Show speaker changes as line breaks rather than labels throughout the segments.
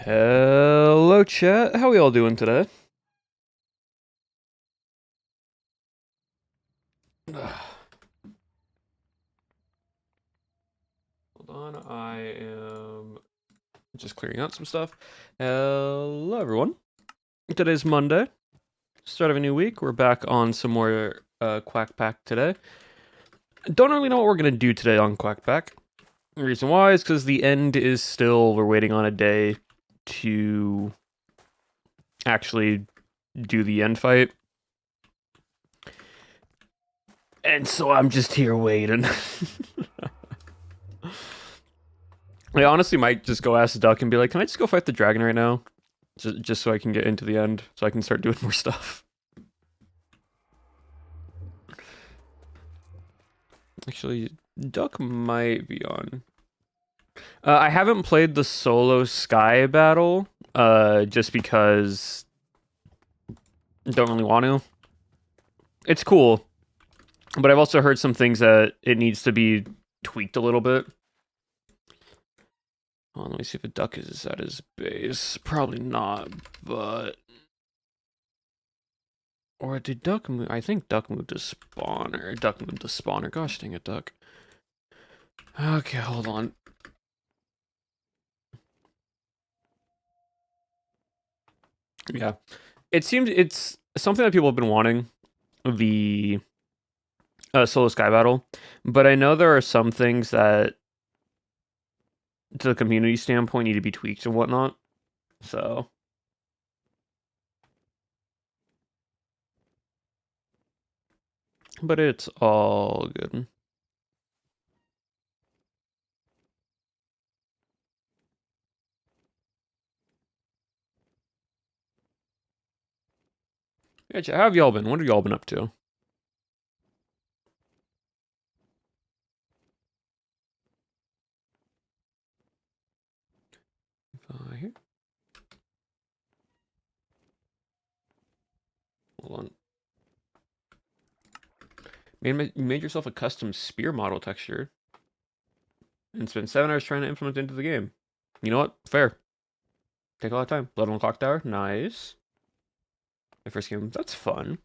Hello, chat. How we all doing today? Hold on, I am just clearing out some stuff. Hello, everyone. Today's Monday, start of a new week. We're back on some more Quack Pack today. Don't really know what we're gonna do today on Quack Pack. The reason why is because the end is still, we're waiting on a day to actually do the end fight. And so I'm just here waiting. I honestly might just go ask Duck and be like, can I just go fight the dragon right now? Just so I can get into the end, so I can start doing more stuff. Actually, Duck might be on. I haven't played the solo Sky battle, just because I don't really want to. It's cool, but I've also heard some things that it needs to be tweaked a little bit. Let me see if a Duck is at his base. Probably not, but... Or did Duck move? I think Duck moved to spawner. Duck moved to spawner. Gosh dang it, Duck. Okay, hold on. Yeah. It seems it's something that people have been wanting, the solo Sky Battle. But I know there are some things that, to the community standpoint, need to be tweaked and whatnot. So... But it's all good. Yeah, how have y'all been? What have y'all been up to? Here. Hold on. You made yourself a custom spear model texture and spent 7 hours trying to implement it into the game. You know what? Fair. Take a lot of time. Level on clock tower. Nice. My first game. That's fun.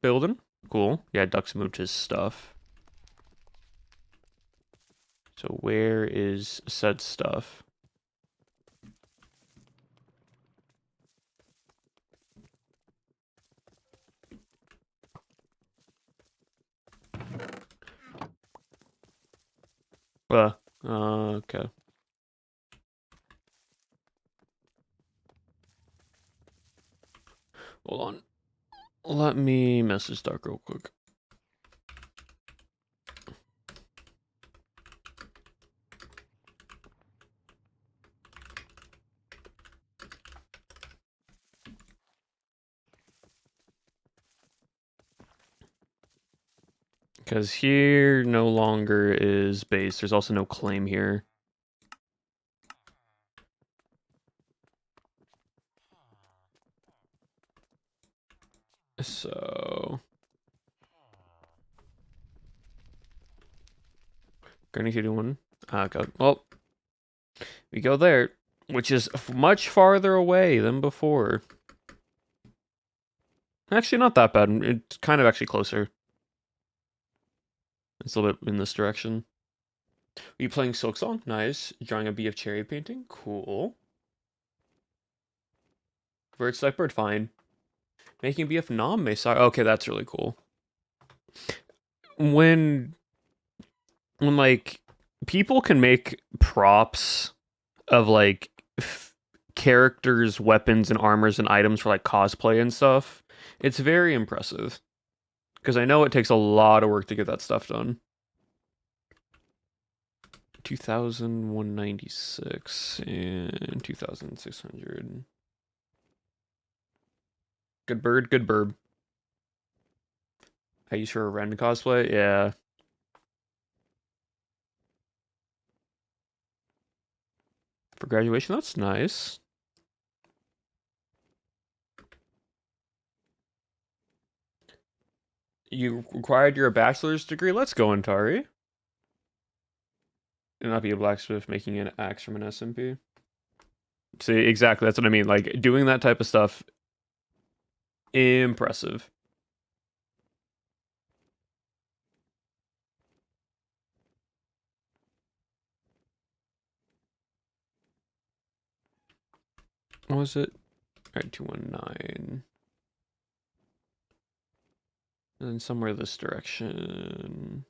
Building. Cool. Yeah, Duck's moved his stuff. So where is said stuff? Okay. Hold on. Let me message Duck real quick. Because here no longer is base. There's also no claim here. So... Gonna keep doing. Okay. Well, we go there, which is much farther away than before. Actually, not that bad. It's kind of actually closer. It's a little bit in this direction. Are you playing Silk Song? Nice. Drawing a bee of cherry painting? Cool. Bird Strike Bird, fine. Making a bee of Nom Sorry. Okay, that's really cool. When like people can make props of like characters, weapons, and armors and items for like cosplay and stuff, it's very impressive. Because I know it takes a lot of work to get that stuff done. 2,196 and 2,600. Good bird, good bird. I use for a Ren cosplay? Yeah. For graduation, that's nice. You required your bachelor's degree? Let's go, Antari. And not be a blacksmith making an axe from an SMP. See, exactly. That's what I mean. Like, doing that type of stuff, impressive. What was it? All right, 219. And then somewhere this direction.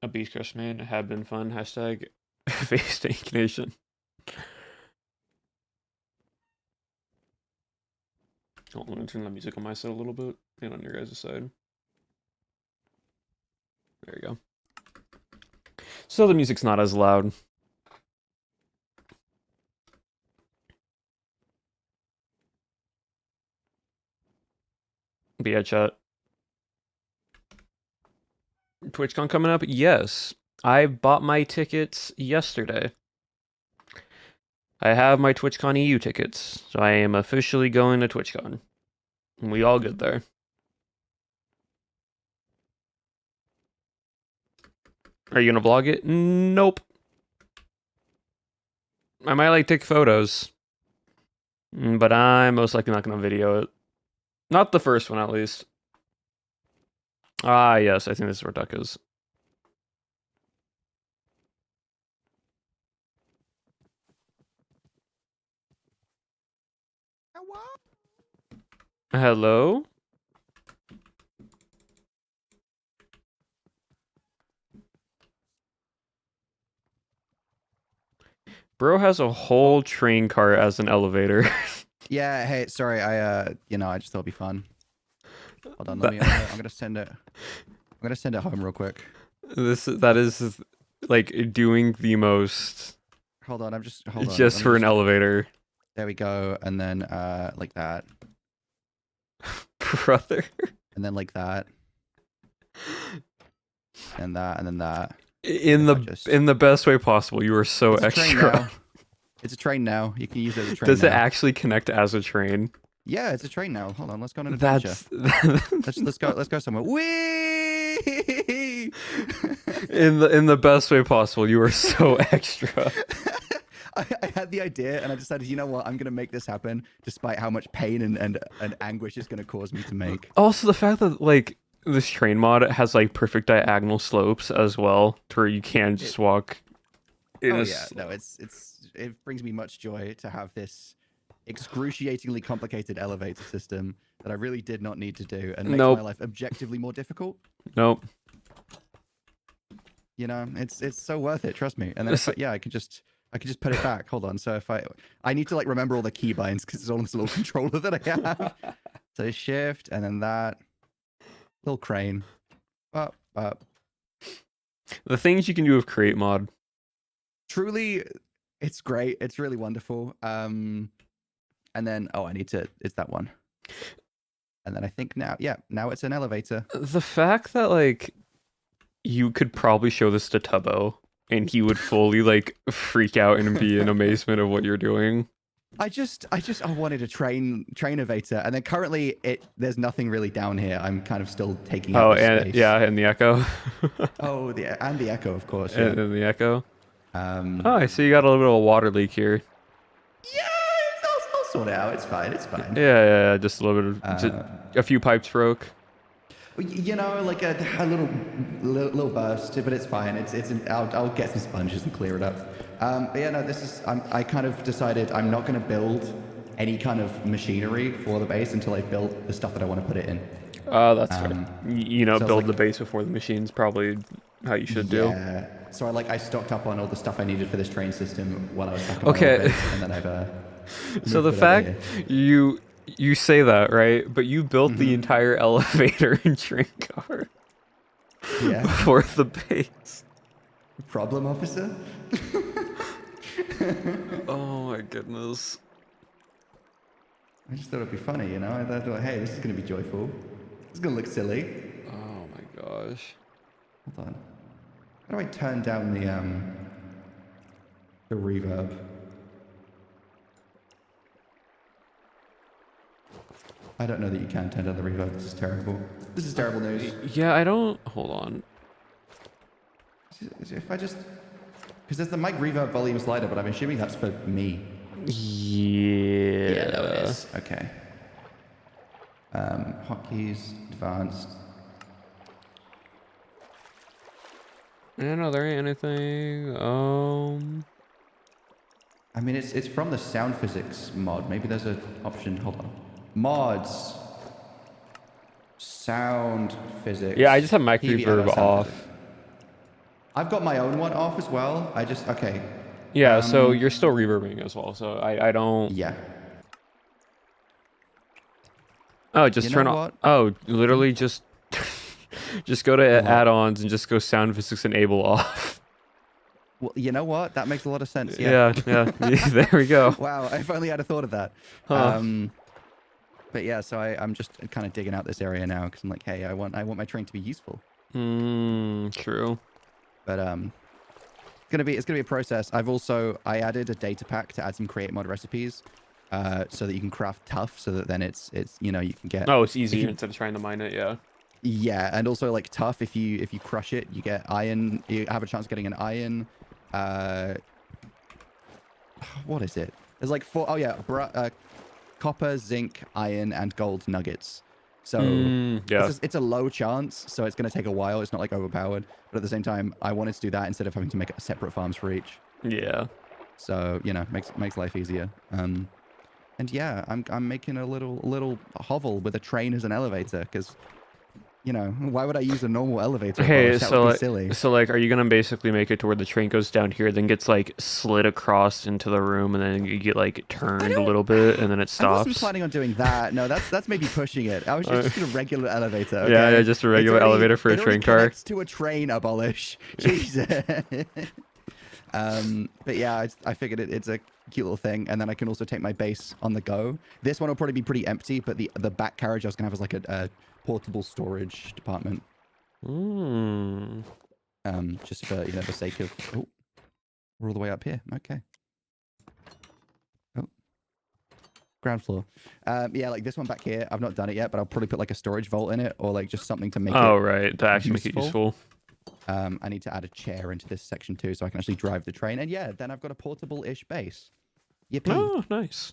A Beast Crush man have been fun. Hashtag face tank nation. Oh, I'm gonna turn the music on my side a little bit and on your guys' side. There you go. So the music's not as loud. But yeah, chat. TwitchCon coming up? Yes. I bought my tickets yesterday. I have my TwitchCon EU tickets, so I am officially going to TwitchCon. And we all get there. Are you gonna vlog it? Nope. I might like take photos, but I'm most likely not gonna video it. Not the first one, at least. Ah, yes, I think this is where Duck is. Hello? Bro has a whole train car as an elevator.
Yeah, hey, sorry, I just thought it'd be fun. Hold on, I'm gonna send it. I'm gonna send it home real quick.
That is like doing the most.
Hold on, hold on.
Just for an elevator.
There we go, and then like that.
Brother.
And then like that. And that, and then that.
In the best way possible. You are so extra.
It's a train now. You can use it as a train.
Does it actually connect as a train?
Yeah, it's a train now. Hold on, let's go on an adventure. Let's go somewhere. Whee!
in the best way possible. You are so extra.
I had the idea and I decided, you know what, I'm gonna make this happen despite how much pain and anguish it's gonna cause me to make.
Also, the fact that like this train mod has like perfect diagonal slopes as well, to where you can just walk.
Oh yeah, no, it brings me much joy to have this excruciatingly complicated elevator system that I really did not need to do, and makes my life objectively more difficult.
Nope.
You know, it's so worth it. Trust me. And then I can just put it back. Hold on. So if I need to like remember all the keybinds because it's all on this little controller that I have. So shift and then that little crane. Up.
The things you can do with create mod.
Truly, it's great. It's really wonderful. And then it's that one. And then I think now it's an elevator.
The fact that like you could probably show this to Tubbo and he would fully like freak out and be in amazement of what you're doing.
I wanted a train elevator, and then currently there's nothing really down here. I'm kind of still taking out space.
And the echo.
And the echo, of course.
Yeah. And the echo. I see you got a little bit of a water leak here.
Yeah, I'll sort it out. It's fine.
Yeah. Just a little bit. A few pipes broke.
You know, like a little burst, but it's fine. I'll get some sponges and clear it up. But yeah, no, I kind of decided I'm not going to build any kind of machinery for the base until I build the stuff that I want to put it in.
Oh, that's fair. You know, build the base before the machine's probably how you should do.
Yeah. So I stocked up on all the stuff I needed for this train system while I was back in my base, and then I've
so the fact you say that, right? But you built the entire elevator and train car for the base.
Problem, officer?
Oh my goodness.
I just thought it'd be funny, you know? I thought, hey, this is going to be joyful. It's going to look silly.
Oh my gosh.
Hold on. How do I turn down the reverb? I don't know that you can turn down the reverb. This is terrible. This is terrible news.
Yeah, I don't... Hold on.
If I just, because there's the mic reverb volume slider, but I'm assuming that's for me. Yeah, no, it
Yeah.
is. Okay. Hotkeys, advanced.
I know there ain't anything.
I mean, it's from the sound physics mod. Maybe there's an option. Hold on. Mods. Sound physics.
Yeah, I just have mic
PV
reverb
sound physics.
off.
I've got my own one off as well. Okay.
Yeah, so you're still reverbing as well. So I don't.
Yeah.
Oh, just
You know
turn off.
what?
Oh, literally just just go to
What?
add-ons and just go sound physics enable off.
Well, you know what? That makes a lot of sense. Yeah.
Yeah. There we go.
Wow. If only I'd have thought of that.
Huh.
But yeah, so I'm just kind of digging out this area now because I'm like, hey, I want my train to be useful.
True.
But it's gonna be a process. I added a data pack to add some create mod recipes, so that you can craft tough, so that then it's you know, you can get.
Oh, it's easier instead of trying to mine it. Yeah.
Yeah, and also like tough, if you crush it, you get iron. You have a chance of getting an iron. What is it? There's like four. Oh yeah, copper, zinc, iron, and gold nuggets. So
Yeah.
it's a low chance, so it's going to take a while. It's not like overpowered, but at the same time, I wanted to do that instead of having to make separate farms for each.
Yeah.
So you know, makes life easier. And yeah, I'm making a little hovel with a train as an elevator because, you know, why would I use a normal elevator?
Hey,
That
so
would be silly.
are you gonna basically make it to where the train goes down here, then gets like slid across into the room, and then you get like turned a little bit, and then it
I wasn't
stops?
planning on doing that. No, that's maybe pushing it. I was just a regular elevator. Okay?
Yeah, just a regular elevator for a
it already
train car.
connects to a train, abolish. Jesus. But yeah, I figured it's a cute little thing, and then I can also take my base on the go. This one will probably be pretty empty, but the back carriage I was gonna have as like a portable storage department. Just for, you know, the sake of. Oh, we're all the way up here. Okay. Oh, ground floor. Yeah, like this one back here. I've not done it yet, but I'll probably put like a storage vault in it, or like just something to make
Oh,
it.
right, to actually make it useful.
I need to add a chair into this section too, so I can actually drive the train. And yeah, then I've got a portable-ish base. Yippee.
Oh, nice.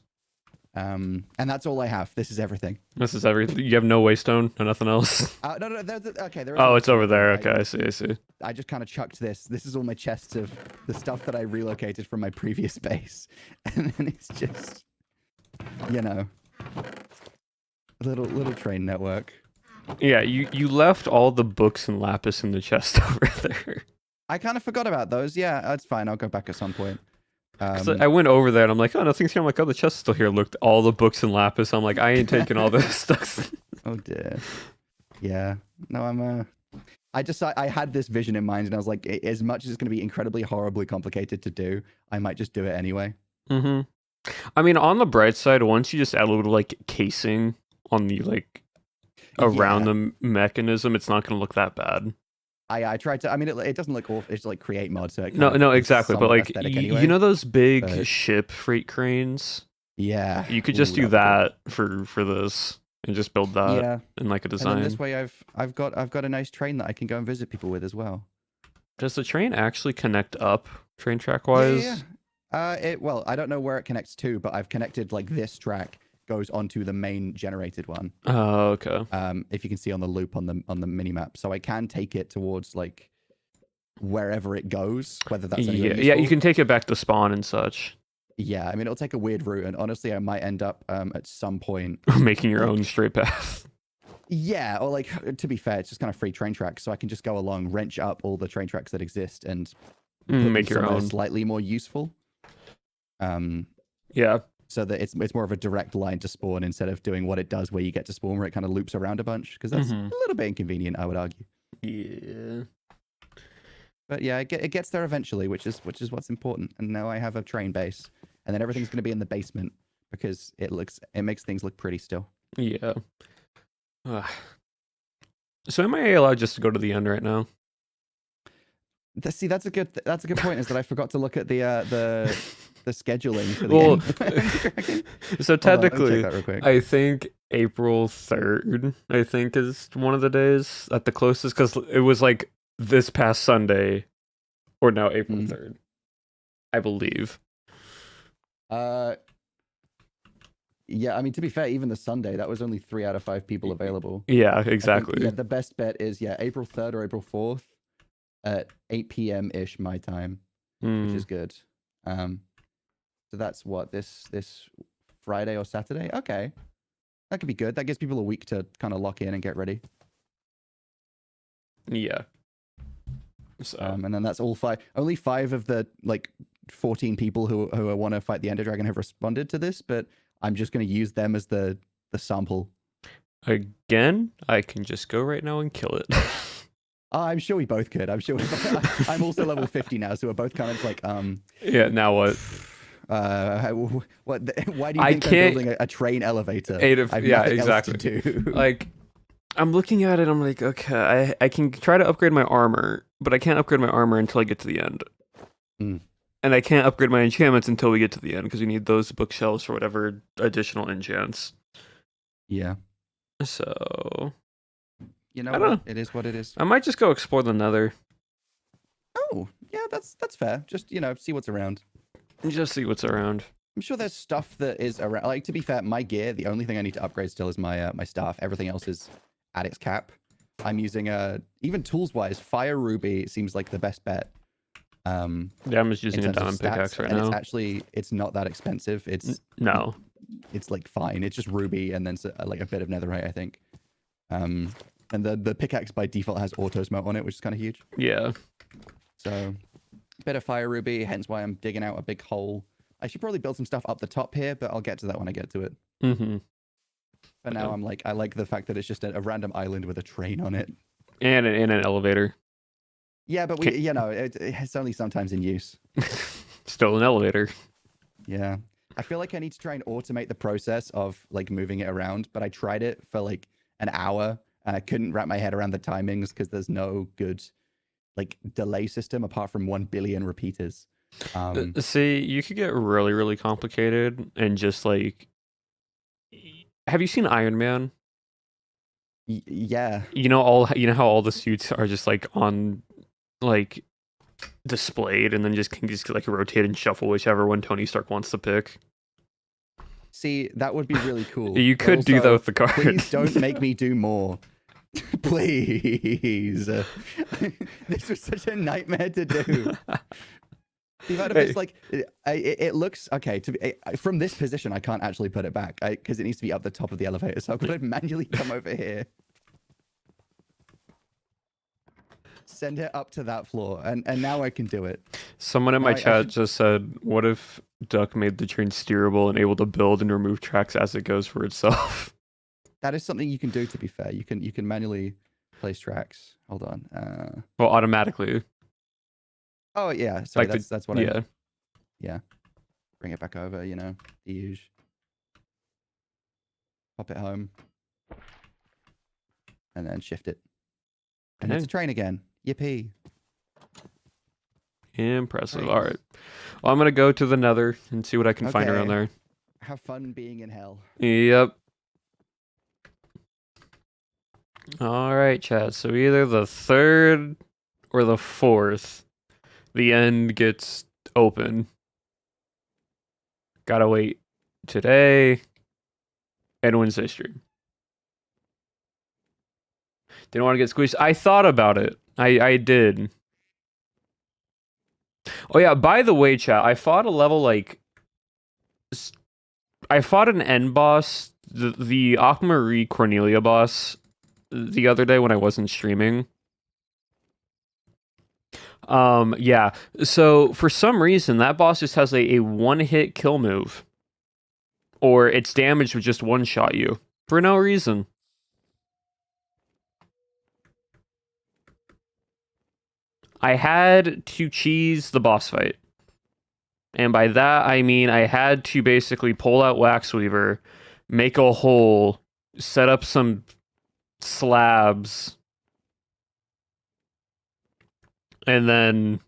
And that's all I have. This is everything.
This is everything. You have no waystone, no nothing else.
No. Okay. There is
Oh,
a
it's over there.
waystone.
Okay, I see.
I just kind of chucked this. This is all my chests of the stuff that I relocated from my previous base, and then it's just, you know, a little train network.
Yeah, you left all the books and lapis in the chest over there.
I kind of forgot about those. Yeah, that's fine. I'll go back at some point.
I went over there and I'm like, oh, nothing's here. I'm like, oh, the chest's still here. Looked, all the books and lapis. I'm like, I ain't taking all this stuff.
Oh dear. Yeah. No, I had this vision in mind, and I was like, as much as it's going to be incredibly horribly complicated to do, I might just do it anyway.
I mean, on the bright side, once you just add a little like casing on the like around the mechanism, it's not going to look that bad.
I tried to. I mean, it doesn't look awful. It's like create mod, so
No, exactly. But like,
anyway.
you know those big ship freight cranes?
Yeah.
You could just do that for this and just build that in like a design.
And then this way, I've got a nice train that I can go and visit people with as well.
Does the train actually connect up train track wise?
Yeah. Well, I don't know where it connects to, but I've connected like this track goes onto the main generated one.
Oh, okay.
If you can see on the loop on the mini map, so I can take it towards like wherever it goes, whether that's
yeah, you can take it back to spawn and such.
Yeah, I mean, it'll take a weird route, and honestly, I might end up at some point
making your own straight path.
Yeah, or like, to be fair, it's just kind of free train tracks, so I can just go along, wrench up all the train tracks that exist, and
make your own
slightly more useful.
Yeah.
So that it's more of a direct line to spawn instead of doing what it does, where you get to spawn, where it kind of loops around a bunch, because that's a little bit inconvenient, I would argue.
Yeah.
But yeah, it gets there eventually, which is what's important. And now I have a train base, and then everything's going to be in the basement because it makes things look pretty still.
Yeah. So am I allowed just to go to the end right now?
See, that's a good point. Is that I forgot to look at the scheduling for the end.
So technically, I think April 3rd, I think, is one of the days at the closest, because it was like this past Sunday Or no, April
Hmm.
3rd, I believe.
Uh, yeah. I mean, to be fair, even the Sunday, that was only 3 out of 5 people available.
Yeah,
I think
exactly.
the best bet is April 3rd or April 4th at 8 p.m. ish my time, which
Hmm.
is good. Um, so that's what this Friday or Saturday. Okay, that could be good. That gives people a week to kind of lock in and get ready.
Yeah. So
And then that's all five. Only 5 of the like 14 people who want to fight the Ender Dragon have responded to this, but I'm just going to use them as the sample.
again, I can just go right now and kill it.
I'm sure we both could. I'm sure. I'm also level 50 now, so we're both kind of like
Yeah. Now what?
What? Why do you
I
think I'm
can't.
building a train elevator? I have
Yeah,
nothing else to
exactly.
do.
Like, I'm looking at it. I'm like, okay, I can try to upgrade my armor, but I can't upgrade my armor until I get to the end.
Mm.
And I can't upgrade my enchantments until we get to the end because we need those bookshelves for whatever additional enchants.
Yeah.
So
You know
I don't
what?
know.
It is what it is.
I might just go explore the Nether.
Oh, yeah, that's fair. Just see what's around.
And just see what's around.
I'm sure there's stuff that is around. Like, to be fair, my gear, the only thing I need to upgrade still is my my staff. Everything else is at its cap. I'm using even tools wise, Fire Ruby seems like the best bet.
Yeah, I'm just
In
using a
terms of
diamond
stats,
pickaxe right
and
now.
it's not that expensive.
No.
It's like fine. It's just ruby and then like a bit of netherite, I think. And the pickaxe by default has auto smote on it, which is kind of huge.
Yeah.
So, bit of fire ruby, hence why I'm digging out a big hole. I should probably build some stuff up the top here, but I'll get to that when I get to it.
Mm-hmm.
For now, I like the fact that it's just a random island with a train on it.
And an elevator.
Yeah, but it's only sometimes in use.
Still an elevator.
Yeah. I feel like I need to try and automate the process of like moving it around, but I tried it for like an hour and I couldn't wrap my head around the timings because there's no good like delay system apart from 1 billion repeaters.
See, you could get really, really complicated and just like. Have you seen Iron Man?
Yeah.
You know how all the suits are just like on like displayed and then just can just like rotate and shuffle whichever one Tony Stark wants to pick.
See, that would be really cool.
You
But
could do that
also,
with the card.
please don't make me do more. Please. This was such a nightmare to do. The amount of it's like it looks okay to be from this position. I can't actually put it back because it needs to be up the top of the elevator. So I'm gonna manually come over here, send it up to that floor, and now I can do it.
Someone in
Now
my
I
chat
should,
just said, "What if Duck made the train steerable and able to build and remove tracks as it goes for itself?"
that is something you can do. To be fair, you can manually place tracks. Hold on.
Well, automatically.
Oh yeah, sorry.
Like
That's what I
yeah.
meant. Yeah. Bring it back over. The usual. Pop it home, and then shift it. And it's a train again. Yippee!
Impressive. All
Trains.
right. Well, I'm gonna go to the Nether and see what I can find around
Okay.
there.
Have fun being in hell.
Yep. All right, Chad. So either the 3rd or the 4th, the end gets open. Gotta wait today and Wednesday stream. Didn't want to get squeezed. I thought about it. I did. Oh yeah. By the way, chat. I fought a level like. I fought an end boss, the Akmarie Cornelia boss, the other day when I wasn't streaming. Yeah. So for some reason, that boss just has a one-hit kill move, or its damage would just one-shot you for no reason. I had to cheese the boss fight. And by that, I mean I had to basically pull out Waxweaver, make a hole, set up some slabs, and then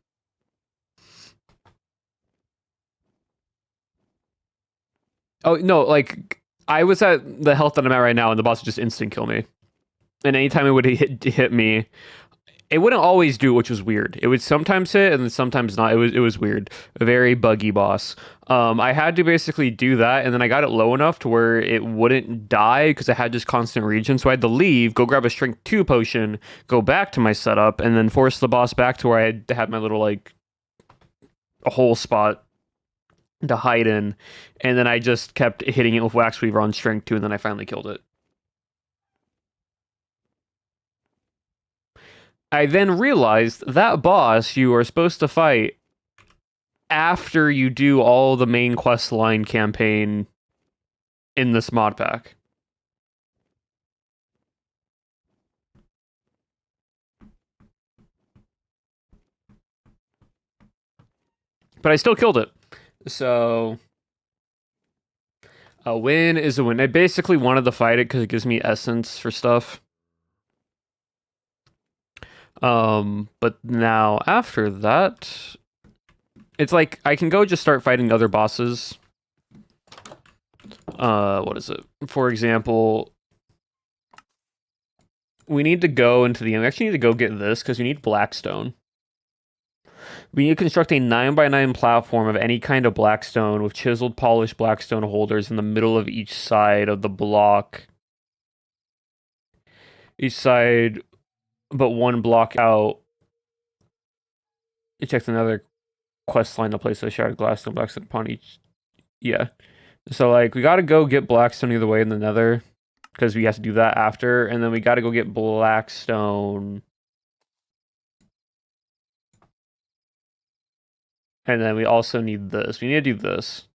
oh no, like I was at the health that I'm at right now, and the boss would just instant kill me. And anytime it would hit me, It wouldn't always do it, which was weird. It would sometimes hit and then sometimes not. It was weird. A very buggy boss. I had to basically do that, and then I got it low enough to where it wouldn't die because I had just constant regen. So I had to leave, go grab a strength 2 potion, go back to my setup, and then force the boss back to where I had my little like a hole spot to hide in, and then I just kept hitting it with Wax Weaver on strength 2, and then I finally killed it. I then realized that boss you are supposed to fight after you do all the main quest line campaign in this mod pack. But I still killed it. So a win is a win. I basically wanted to fight it because it gives me essence for stuff. But now after that, it's like I can go just start fighting other bosses. What is it? For example, we need to go into the. We actually need to go get this because we need Blackstone. We need to construct a 9x9 platform of any kind of blackstone with chiseled, polished blackstone holders in the middle of each side of the block. Each side, but one block out. You check another quest line to place a shard of glassstone blackstone upon each. Yeah. So, like, we gotta go get Blackstone either way in the nether, because we have to do that after, and then we gotta go get Blackstone. And then we also need this. We need to do this.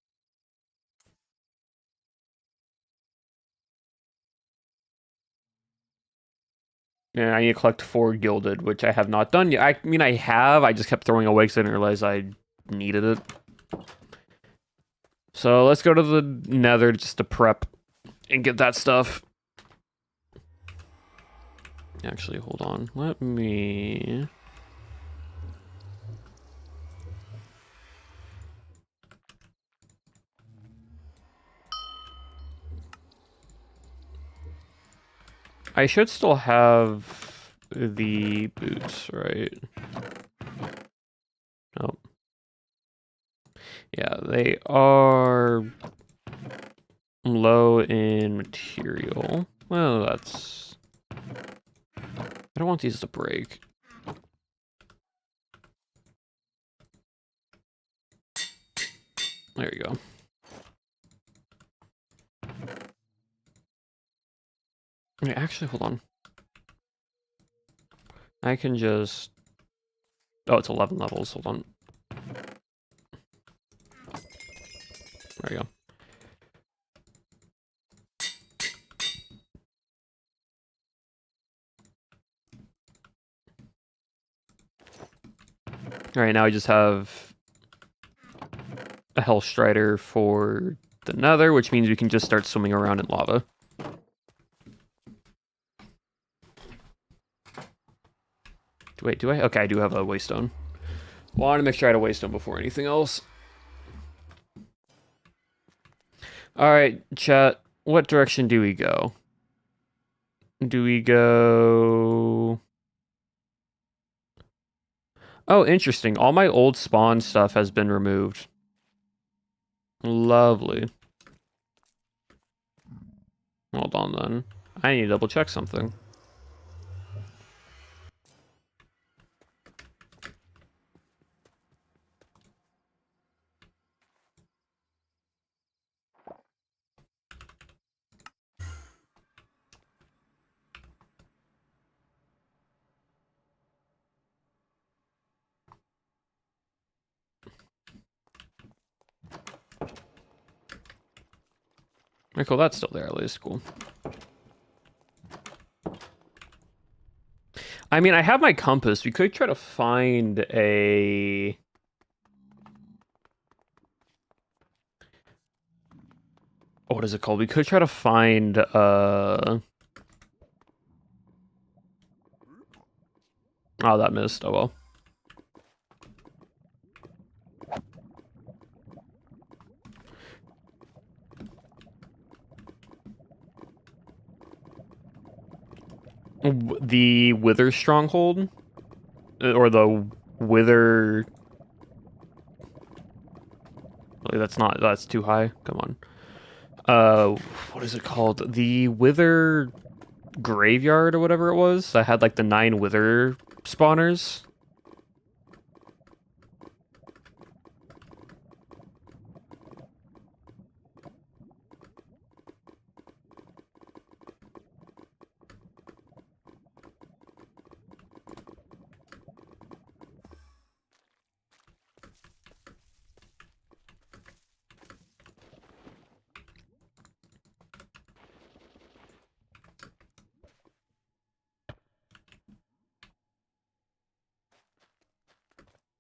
And I need to collect 4 gilded, which I have not done yet. I mean, I have. I just kept throwing away because I didn't realize I needed it. So let's go to the nether just to prep and get that stuff. Actually, hold on. Let me... I should still have the boots, right? Nope. Yeah, they are low in material. Well, that's... I don't want these to break. There you go. Wait, actually, hold on. I can just... Oh, it's 11 levels. Hold on. There you go. Alright, now I just have a Hell Strider for the Nether, which means we can just start swimming around in lava. Wait, do I? Okay, I do have a Waystone. Wanted to make sure I had a Waystone before anything else. Alright, chat. What direction do we go? Do we go... Oh, interesting. All my old spawn stuff has been removed. Lovely. Hold on, then. I need to double check something. Okay, cool, that's still there at least. Cool. I mean, I have my compass. We could try to find a... What is it called? We could try to find, Oh, that missed. Oh, well. The Wither Stronghold? or the wither. That's too high. Come on. What is it called? The wither graveyard or whatever it was. I had like the 9 wither spawners.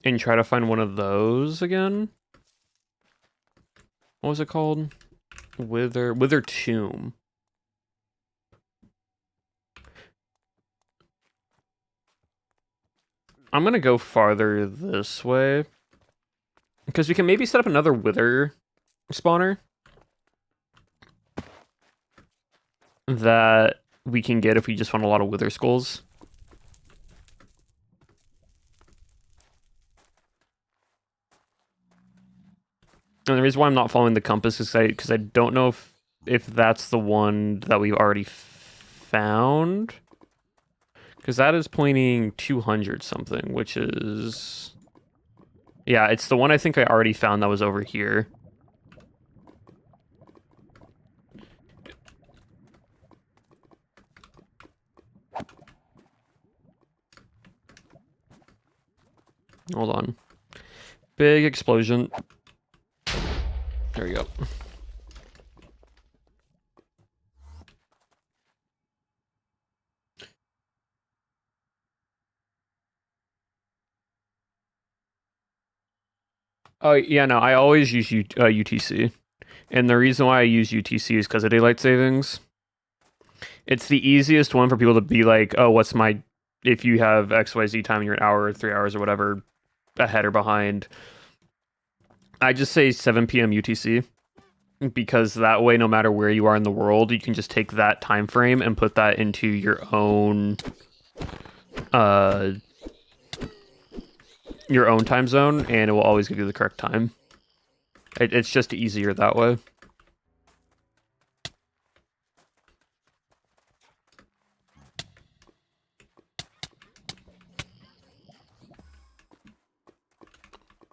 And try to find one of those again. What was it called? Wither Tomb. I'm gonna go farther this way. Because we can maybe set up another wither spawner. That we can get if we just want a lot of wither skulls. And the reason why I'm not following the compass is because I don't know if that's the one that we've already found. Because that is pointing 200 something, which is... Yeah, it's the one I think I already found that was over here. Hold on. Big explosion. There we go. Oh, yeah, no, I always use UTC. And the reason why I use UTC is because of daylight savings. It's the easiest one for people to be like, oh, what's my... If you have XYZ time, you're an hour or 3 hours or whatever ahead or behind. I just say 7 p.m. UTC. Because that way, no matter where you are in the world, you can just take that time frame and put that into your own time zone, and it will always give you the correct time. It's just easier that way.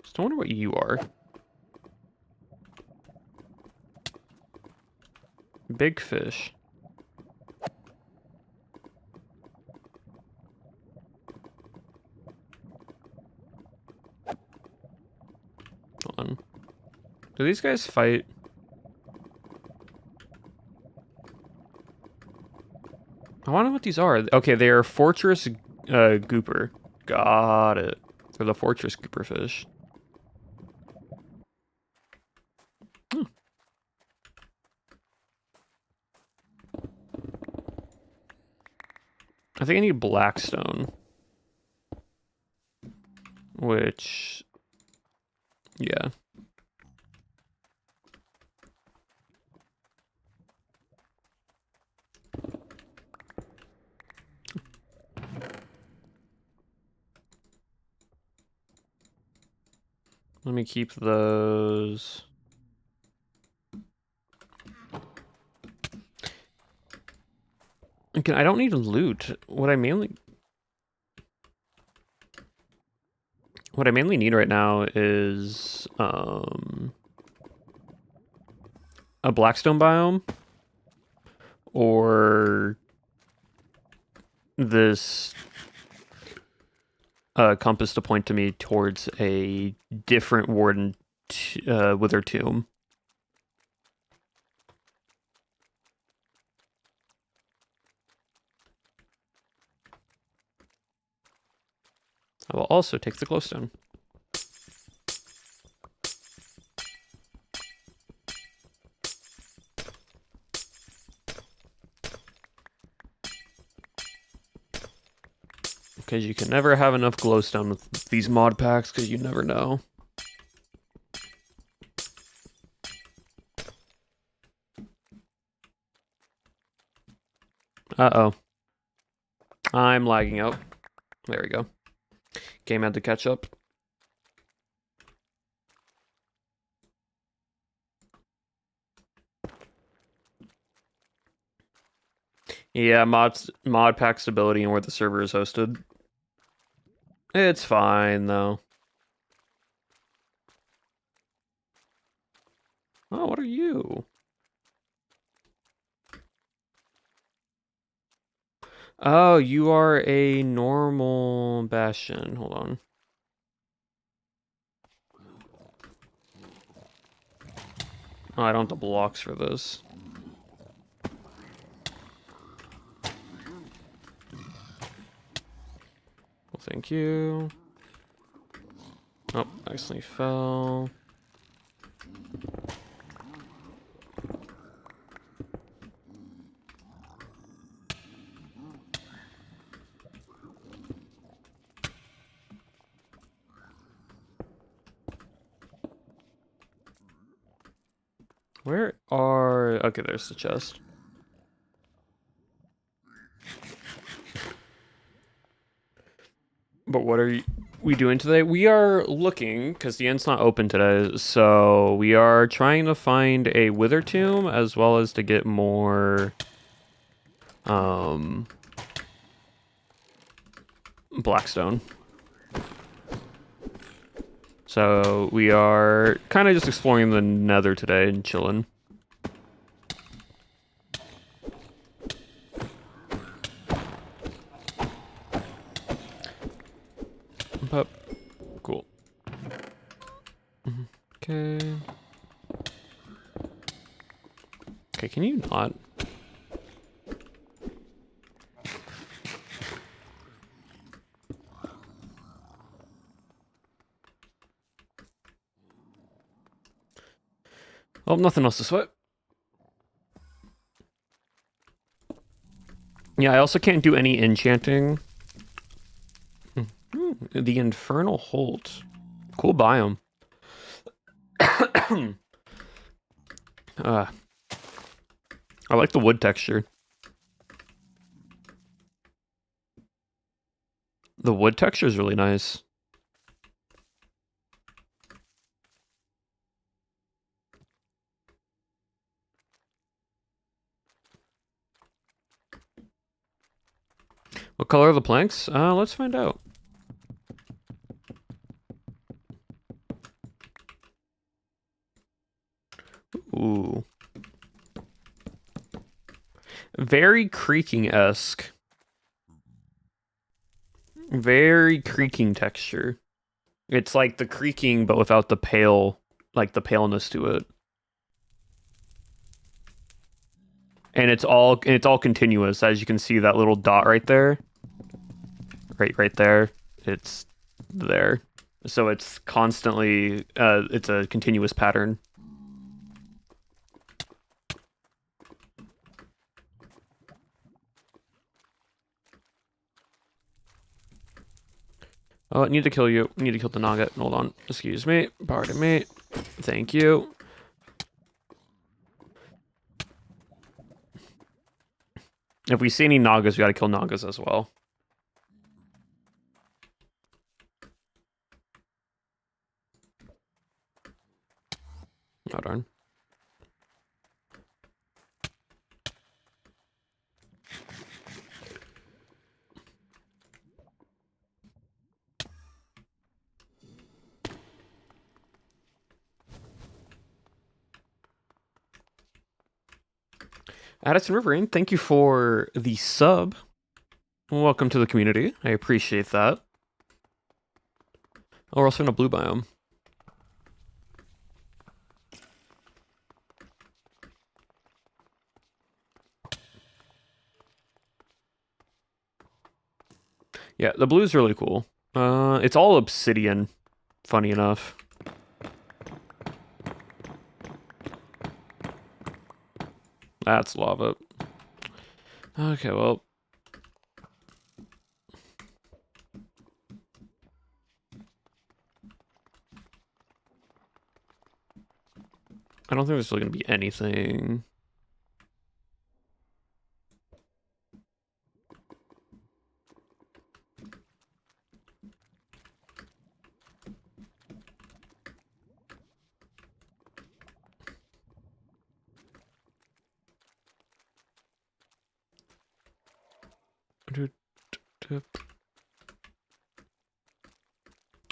Just wonder what you are. Big fish. Hold on. Do these guys fight? I wonder what these are. Okay, they are fortress gooper. Got it. They're the fortress gooper fish. Hmm. I think I need blackstone. Which... Yeah. Let me keep those. Again, I don't need loot. What I mainly need right now is a blackstone biome or this compass to point to me towards a different warden wither tomb. I will also take the glowstone. Because you can never have enough glowstone with these mod packs, because you never know. Uh-oh. I'm lagging out. There we go. Game had to catch up. Yeah, mod pack stability and where the server is hosted. It's fine though. Oh, what are you? Oh, you are a normal Bastion. Hold on. Oh, I don't have the blocks for this. Well, thank you. Oh, accidentally fell. Where are... Okay, there's the chest. But what are we doing today? We are looking, because the end's not open today, so we are trying to find a Wither Tomb, as well as to get more... Blackstone. So we are kind of just exploring the nether today and chilling. But cool. Okay. Okay, can you not? Oh, nothing else to sweat. Yeah, I also can't do any enchanting. The Infernal Holt. Cool biome. I like the wood texture. The wood texture is really nice. What color are the planks? Let's find out. Ooh. Very creaking-esque. Very creaking texture. It's like the creaking, but without the pale, like the paleness to it. And it's all continuous, as you can see that little dot right there. Right there. It's there. So it's constantly it's a continuous pattern. Oh, I need to kill you. I need to kill the Nugget. Hold on. Excuse me. Pardon me. Thank you. If we see any Nagas, we gotta kill Nagas as well. Oh, darn. Addison Riverine, thank you for the sub. Welcome to the community. I appreciate that. Oh, we're also in a blue biome. Yeah, the blue is really cool. It's all obsidian, funny enough. That's lava. Okay, well. I don't think there's really going to be anything.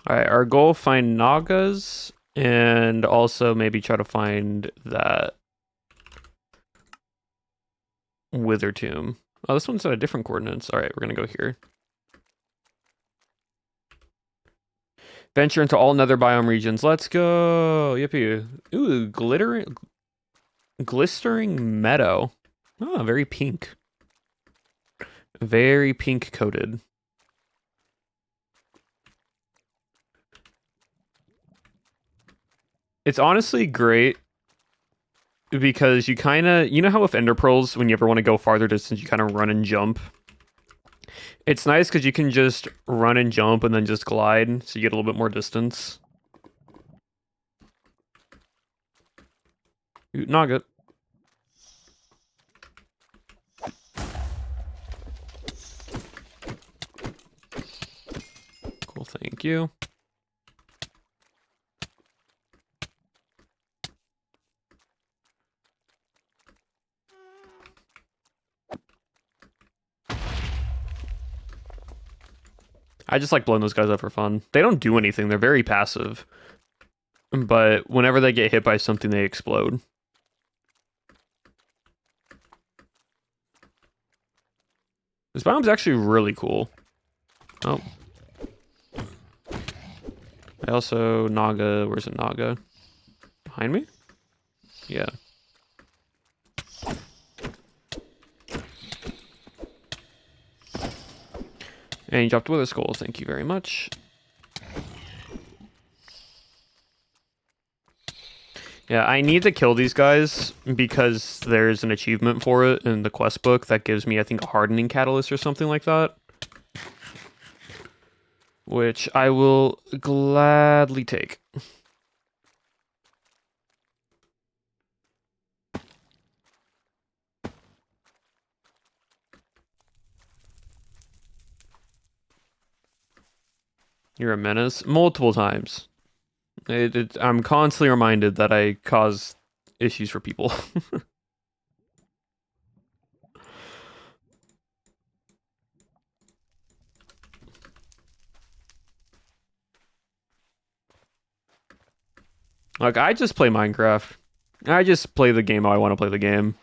Alright, our goal, find Nagas, and also maybe try to find that Wither Tomb. Oh, this one's at a different coordinates. Alright, we're gonna go here. Venture into all nether biome regions. Let's go! Yippee. Ooh, glistering meadow. Oh, very pink. Very pink coated. It's honestly great because you kind of, you know how with ender pearls, when you ever want to go farther distance, you kind of run and jump. It's nice because you can just run and jump and then just glide, so you get a little bit more distance. Ooh, nugget. Cool, thank you. I just like blowing those guys up for fun. They don't do anything. They're very passive. But whenever they get hit by something, they explode. This biome's actually really cool. Oh. I also, Naga, where's it, Naga? Behind me? Yeah. And you dropped Wither Skull, thank you very much. Yeah, I need to kill these guys because there's an achievement for it in the quest book that gives me, I think, a hardening catalyst or something like that. Which I will gladly take. You're a menace. Multiple times. I'm constantly reminded that I cause issues for people. Like, I just play Minecraft. I just play the game how I want to play the game.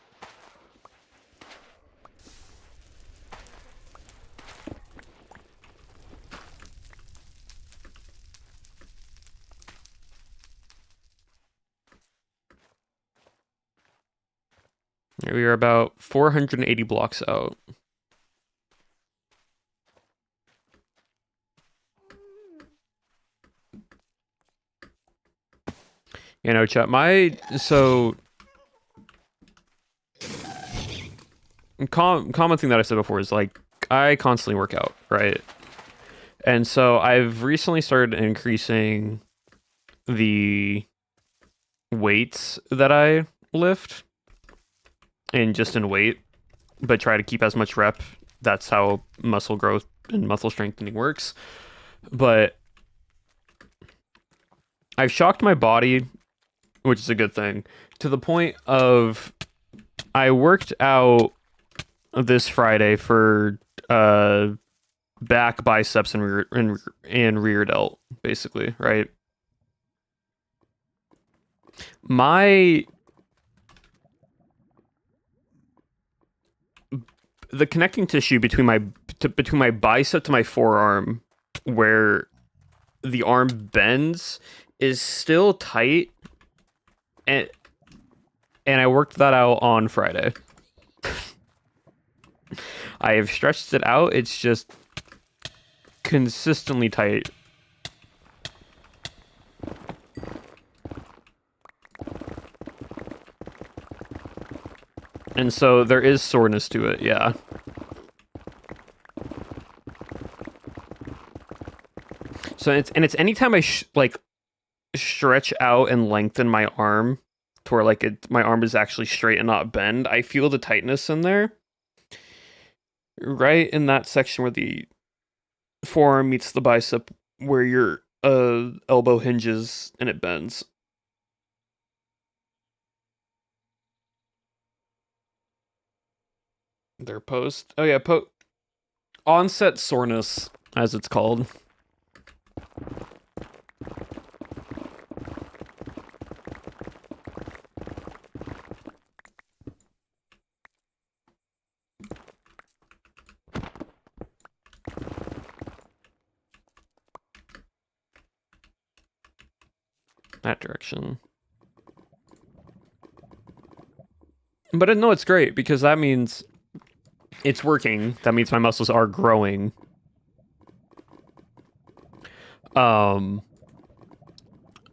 We are about 480 blocks out. You know, chat, so common thing that I said before is like I constantly work out, right? And so I've recently started increasing the weights that I lift and just in weight, but try to keep as much rep. That's how muscle growth and muscle strengthening works. But I've shocked my body, which is a good thing, to the point of I worked out this Friday for back, biceps, and rear delt, basically, right? The connecting tissue between my bicep to my forearm, where the arm bends, is still tight, and I worked that out on Friday. I have stretched it out. It's just consistently tight. And so there is soreness to it, yeah. So it's anytime I stretch out and lengthen my arm to where like my arm is actually straight and not bend, I feel the tightness in there. Right in that section where the forearm meets the bicep, where your elbow hinges and it bends. Their post. Oh yeah, onset soreness, as it's called. That direction. But no, it's great because that means it's working. That means my muscles are growing. But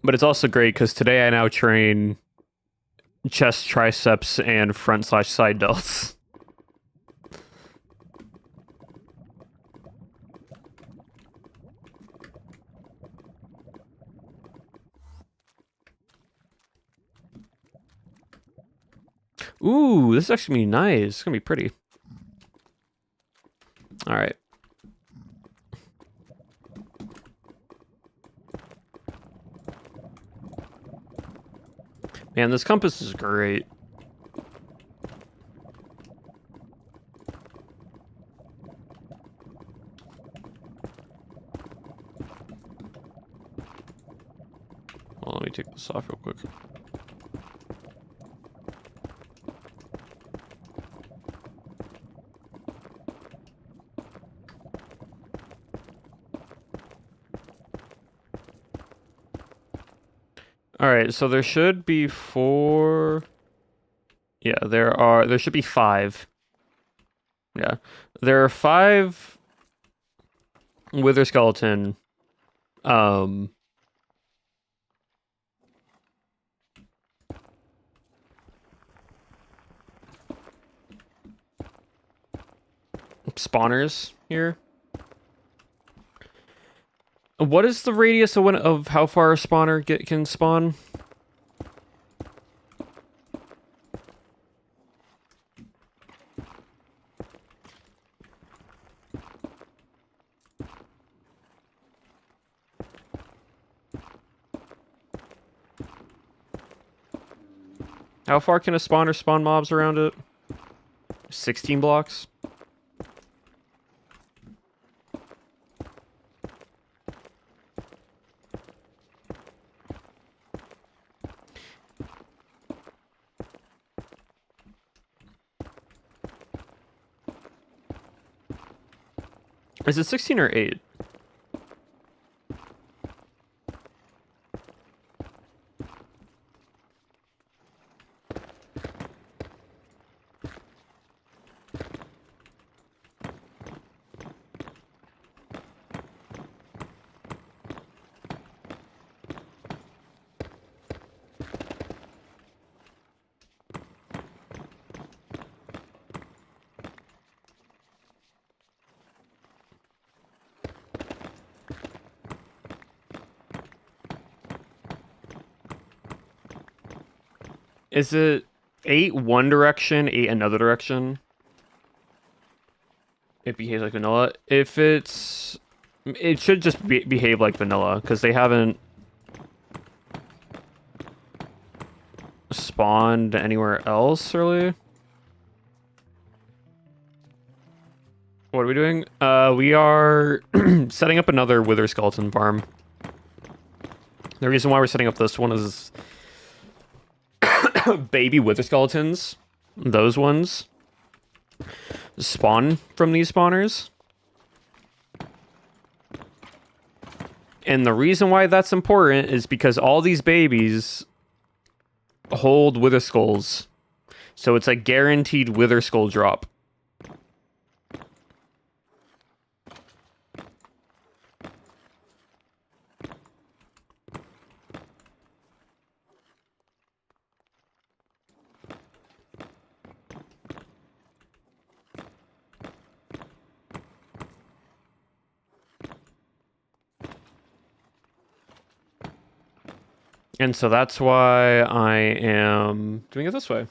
it's also great because today I now train chest, triceps, and front/side delts. Ooh, this is actually gonna be nice. It's gonna be pretty. All right. Man, this compass is great. Well, let me take this off real quick. All right, so there should be 4. Yeah, there should be 5. Yeah. There are 5 wither skeleton spawners here. What is the radius of how far a spawner can spawn? How far can a spawner spawn mobs around it? 16 blocks? Is it 16 or 8? Is it 8 one direction, 8 another direction? It behaves like vanilla. If it's... It should just behave like vanilla, because they haven't spawned anywhere else, really. What are we doing? We are setting up another wither skeleton farm. The reason why we're setting up this one is baby wither skeletons, those ones, spawn from these spawners. And the reason why that's important is because all these babies hold wither skulls. So it's a guaranteed wither skull drop. And so that's why I am doing it this way.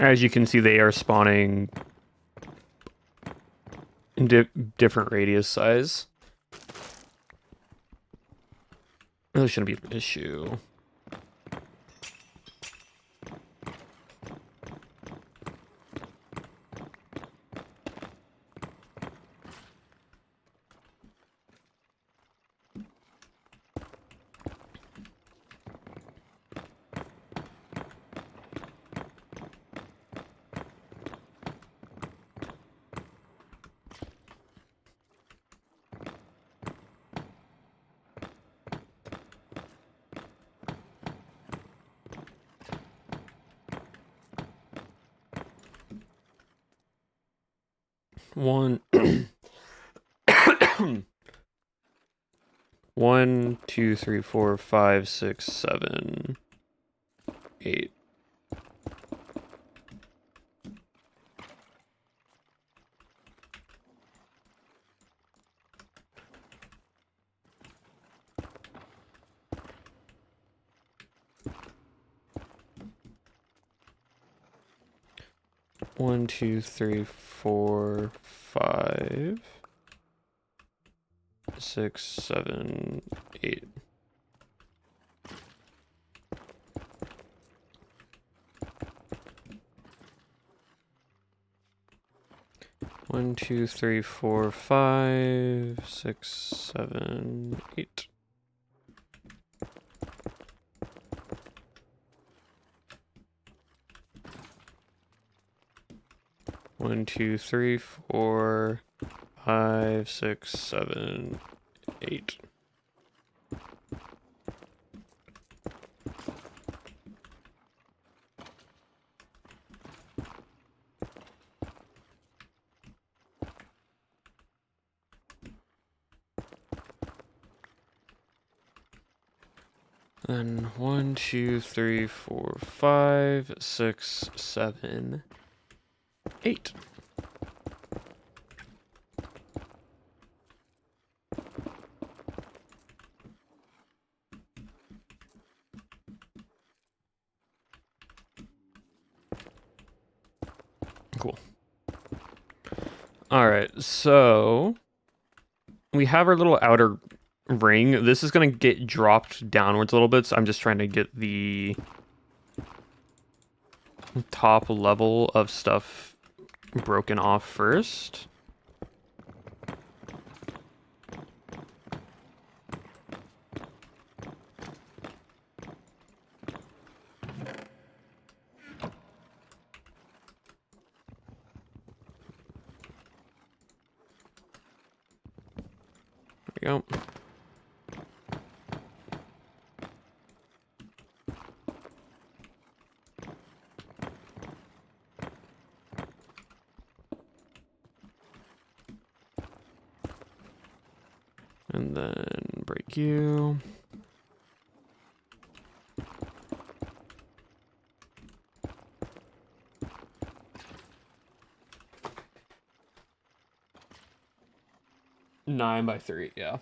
As you can see, they are spawning in different radius size. Really shouldn't be an issue. One, 1, 2, 3, 4, 5, 6, 7, 8. One, two, three, 4, 5, 6, 7, 8. One, two, three, 4, 5, 6, 7, 8. One, two, three, 4, 5, 6, 7, 8. Then 1, 2, 3, 4, 5, 6, 7, 8. Cool. All right, so we have our little outer ring. This is going to get dropped downwards a little bit, so I'm just trying to get the top level of stuff broken off first. There we go. And then break you. Nine by 3, yeah.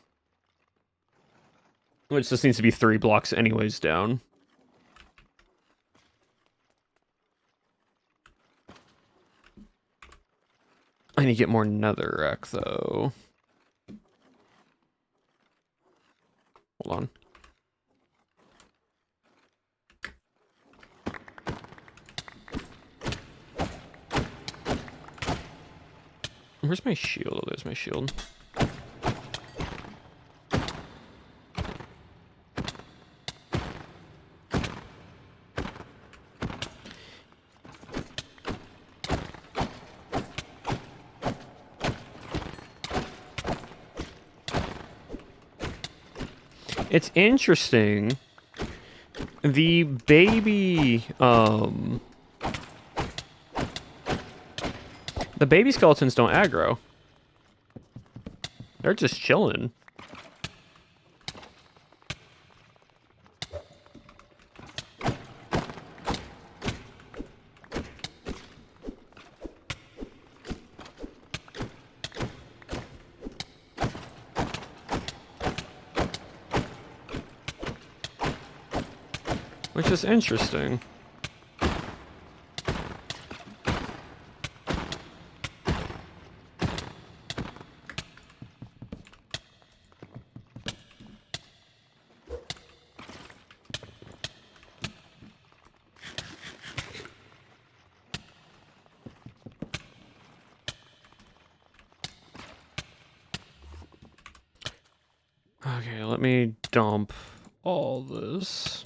Which just needs to be 3 blocks anyways down. I need to get more netherrack though. Hold on. Where's my shield? Oh, there's my shield. It's interesting. The baby skeletons don't aggro. They're just chilling. Which is interesting. Okay, let me dump all this.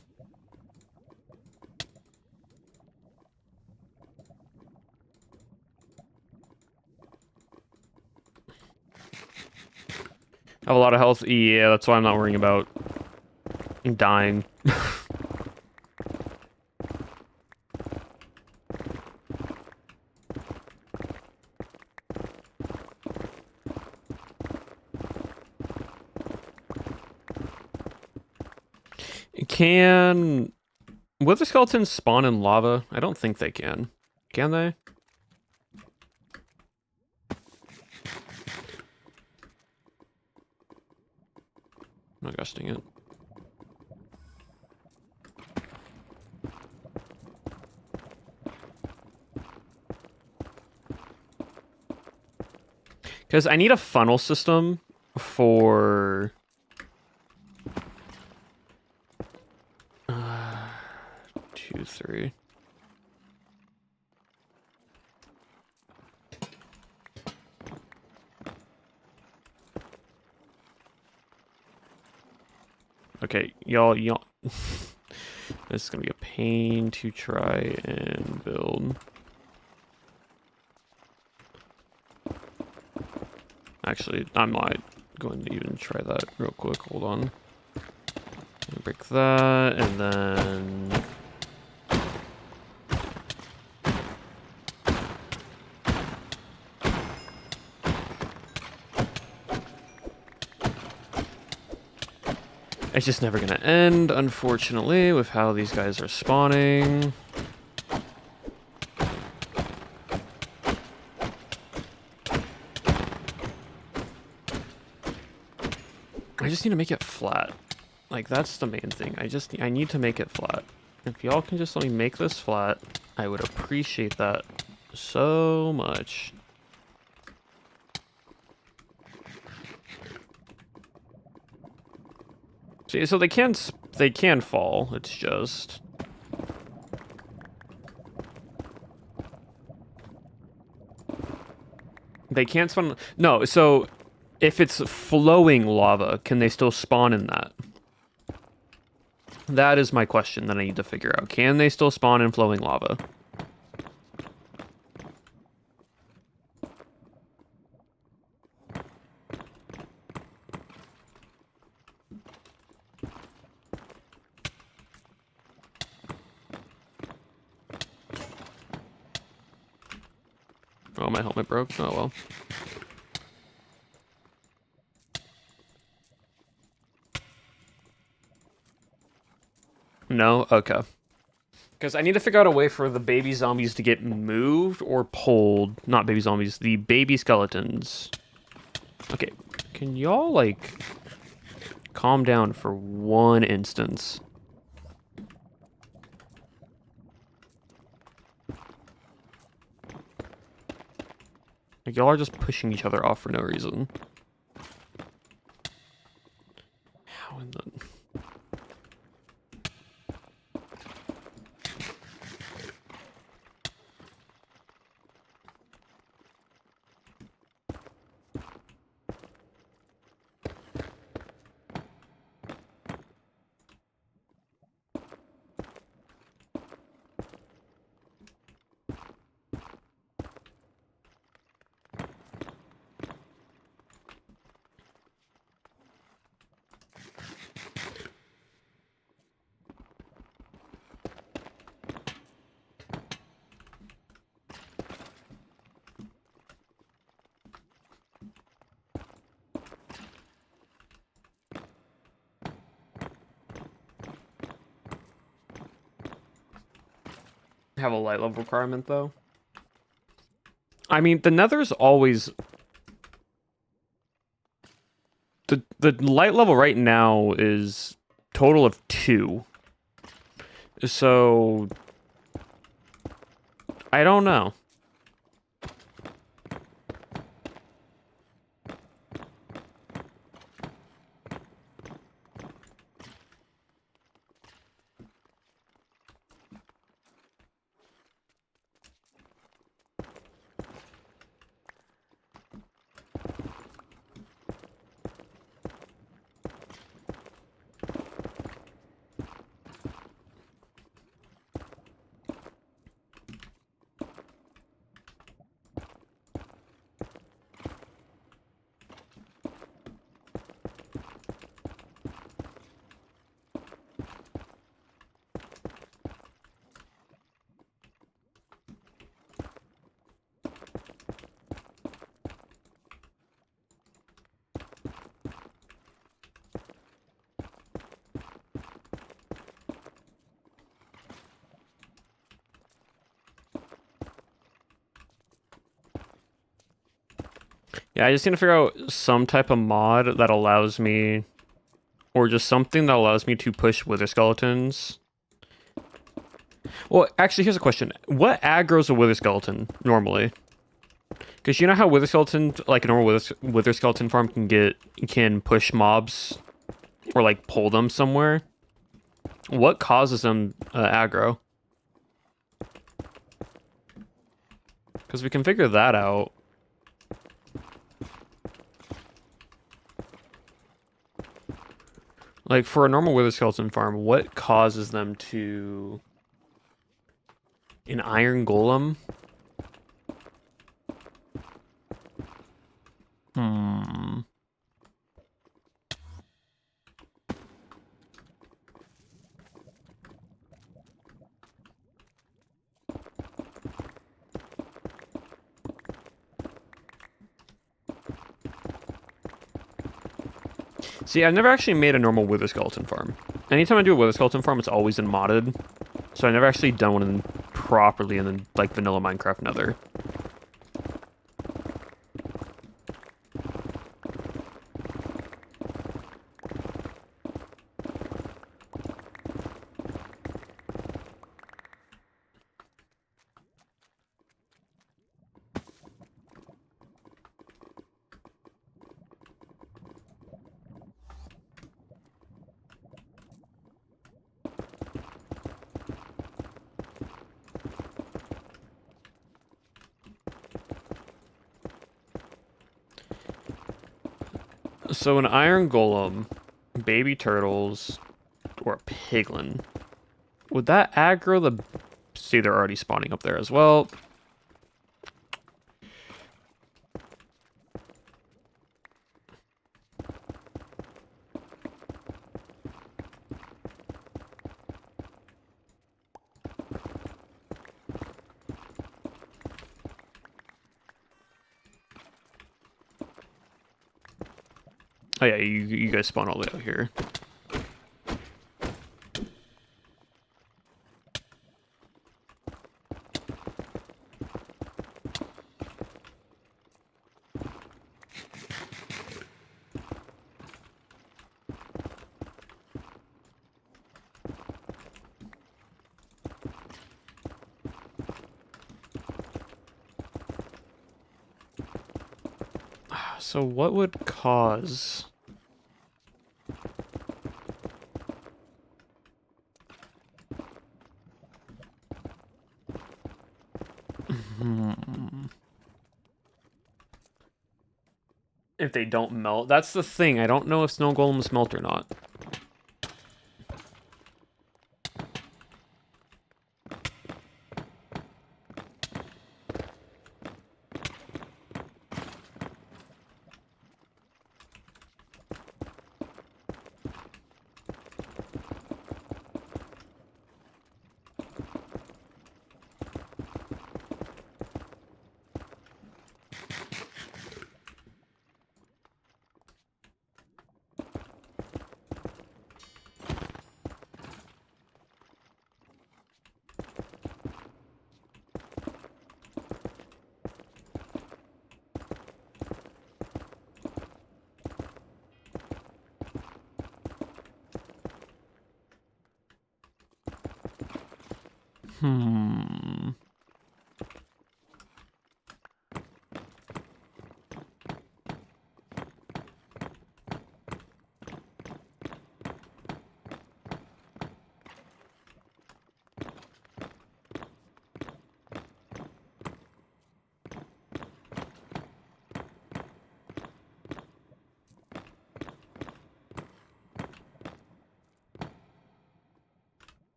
I have a lot of health. Yeah, that's why I'm not worrying about dying. Can wither skeletons spawn in lava? I don't think they can. Can they? I'm not gusting it. Because I need a funnel system for... 2, 3. Okay, y'all. This is gonna be a pain to try and build. Actually, I'm not going to even try that real quick. Hold on. Break that, and then... It's just never gonna end, unfortunately, with how these guys are spawning. I just need to make it flat. Like, that's the main thing. I need to make it flat. If y'all can just let me make this flat, I would appreciate that so much. See, so they can fall. It's just they can't spawn. No, so if it's flowing lava, can they still spawn in that? That is my question that I need to figure out. Can they still spawn in flowing lava? Oh, my helmet broke. Oh, well. No? Okay. Because I need to figure out a way for the baby zombies to get moved or pulled. Not baby zombies, the baby skeletons. Okay, can y'all, like, calm down for one instance? Like, y'all are just pushing each other off for no reason. How in the... Have a light level requirement, though? I mean, the nether's always... The light level right now is total of 2. So... I don't know. Yeah, I just need to figure out some type of mod that allows me, or just something that allows me to push wither skeletons. Well, actually, here's a question. What aggroes a wither skeleton normally? Because you know how wither skeleton, like a normal wither skeleton farm, can push mobs or like pull them somewhere. What causes them aggro? Because we can figure that out. Like for a normal wither skeleton farm, what causes them to an iron golem? Hmm. See, I've never actually made a normal wither skeleton farm. Anytime I do a wither skeleton farm, it's always in modded. So I've never actually done one properly in the, like vanilla Minecraft Nether. So an iron golem, baby turtles, or a piglin. Would that aggro the... See, they're already spawning up there as well. Oh yeah, you guys spawn all the way out here. So what would cause... If they don't melt. That's the thing. I don't know if snow golems melt or not. Hmm.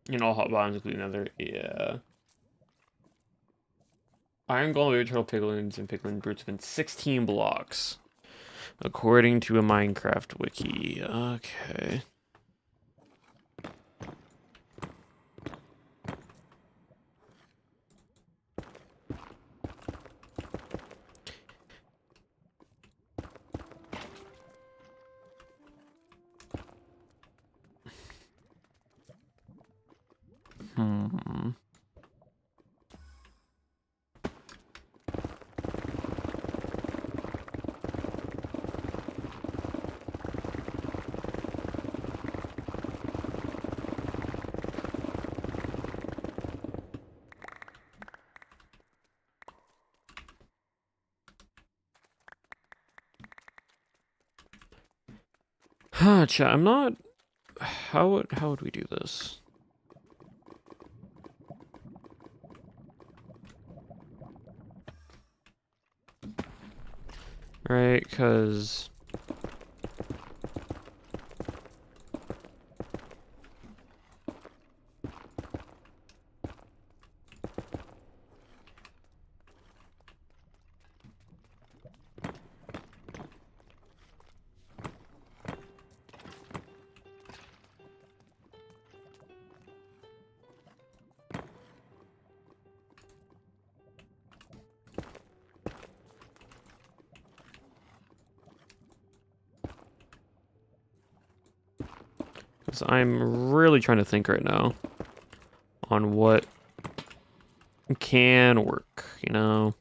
You know, hot bottoms including another. Yeah. Iron golem, baby turtle, piglins, and piglin brutes have been 16 blocks. According to a Minecraft wiki. Okay. Hmm. Huh, chat, I'm not... how would we do this? Right, because... I'm really trying to think right now on what can work, you know?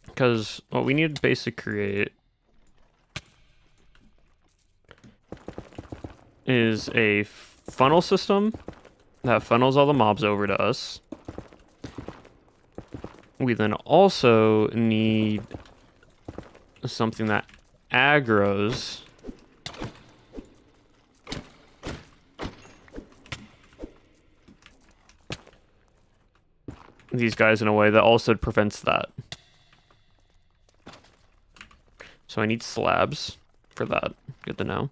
Because what we need to basically create is a funnel system that funnels all the mobs over to us. We then also need something that aggroes these guys in a way that also prevents that. So I need slabs for that. Good to know.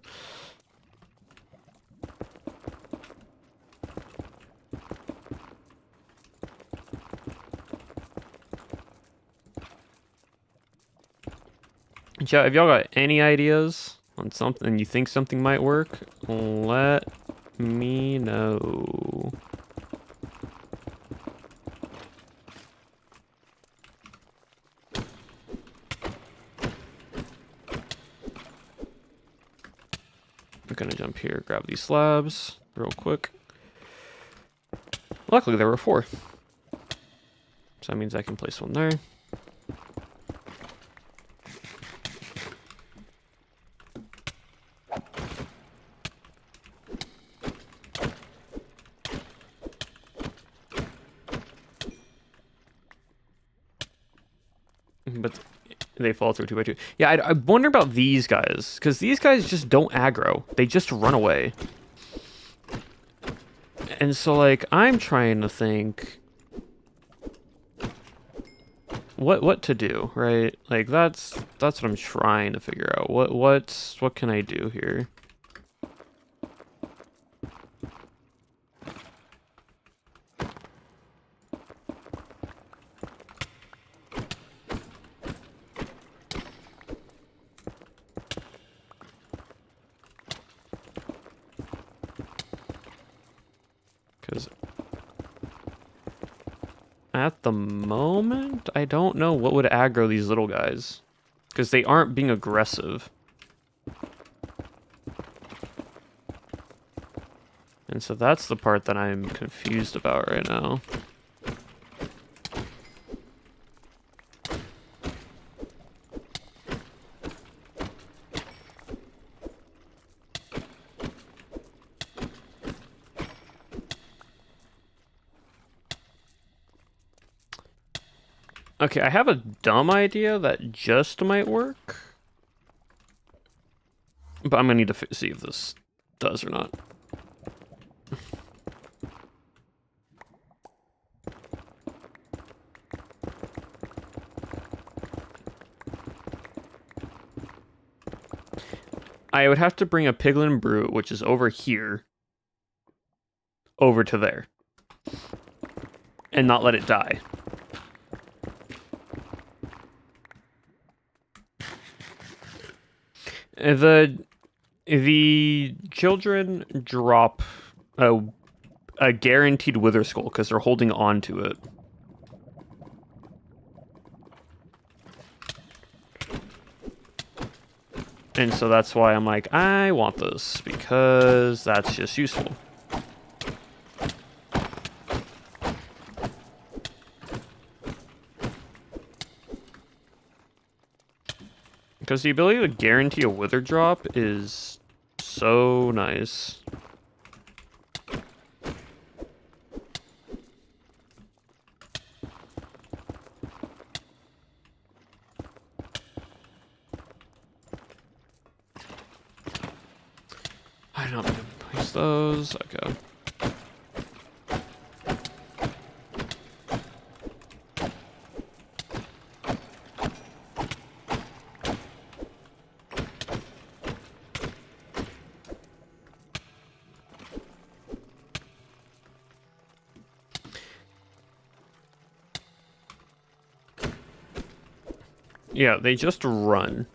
Chat, if y'all got any ideas on something you think something might work, let me know. I'm gonna jump here, grab these slabs real quick. Luckily, there were 4. So that means I can place one there. But they fall through 2 by 2. Yeah, I wonder about these guys, because these guys just don't aggro. They just run away. And so, like, I'm trying to think what to do, right? Like, that's what I'm trying to figure out. What can I do here? Because at the moment, I don't know what would aggro these little guys. Because they aren't being aggressive. And so that's the part that I'm confused about right now. Okay, I have a dumb idea that just might work. But I'm gonna need to see if this does or not. I would have to bring a Piglin Brute, which is over here, over to there. And not let it die. The children drop a guaranteed wither skull because they're holding on to it. And so that's why I'm like, I want this because that's just useful. Because the ability to guarantee a wither drop is so nice. I don't need to place those. Okay. Yeah, they just run.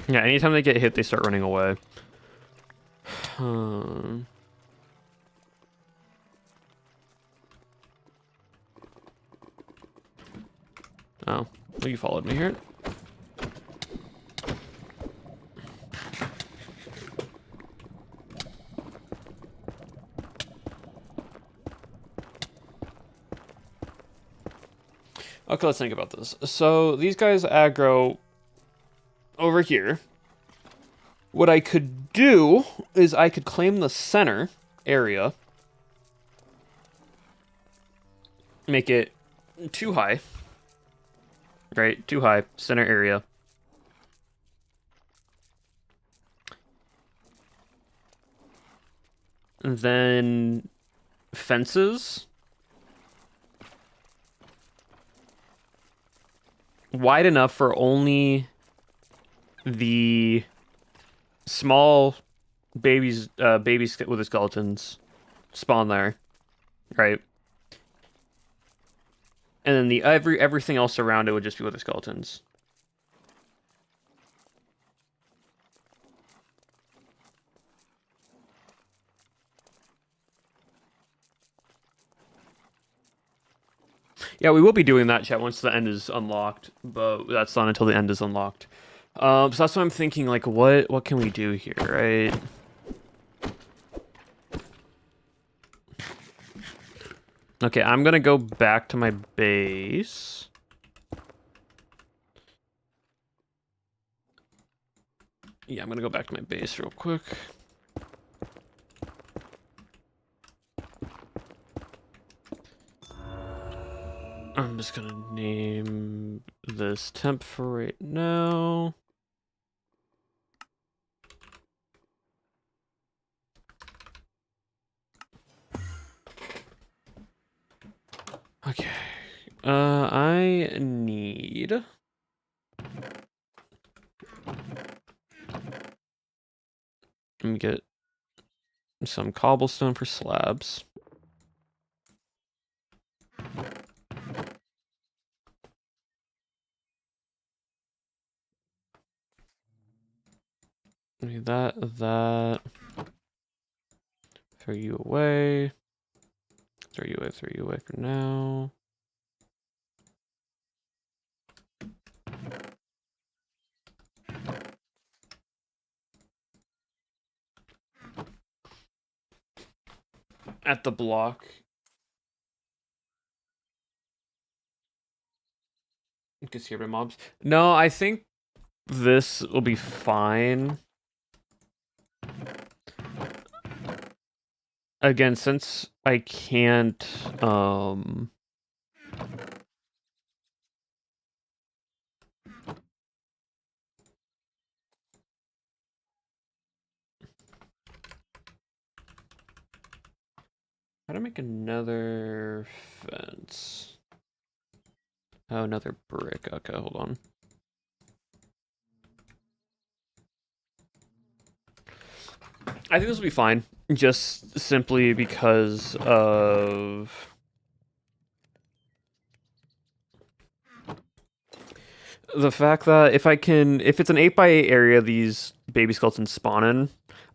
Yeah, anytime they get hit, they start running away. Oh, well, you followed me here. Okay, let's think about this. So these guys aggro over here. What I could do is I could claim the center area, make it too high, right? Too high, center area. And then fences. Wide enough for only the small babies with the skeletons spawn there, right? And then the everything else around it would just be with the skeletons. Yeah, we will be doing that, chat, once the end is unlocked, but that's not until the end is unlocked. So that's what I'm thinking, like, what can we do here, right? Okay, I'm gonna go back to my base. Yeah, I'm gonna go back to my base real quick. I'm just gonna name this temp for right now. Okay. I need... Let me get some cobblestone for slabs. That. Throw you away. Throw you away for now. At the block. You can see my mobs. No, I think this will be fine. Again, since I can't, how to make another fence? Oh, another brick. Okay, hold on. I think this will be fine, just simply because of the fact that if it's an 8x8 area, these baby skeletons spawn in.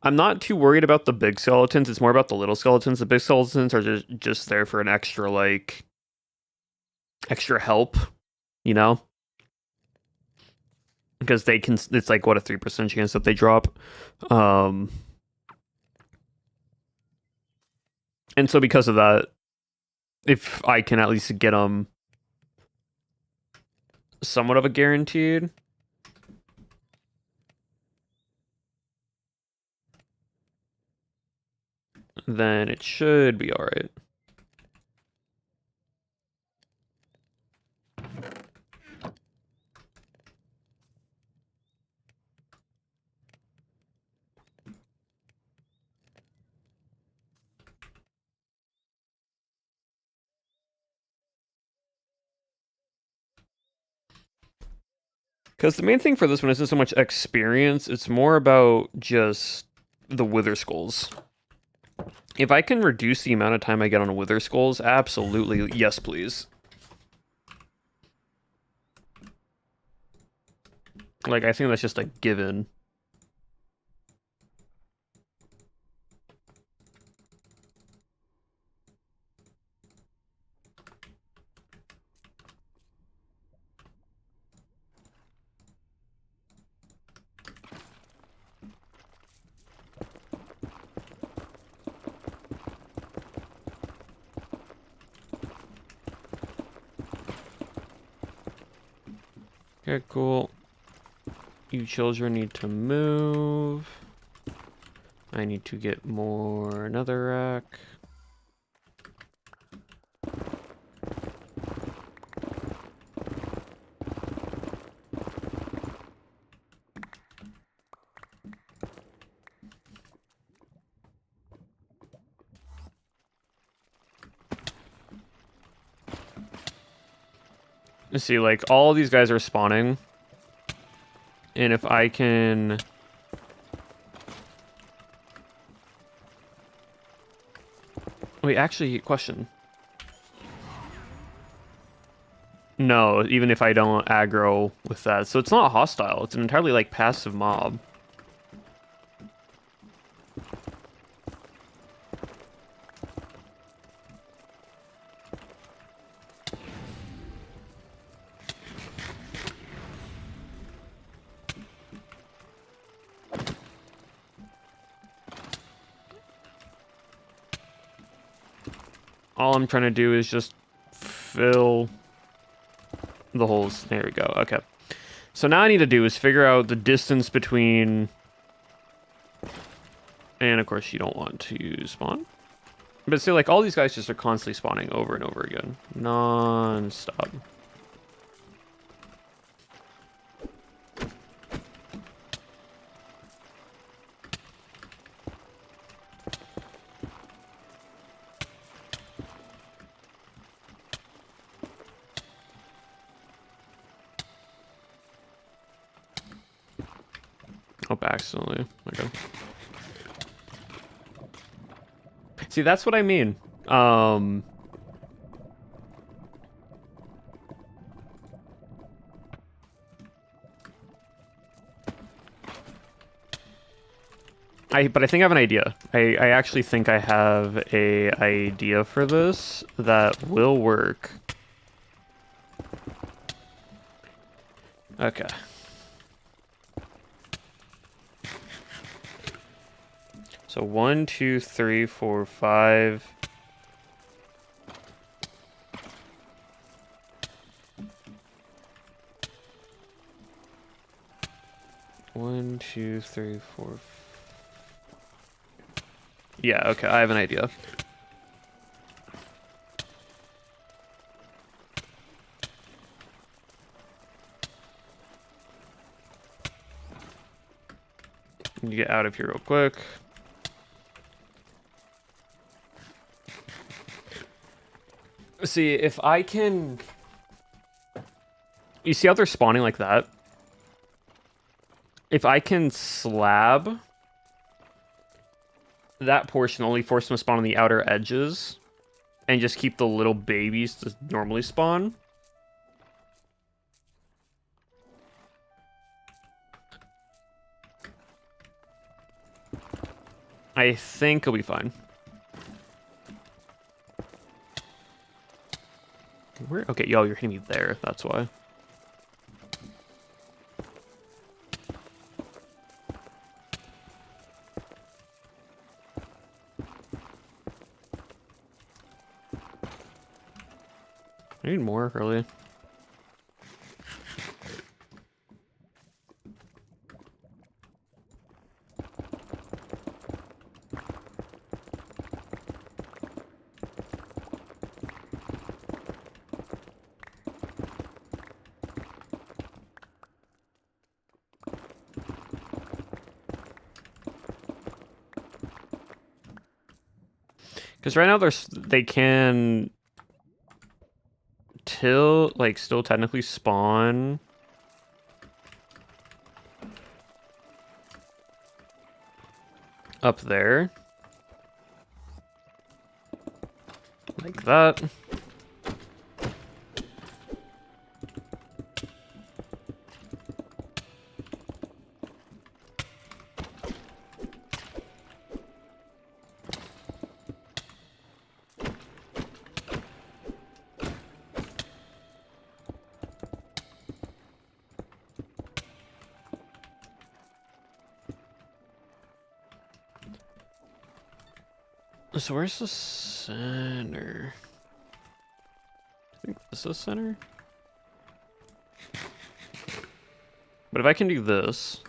I'm not too worried about the big skeletons. It's more about the little skeletons. The big skeletons are just there for an extra, like, extra help, you know? Because they can, it's like, what, a 3% chance that they drop. Um, and so because of that, if I can at least get them somewhat of a guaranteed, then it should be alright. Because the main thing for this one isn't so much experience, it's more about just the Wither Skulls. If I can reduce the amount of time I get on Wither Skulls, absolutely, yes please. Like, I think that's just a given. Okay, cool. You children need to move. I need to get more another rack. You see, like, all these guys are spawning. And if I can... Wait, actually, question. No, even if I don't aggro with that. So it's not hostile. It's an entirely, like, passive mob. All I'm trying to do is just fill the holes. There we go. Okay. So now I need to do is figure out the distance between... And of course you don't want to spawn. But see, like, all these guys just are constantly spawning over and over again. Non-stop. Oh, accidentally. Okay. See, that's what I mean. But I think I have an idea. I actually think I have a idea for this that will work. Okay. So 1, 2, 3, 4, 5. One, two, three, four. Yeah, okay, I have an idea. Need to get out of here real quick. See, if I can... You see how they're spawning like that? If I can slab that portion, only force them to spawn on the outer edges, and just keep the little babies to normally spawn. I think it'll be fine. Where? Okay, yo, you're hitting me there. That's why. I need more, really. Because right now they can still technically spawn up there. Like that. So where's the center? I think this is center. But if I can do this.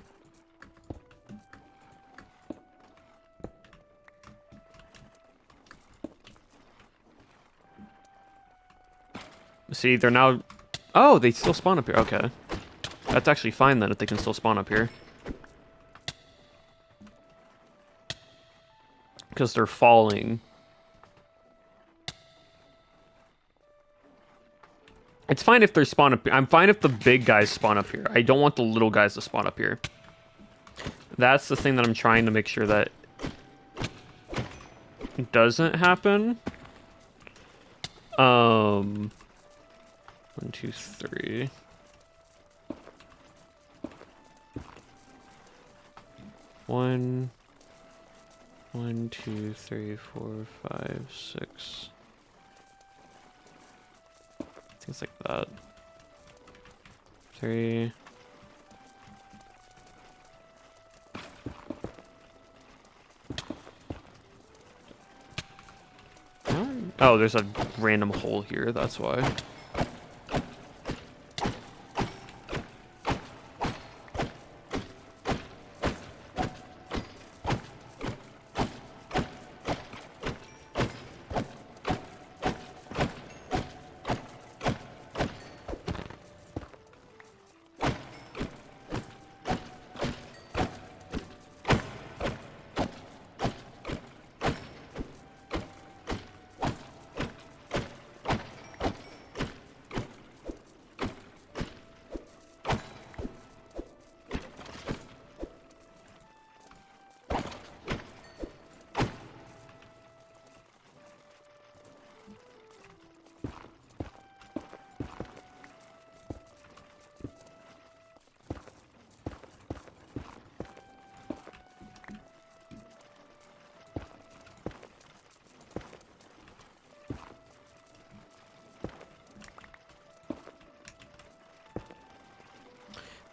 See, they're now... Oh, they still spawn up here. Okay. That's actually fine then if they can still spawn up here. Because they're falling. It's fine if they're spawn up here. I'm fine if the big guys spawn up here. I don't want the little guys to spawn up here. That's the thing that I'm trying to make sure that doesn't happen. 1, 2, 3. One, 2, 3, 4, 5, 6. Things like that. 3. Oh, there's a random hole here, that's why.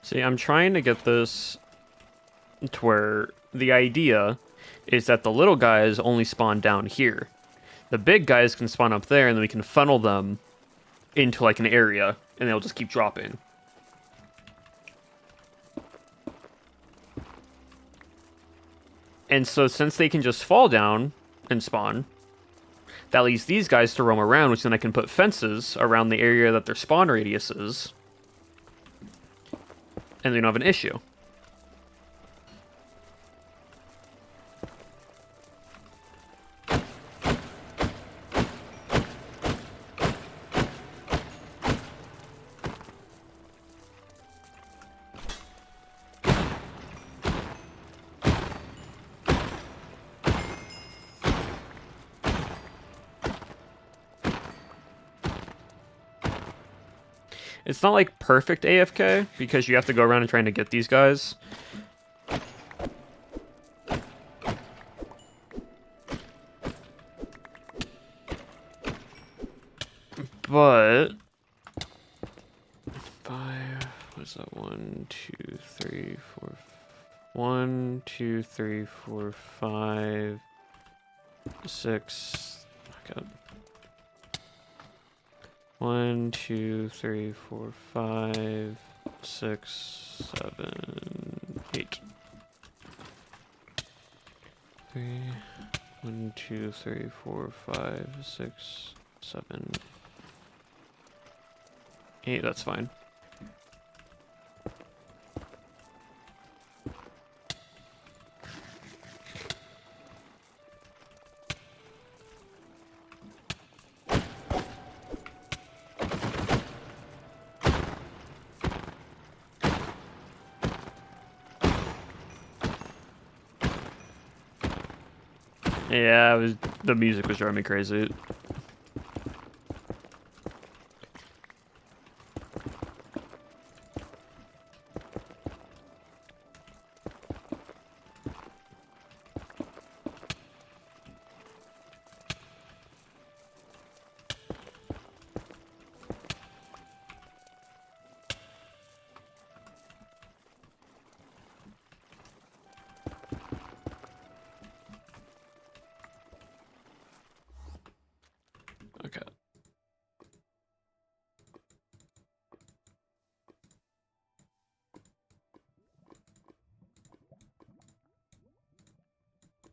See, I'm trying to get this to where the idea is that the little guys only spawn down here. The big guys can spawn up there, and then we can funnel them into like an area, and they'll just keep dropping. And so since they can just fall down and spawn, that leaves these guys to roam around, which then I can put fences around the area that their spawn radius is. And they don't have an issue. It's not like perfect AFK because you have to go around and trying to get these guys. But 5, what's that? 1, 2, 3, 4, 1, 2, 3, 4, 5, 6. Oh God. 1, 2, 3, 4, 5, 6, 7, 8. 3, 1, 2, 3, 4, 5, 6, 7, 8. That's fine. Yeah, the music was driving me crazy. Okay.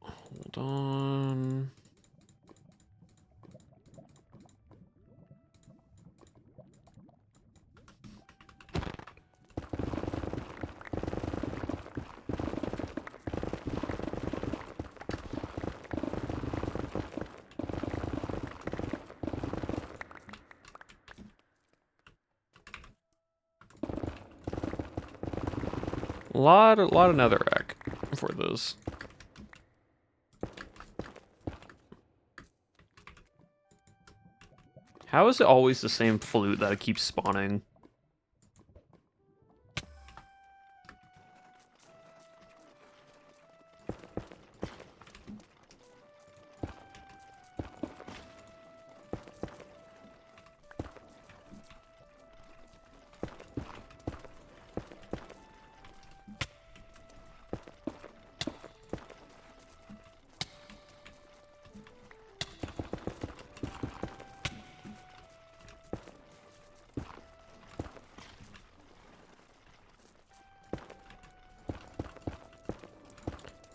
Hold on. Lot of netherrack for this. How is it always the same flute that it keeps spawning?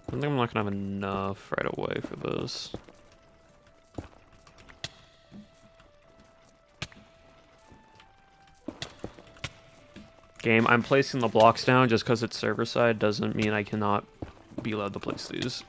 I think I'm not gonna have enough right away for this. Game, I'm placing the blocks down just because it's server side doesn't mean I cannot be allowed to place these.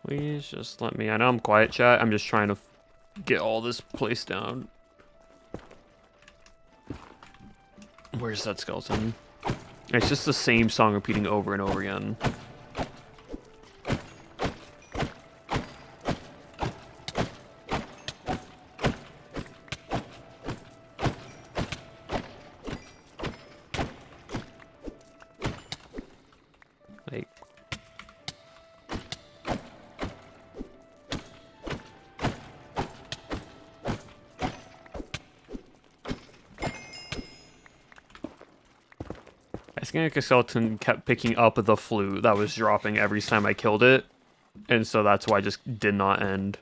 Please just let me. I know I'm quiet, chat. I'm just trying to get all this placed down. Where's that skeleton? It's just the same song repeating over and over again. Like, I think a skeleton kept picking up the flute that was dropping every time I killed it, and so that's why I just did not end.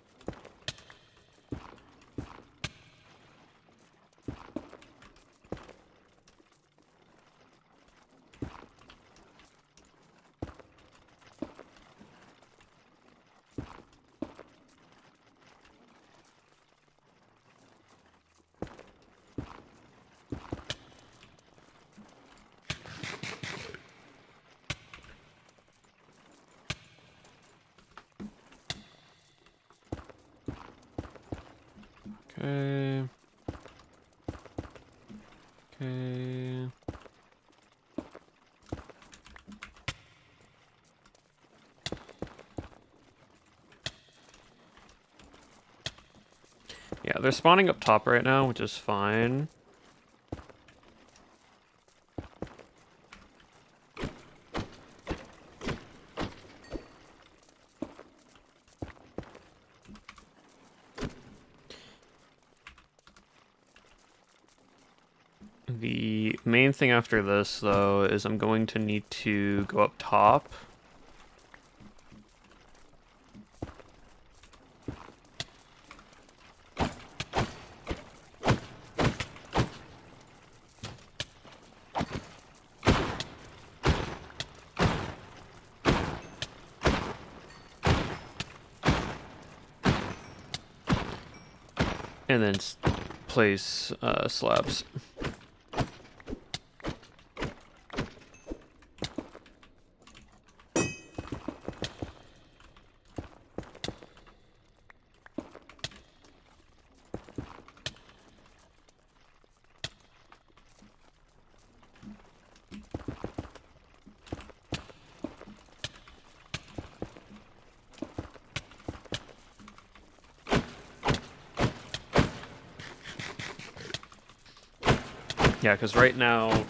Okay. Okay. Yeah, they're spawning up top right now, which is fine. The main thing after this, though, is I'm going to need to go up top. And then place slabs. Yeah, because right now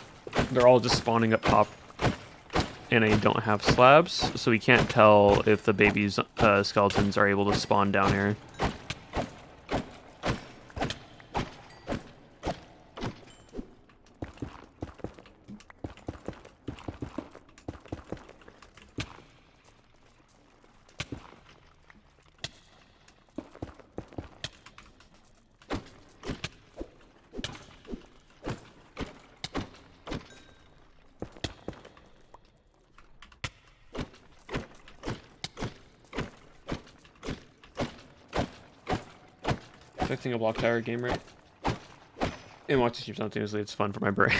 they're all just spawning up top, and I don't have slabs, so we can't tell if the baby's skeletons are able to spawn down here. Fixing a block tower game, right? And watching stream simultaneously, it's fun for my brain.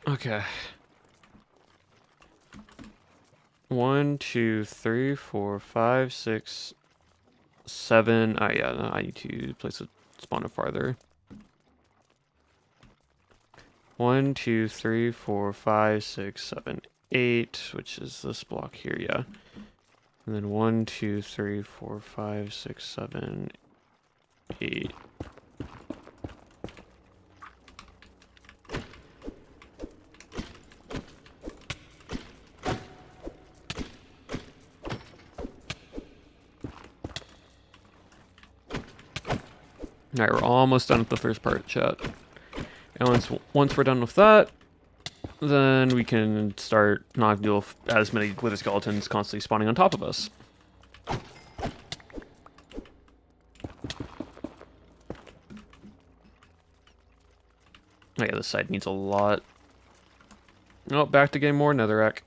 Okay. 1, 2, 3, 4, 5, 6, 7. Oh yeah, no, I need to place a spawner farther. 1, 2, 3, 4, 5, 6, 7, 8, which is this block here, yeah. And then 1, 2, 3, 4, 5, 6, 7, 8. Alright, we're almost done with the first part, chat. And once we're done with that, then we can start not deal with as many wither skeletons constantly spawning on top of us. Oh yeah, this side needs a lot. Oh, back to getting more netherrack.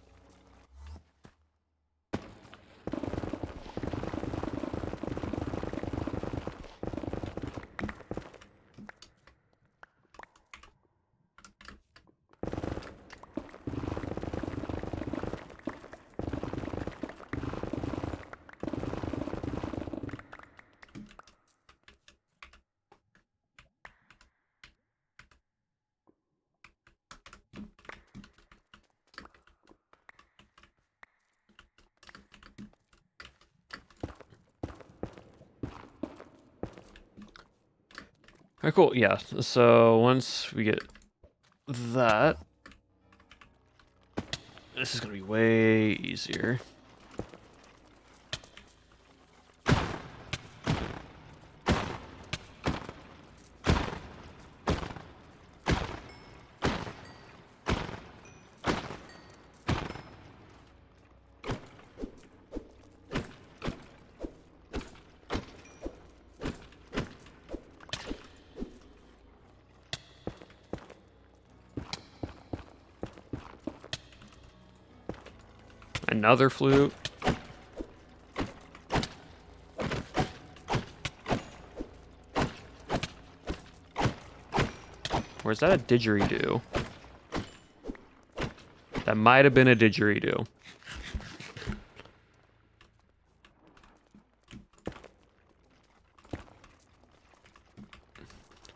Alright, cool. Yeah, so once we get that, this is going to be way easier. Another flute. Or is that a didgeridoo? That might have been a didgeridoo.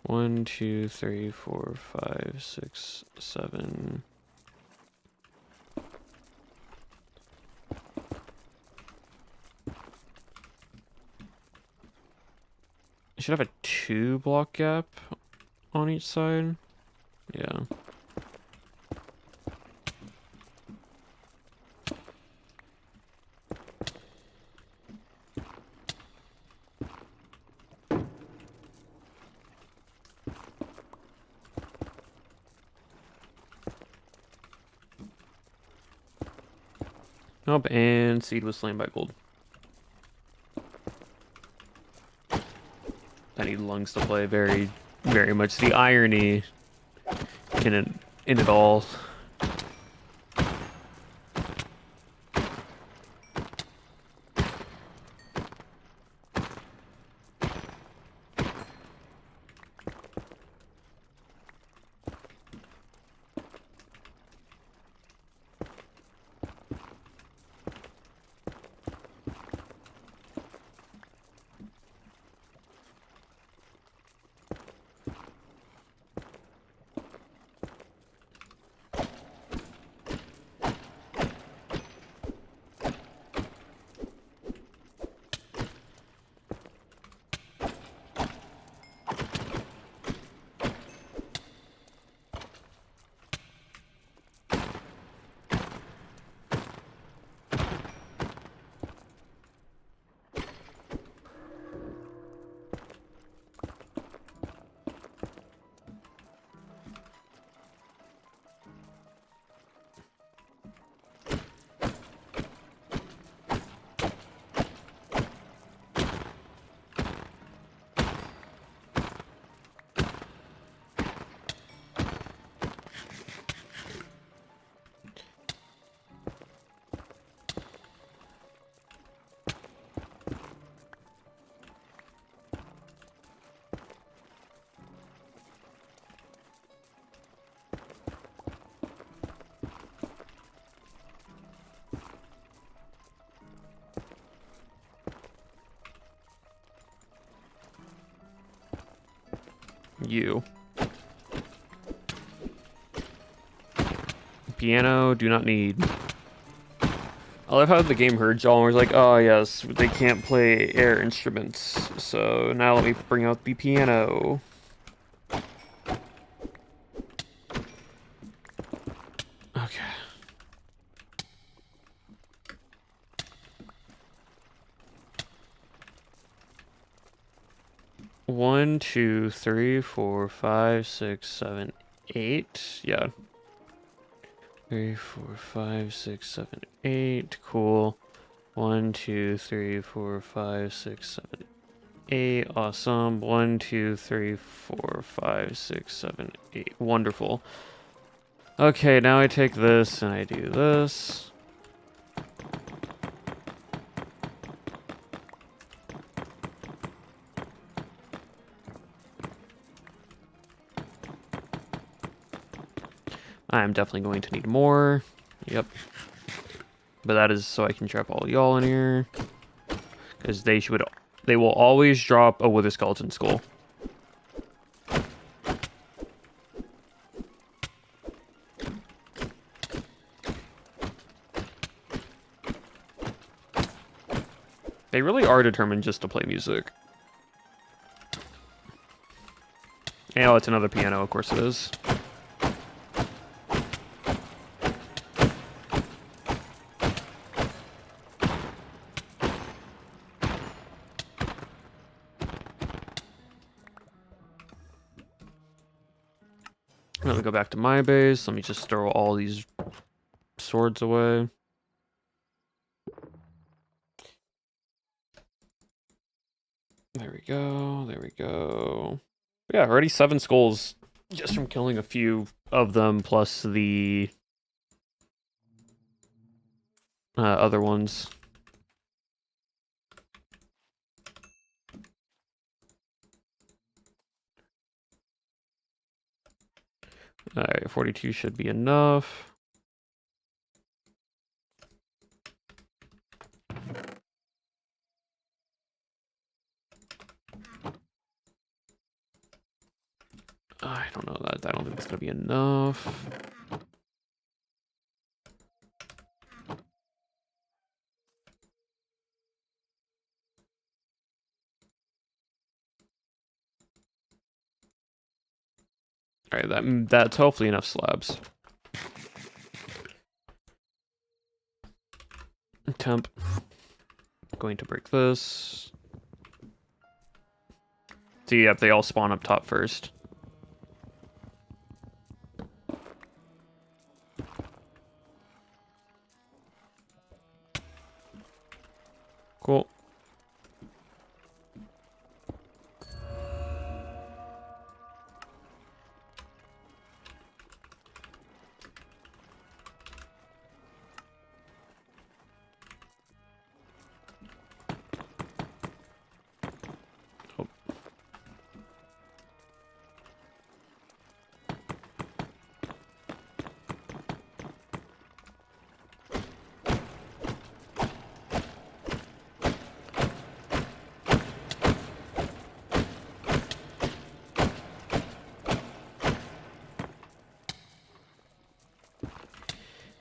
One, two, three, four, five, six, seven. I should have a 2-block gap on each side. Yeah. Nope, and Seed was slain by gold. I need lungs to play. Very, very much the irony in it all. You. Piano, do not need. I love how the game heard y'all and was like, oh yes, they can't play air instruments, so now let me bring out the piano. Okay. One, two, three, four, five, six, seven, 8. Yeah. 3, 4, 5, 6, 7, 8. Cool. 1, 2, 3, 4, 5, 6, 7, 8. Awesome. 1, 2, 3, 4, 5, 6, 7, 8. Wonderful. Okay, now I take this and I do this. I'm definitely going to need more. Yep. But that is so I can trap all y'all in here. Because they will always drop a Wither Skeleton Skull. They really are determined just to play music. Oh, it's another piano, of course it is. Let me go back to my base. Let me just throw all these swords away. There we go. There we go. Yeah, already 7 skulls just from killing a few of them, plus the other ones. Alright, 42 should be enough. I don't know that. I don't think that's gonna be enough. Alright, that's hopefully enough slabs. Temp. Going to break this. See, yep, they all spawn up top first. Cool. Oh.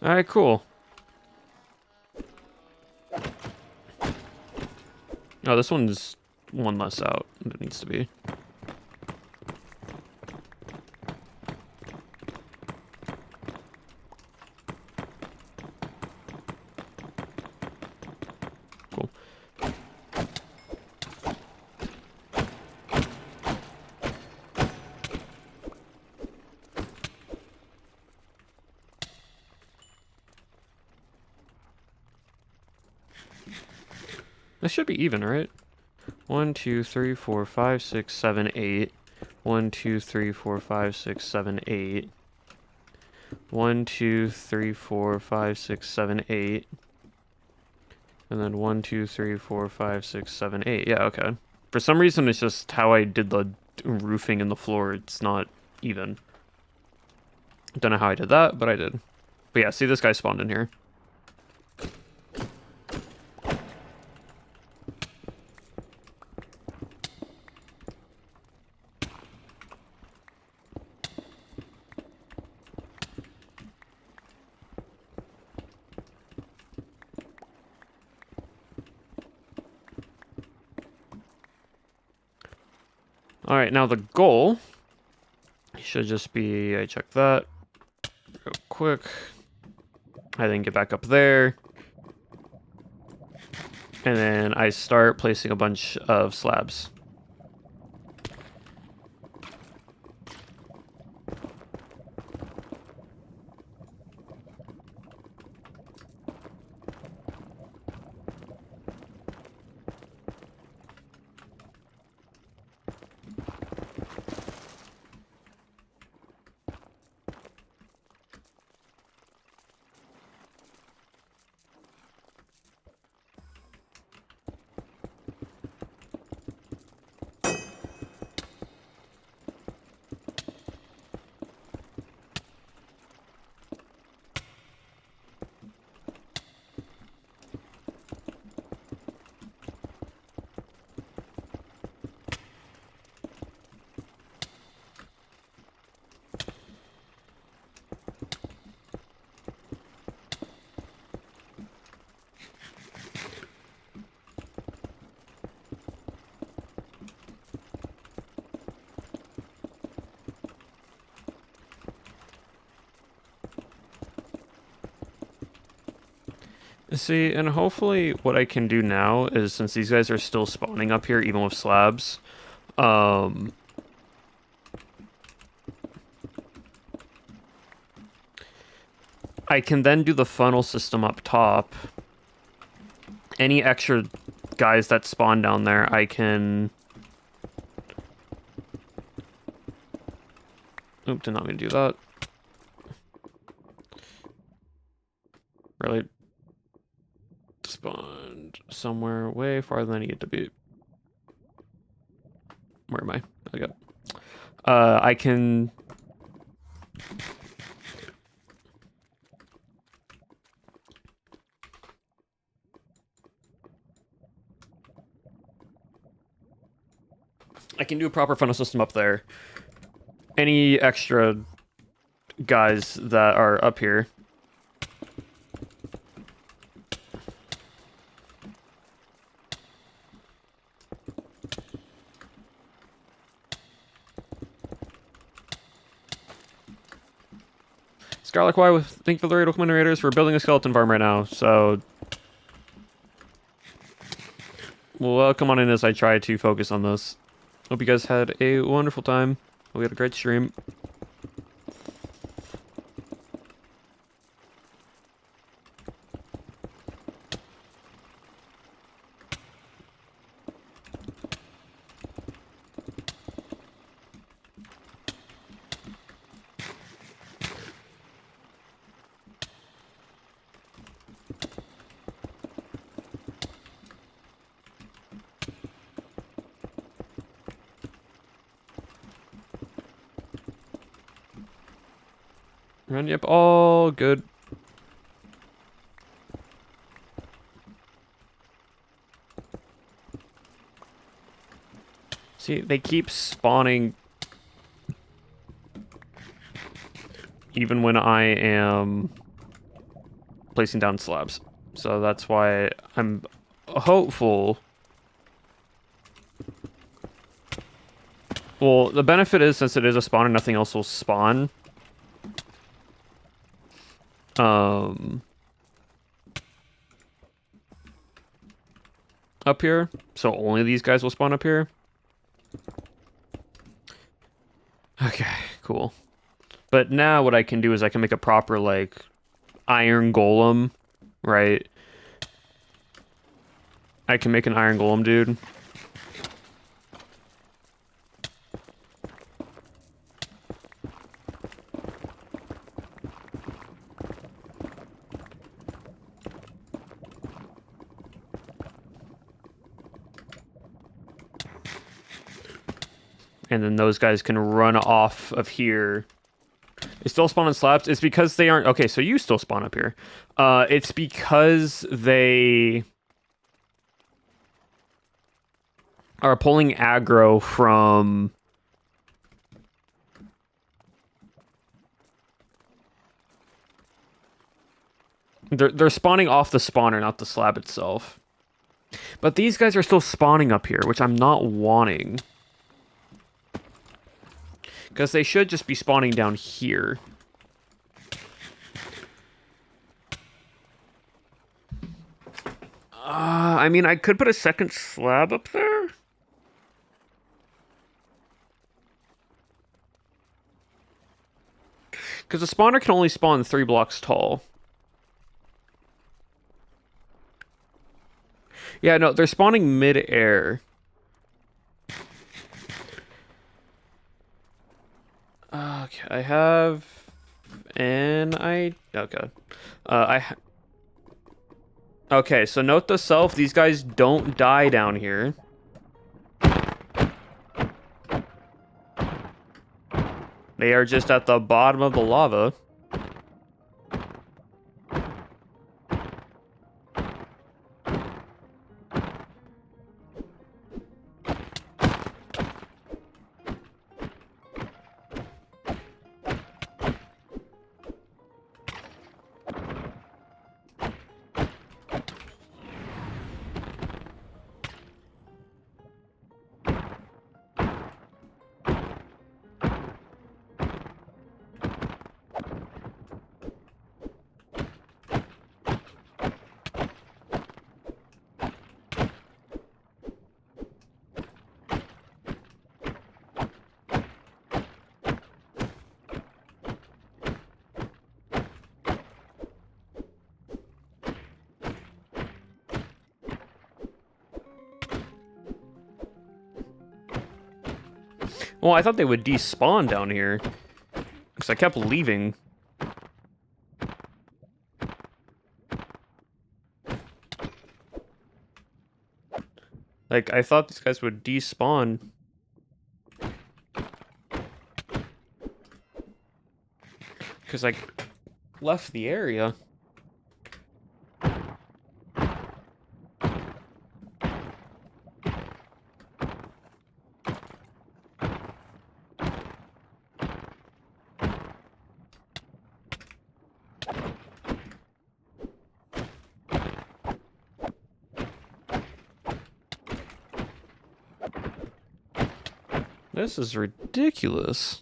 Alright, cool. Oh, this one's one less out than it needs to be. Cool. This should be even, right? 1, 2, 3, 4, 5, 6, 7, 8. 1, 2, 3, 4, 5, 6, 7, 8. 1, 2, 3, 4, 5, 6, 7, 8. And then 1, 2, 3, 4, 5, 6, 7, 8. Yeah, okay. For some reason, it's just how I did the roofing and the floor. It's not even. Don't know how I did that, but I did. But yeah, see, this guy spawned in here. Alright, now the goal should just be, I check that real quick. I then get back up there. And then I start placing a bunch of slabs. See, and hopefully what I can do now is, since these guys are still spawning up here, even with slabs, I can then do the funnel system up top. Any extra guys that spawn down there, I can... Oop, did not mean to do that. Really spawned somewhere way farther than I need to be. Where am I? Okay. I can I can do a proper funnel system up there. Any extra guys that are up here. Scarlet Quack, thank you for the radio moderators. We're building a skeleton farm right now, so well, come on in as I try to focus on this. Hope you guys had a wonderful time. Hope we had a great stream. And yep, all good. See, they keep spawning even when I am placing down slabs. So that's why I'm hopeful. Well, the benefit is since it is a spawner, nothing else will spawn. Up here, so only these guys will spawn up here. Okay, cool. But now what I can do is I can make a proper, like, iron golem, right? I can make an iron golem, dude. And then those guys can run off of here. They still spawn on slabs. It's because they aren't... Okay, so you still spawn up here. It's because they are pulling aggro from... They're spawning off the spawner, not the slab itself. But these guys are still spawning up here, which I'm not wanting. Because they should just be spawning down here. I mean, I could put a second slab up there. Because the spawner can only spawn 3 blocks tall. Yeah, no, they're spawning mid-air. Okay, I have... And I... Okay. Okay, so note to self, these guys don't die down here. They are just at the bottom of the lava. Well, I thought they would despawn down here. Because I kept leaving. Like, I thought these guys would despawn. Because I left the area. This is ridiculous.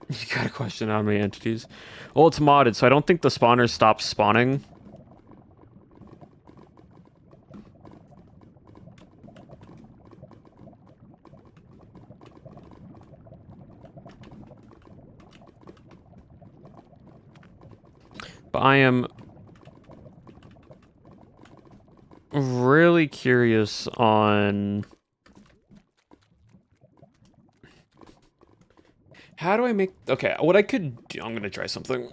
You got a question how many entities? Well, it's modded, so I don't think the spawners stop spawning. But I am really curious on how do I make... Okay, what I could do... I'm gonna try something.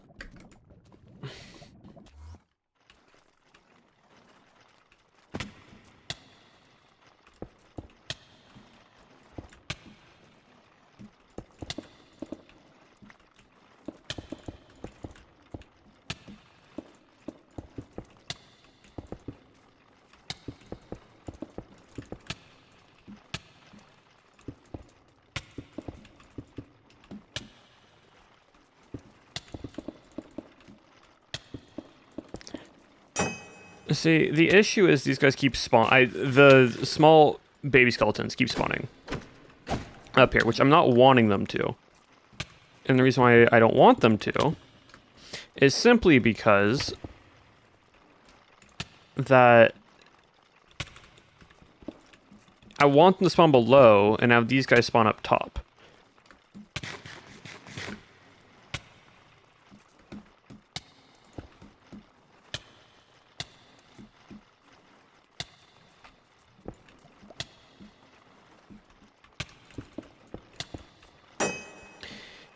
See, the issue is these guys keep the small baby skeletons keep spawning up here, which I'm not wanting them to. And the reason why I don't want them to is simply because that I want them to spawn below and have these guys spawn up top.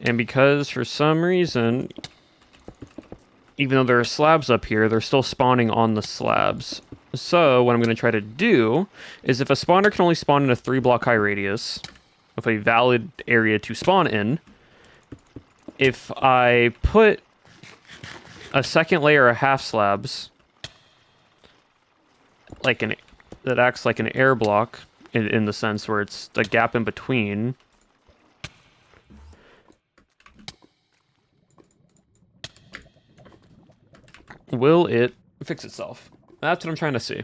And because for some reason, even though there are slabs up here, they're still spawning on the slabs. So what I'm going to try to do is if a spawner can only spawn in a 3-block high radius with a valid area to spawn in, if I put a second layer of half slabs, that acts like an air block in the sense where it's a gap in between. Will it fix itself? That's what I'm trying to see.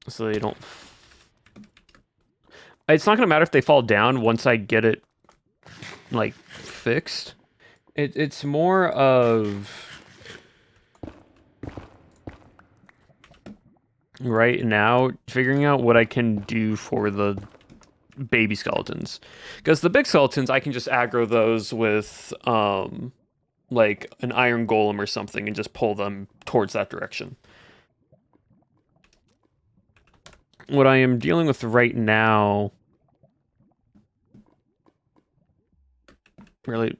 So they don't... It's not going to matter if they fall down once I get it, like, fixed. It's more of... right now, figuring out what I can do for the baby skeletons. Because the big skeletons, I can just aggro those with... like an iron golem or something and just pull them towards that direction. What I am dealing with right now... Really...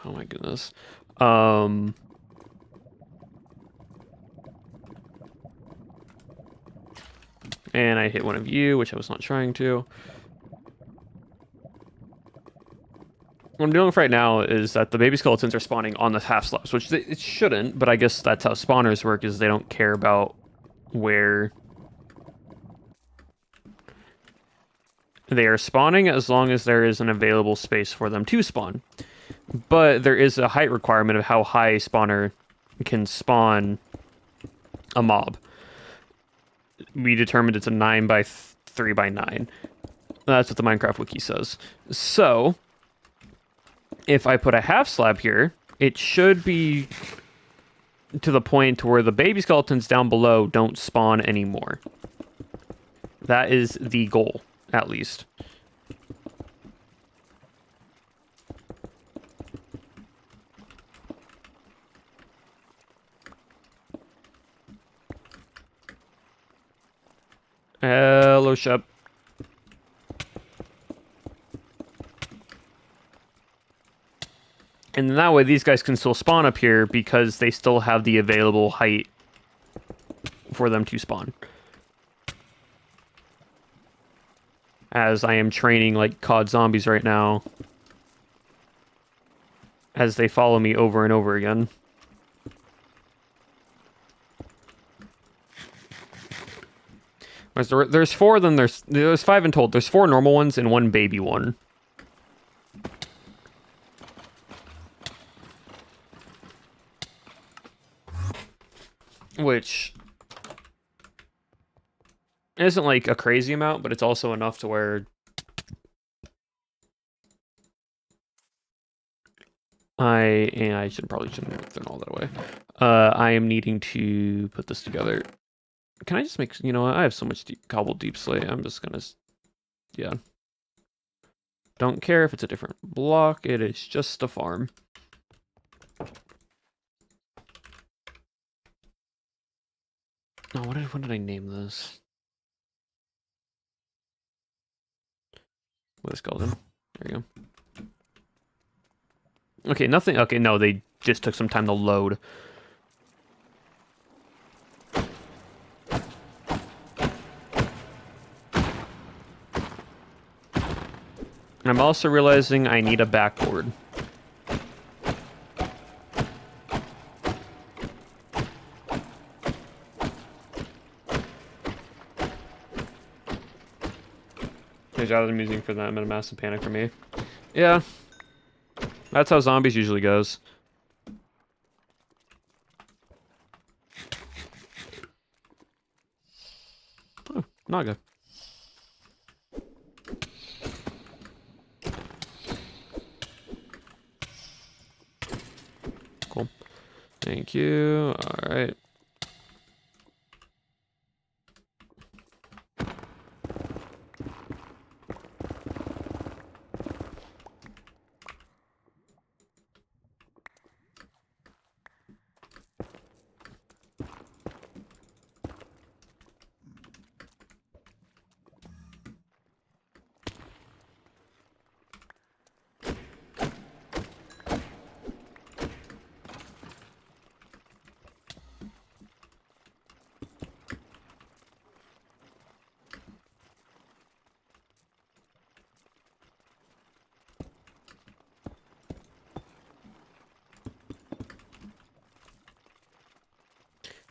Oh my goodness. And I hit one of you, which I was not trying to. What I'm dealing with right now is that the baby skeletons are spawning on the half slabs, which it shouldn't, but I guess that's how spawners work, is they don't care about where they are spawning as long as there is an available space for them to spawn. But there is a height requirement of how high a spawner can spawn a mob. We determined it's a 9 by 3 by 9. That's what the Minecraft wiki says. So, if I put a half slab here, it should be to the point where the baby skeletons down below don't spawn anymore. That is the goal, at least. fellowship. And that way these guys can still spawn up here because they still have the available height for them to spawn. As I am training like COD zombies right now. As they follow me over and over again. There's 4, then there's 5 in total. There's 4 normal ones and 1 baby one. Which isn't like a crazy amount, but it's also enough to where I shouldn't have thrown all that away. I am needing to put this together. Can I just make, you know what? I have so much cobbled deep slate. I'm just gonna, yeah. Don't care if it's a different block. It is just a farm. Oh, what did I name this? What is it called? There you go. Okay, nothing. Okay, no, they just took some time to load. I'm also realizing I need a backboard. There's other music for them and a massive panic for me. Yeah. That's how zombies usually goes. Oh, Naga. Cool. Thank you. All right.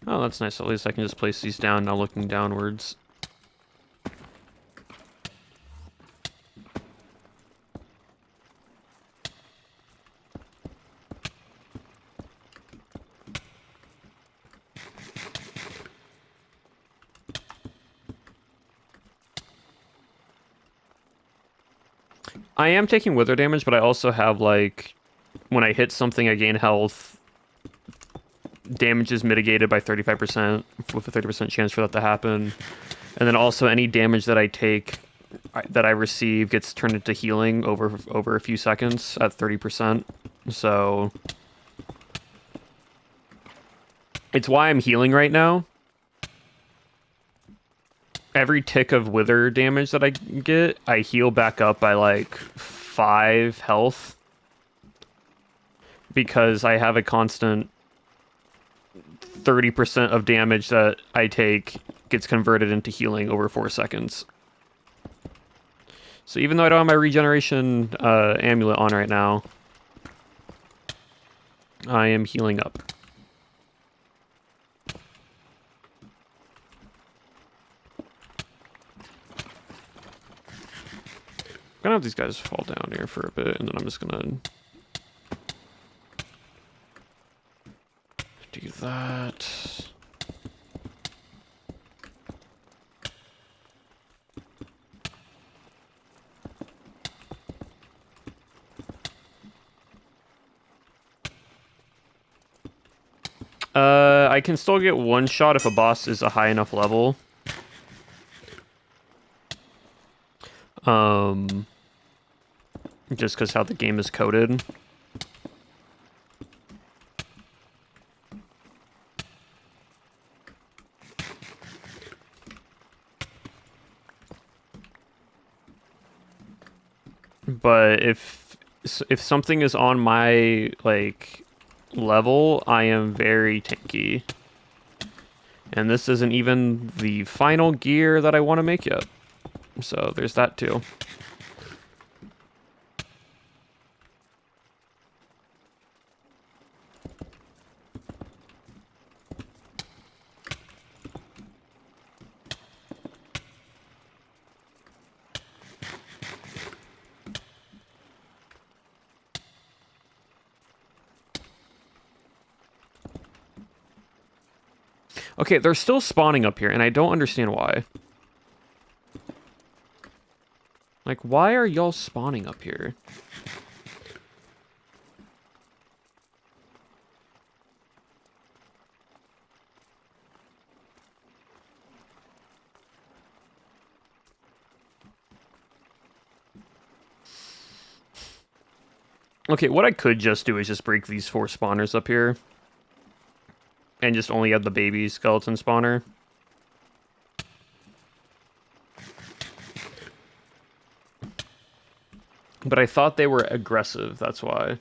Oh, that's nice. At least I can just place these down now looking downwards. I am taking wither damage, but I also have, like, when I hit something, I gain health. Damage is mitigated by 35%, with a 30% chance for that to happen. And then also any damage that I take, that I receive, gets turned into healing over a few seconds at 30%. So it's why I'm healing right now. Every tick of wither damage that I get, I heal back up by like 5 health. Because I have a constant 30% of damage that I take gets converted into healing over 4 seconds. So even though I don't have my regeneration amulet on right now, I am healing up. I'm gonna have these guys fall down here for a bit, and then I'm just gonna do that. I can still get one shot if a boss is a high enough level. Just because how the game is coded. But if something is on my like level, I am very tanky. And this isn't even the final gear that I want to make yet. So there's that too. Okay, they're still spawning up here, and I don't understand why. Like, why are y'all spawning up here? Okay, what I could just do is just break these 4 spawners up here. And just only have the baby skeleton spawner. But I thought they were aggressive, that's why.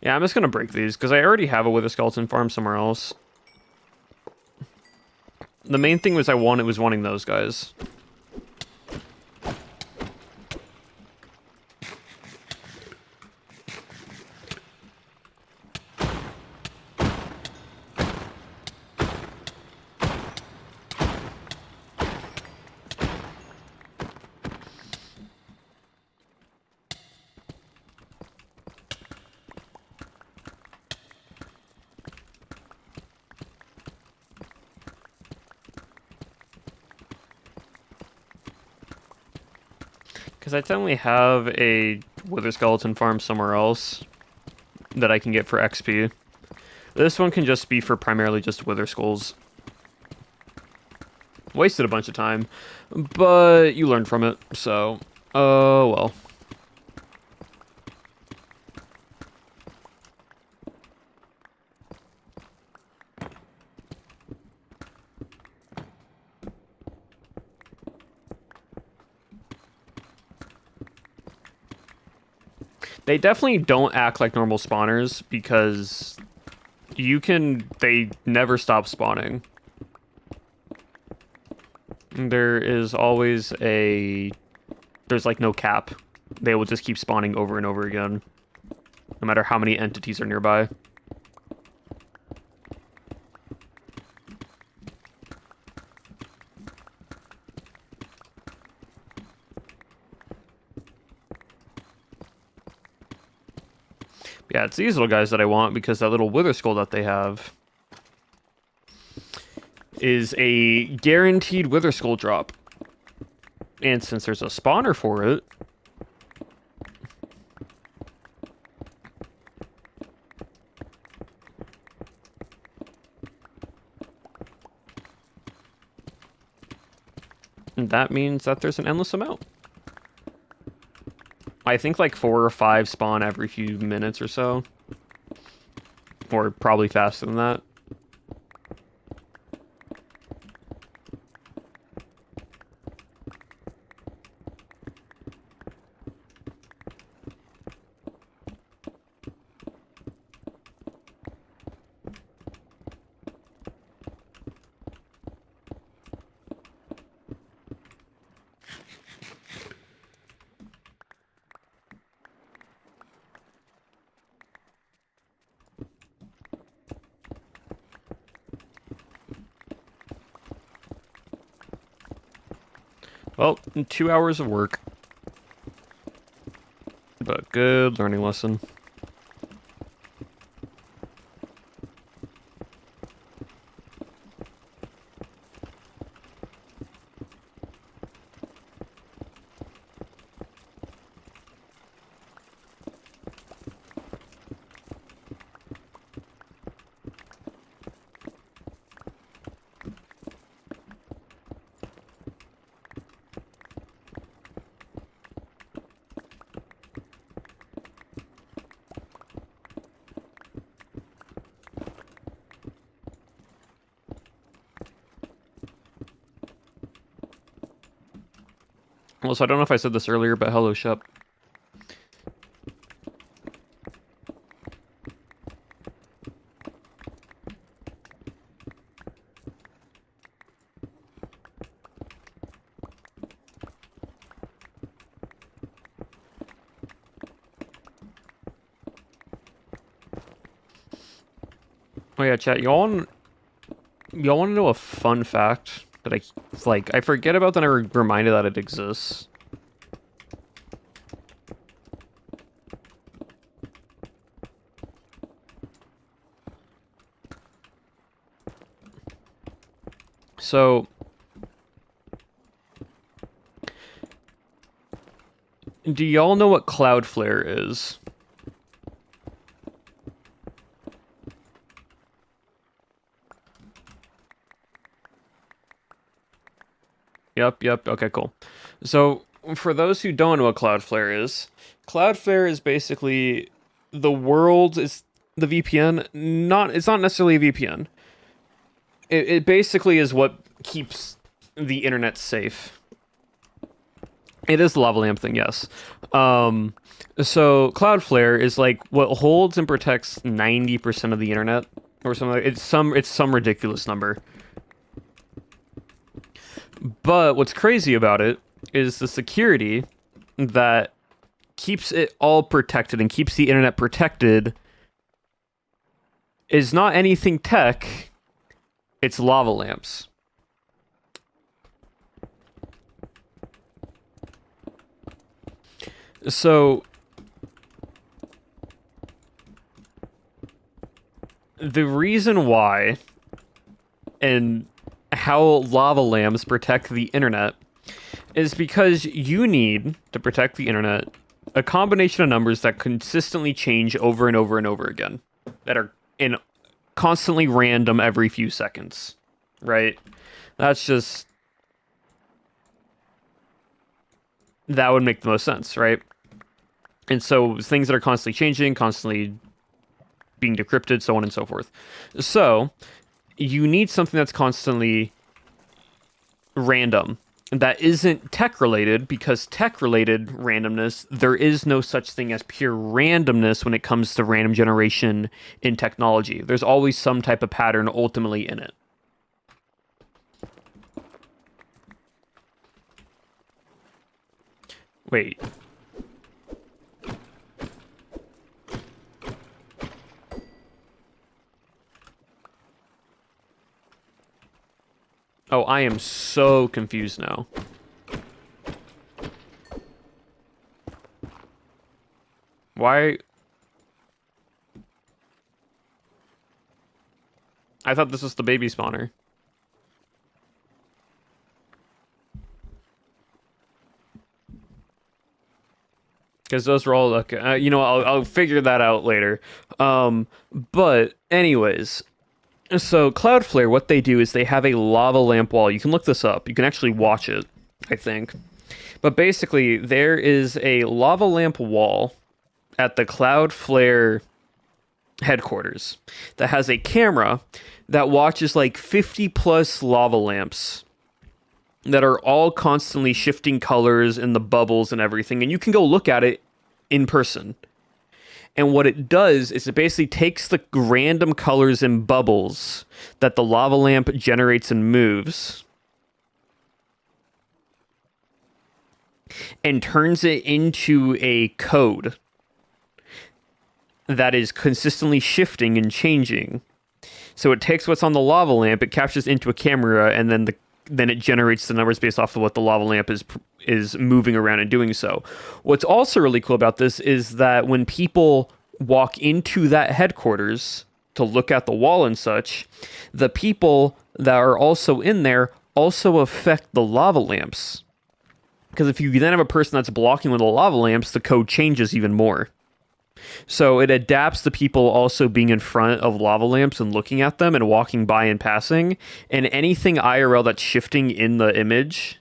Yeah, I'm just gonna break these, because I already have a wither skeleton farm somewhere else. The main thing was was wanting those guys. Because I definitely have a wither skeleton farm somewhere else that I can get for XP. This one can just be for primarily just wither skulls. Wasted a bunch of time, but you learned from it, so, oh well. They definitely don't act like normal spawners because they never stop spawning. There's like no cap. They will just keep spawning over and over again, no matter how many entities are nearby. Yeah, it's these little guys that I want because that little wither skull that they have is a guaranteed wither skull drop. And since there's a spawner for it, that means that there's an endless amount. I think like 4 or 5 spawn every few minutes or so. Or probably faster than that. Well, 2 hours of work. But good learning lesson. Also, I don't know if I said this earlier, but hello, Shep. Oh yeah, chat. Y'all want to know a fun fact that I forget about, then I reminded that it exists. So, do y'all know what Cloudflare is? Yep. Okay, cool. So, for those who don't know what Cloudflare is basically the world is the VPN. It's not necessarily a VPN. It basically is what keeps the internet safe. It is the lava lamp thing, yes. So Cloudflare is like what holds and protects 90% of the internet or something. It's some ridiculous number. But what's crazy about it is the security that keeps it all protected and keeps the internet protected is not anything tech, it's lava lamps. So the reason why and how lava lamps protect the internet is because you need to protect the internet a combination of numbers that consistently change over and over and over again, that are in constantly random every few seconds, right? That's just that would make the most sense, right? And so things that are constantly changing, constantly being decrypted, so on and so forth. So you need something that's constantly random that isn't tech related, because tech related randomness, there is no such thing as pure randomness when it comes to random generation in technology. There's always some type of pattern ultimately in it. Wait. Oh, I am so confused now. Why? I thought this was the baby spawner. Because those were all okay. I'll figure that out later. But anyways, so Cloudflare, what they do is they have a lava lamp wall. You can look this up. You can actually watch it, I think. But basically, there is a lava lamp wall at the Cloudflare headquarters that has a camera that watches like 50 plus lava lamps that are all constantly shifting colors and the bubbles and everything. And you can go look at it in person. And what it does is it basically takes the random colors and bubbles that the lava lamp generates and moves and turns it into a code that is consistently shifting and changing. So it takes what's on the lava lamp, it captures into a camera, and then it generates the numbers based off of what the lava lamp is moving around and doing so. What's also really cool about this is that when people walk into that headquarters to look at the wall and such, the people that are also in there also affect the lava lamps. Because if you then have a person that's blocking one of the lava lamps, the code changes even more. So it adapts to people also being in front of lava lamps and looking at them and walking by and passing. And anything IRL that's shifting in the image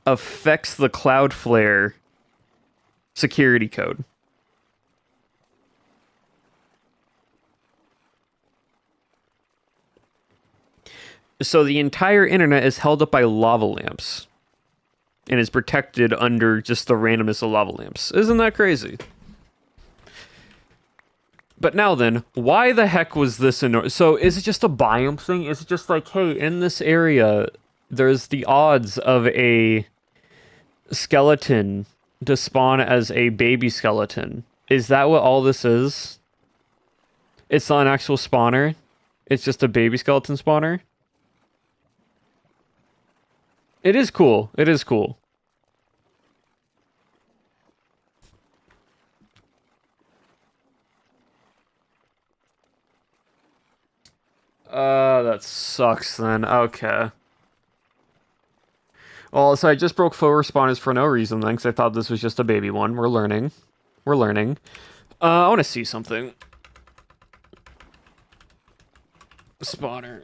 affects the Cloudflare security code. So the entire internet is held up by lava lamps. and is protected under just the randomness of lava lamps. Isn't that crazy? But now then, why the heck was this in... So is it just a biome thing? Is it just like, hey, in this area, there's the odds of a skeleton to spawn as a baby skeleton? Is that what all this is? It's not an actual spawner? It's just a baby skeleton spawner? It is cool. It is cool. That sucks then. Okay. Well, so I just broke faux respawners for no reason then, because I thought this was just a baby one. We're learning. We're learning. I want to see something. Spawner.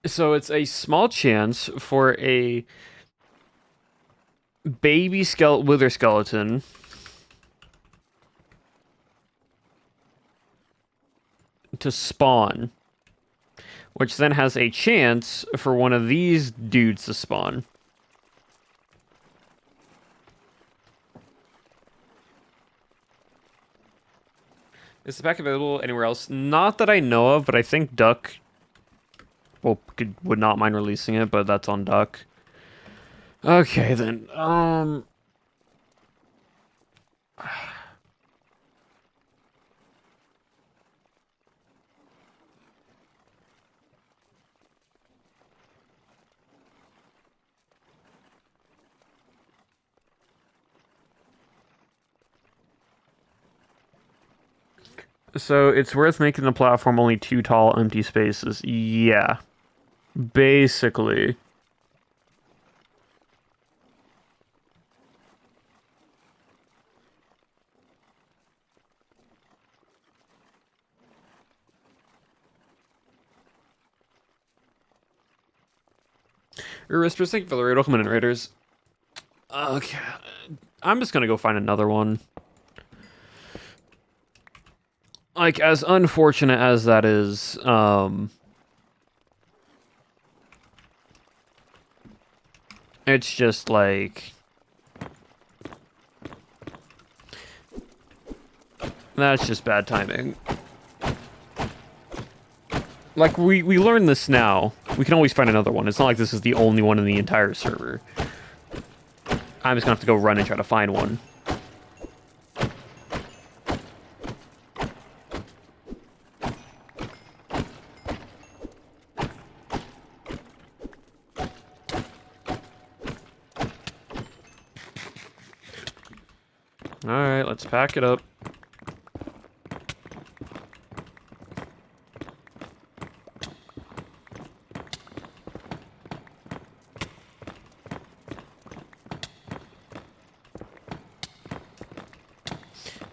So it's a small chance for a baby wither skeleton to spawn, which then has a chance for one of these dudes to spawn. Is the pack available anywhere else? Not that I know of, but I think Duck would not mind releasing it, but that's on Duck. Okay, then. So it's worth making the platform only 2 tall empty spaces. Yeah. Basically. Rispers, thank you for the raid. Welcome in, Raiders. Okay. I'm just gonna go find another one. Like, as unfortunate as that is, it's just like... That's just bad timing. Like, we learned this now. We can always find another one. It's not like this is the only one in the entire server. I'm just gonna have to go run and try to find one. Alright, let's pack it up.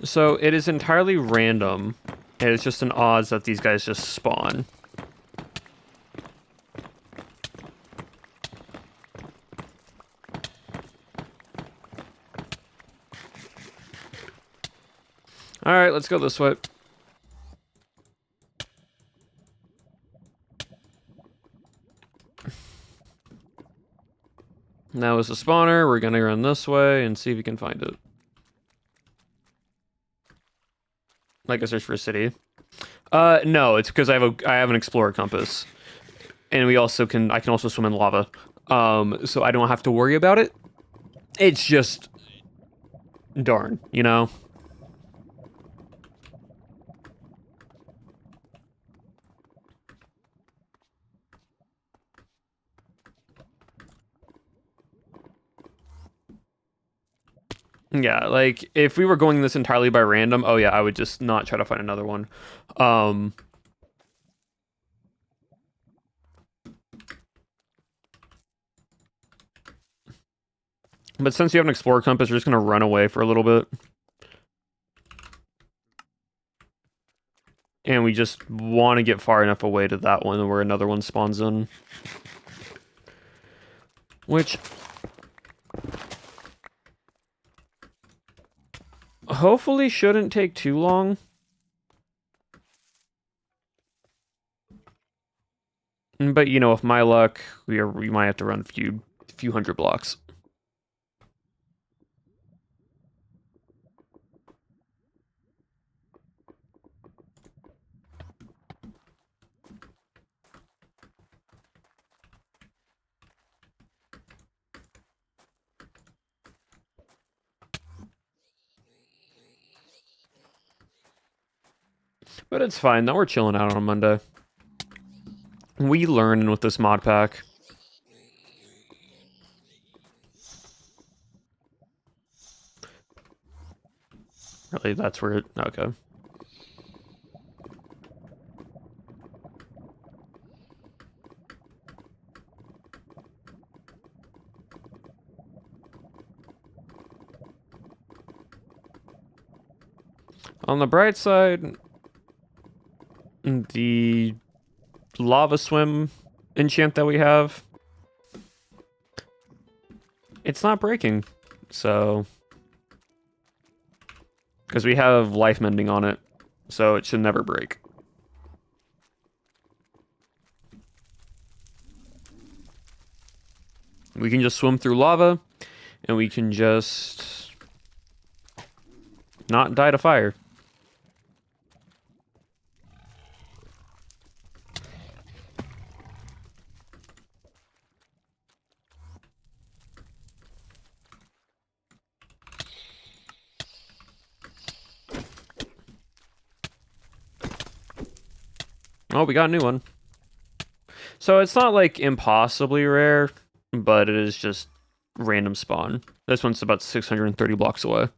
So it is entirely random. And it's just an odds that these guys just spawn. Alright, let's go this way. Now is the spawner. We're gonna run this way and see if we can find it. Like a search for a city. No, it's because I have an explorer compass. And I can also swim in lava. So I don't have to worry about it. It's just darn, you know? Yeah, like, if we were going this entirely by random, oh yeah, I would just not try to find another one. But since you have an explorer compass, we're just gonna run away for a little bit. And we just want to get far enough away to that one where another one spawns in. Which... hopefully shouldn't take too long. But you know, with my luck, we might have to run a few hundred blocks. But it's fine. Now we're chilling out on a Monday. We learn with this mod pack. Really, that's where it... Okay. On the bright side, the lava swim enchant that we have, it's not breaking. So... Because we have life mending on it, so it should never break. We can just swim through lava, and we can just not die to fire. Oh, we got a new one. So it's not like impossibly rare, but it is just random spawn. This one's about 630 blocks away.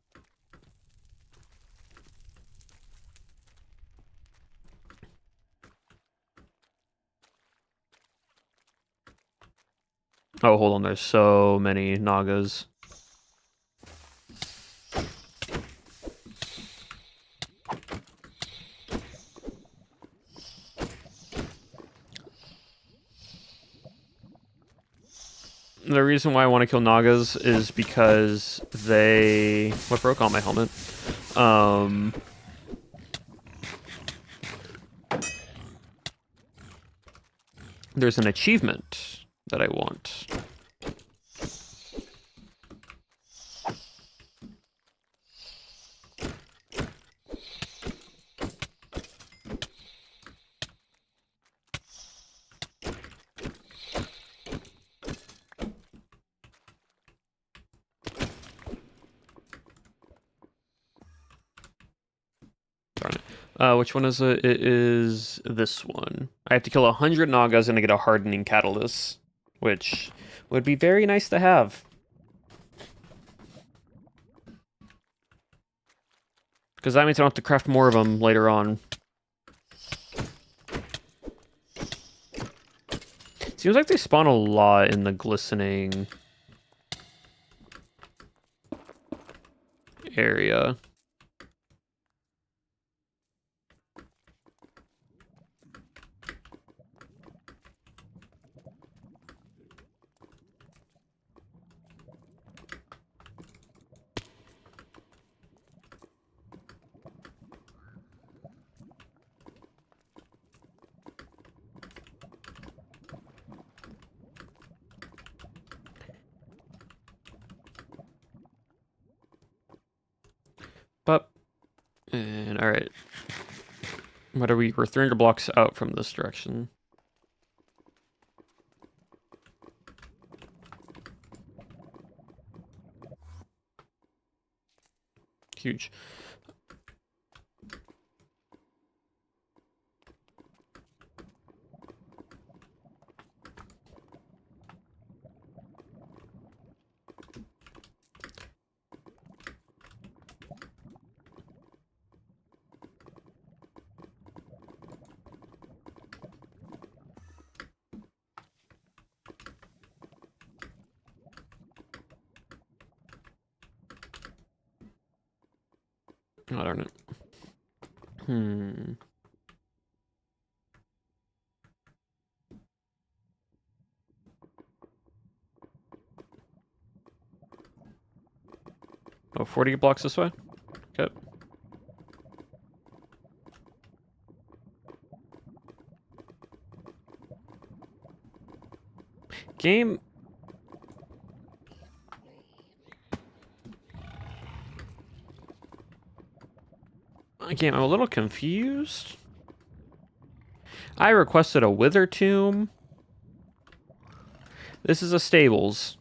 Oh, hold on, there's so many Nagas. The reason why I want to kill Nagas is because they... What broke on my helmet? There's an achievement that I want. Darn it. Which one is it? It is this one. I have to kill 100 Nagas and I get a hardening catalyst, which would be very nice to have. Because that means I don't have to craft more of them later on. Seems like they spawn a lot in the glistening area. But, and alright. What are we? We're 300 blocks out from this direction. Huge. Oh, darn it. Oh, 40 blocks this way? Okay. Game. Again, I'm a little confused. I requested a wither tomb. This is a stables.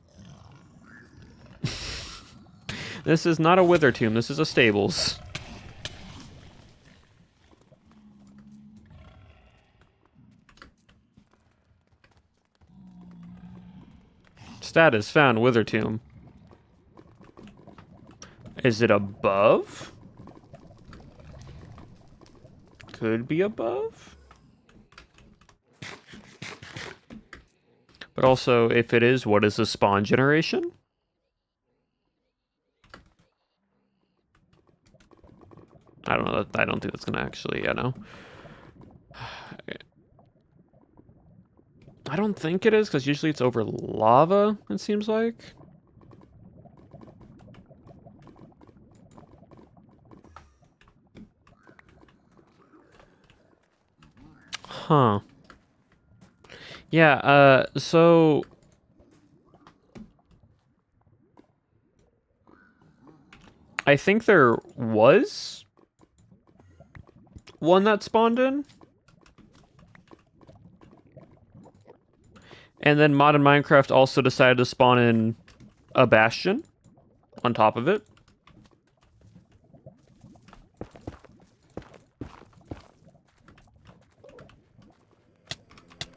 This is not a wither tomb. This is a stables. Status found wither tomb. Is it above? Could be above. But also, if it is, what is the spawn generation? I don't know. I don't think that's gonna actually, know. I don't think it is, because usually it's over lava, it seems like. Huh. Yeah, so... I think there was one that spawned in. And then Mod in Minecraft also decided to spawn in a bastion on top of it.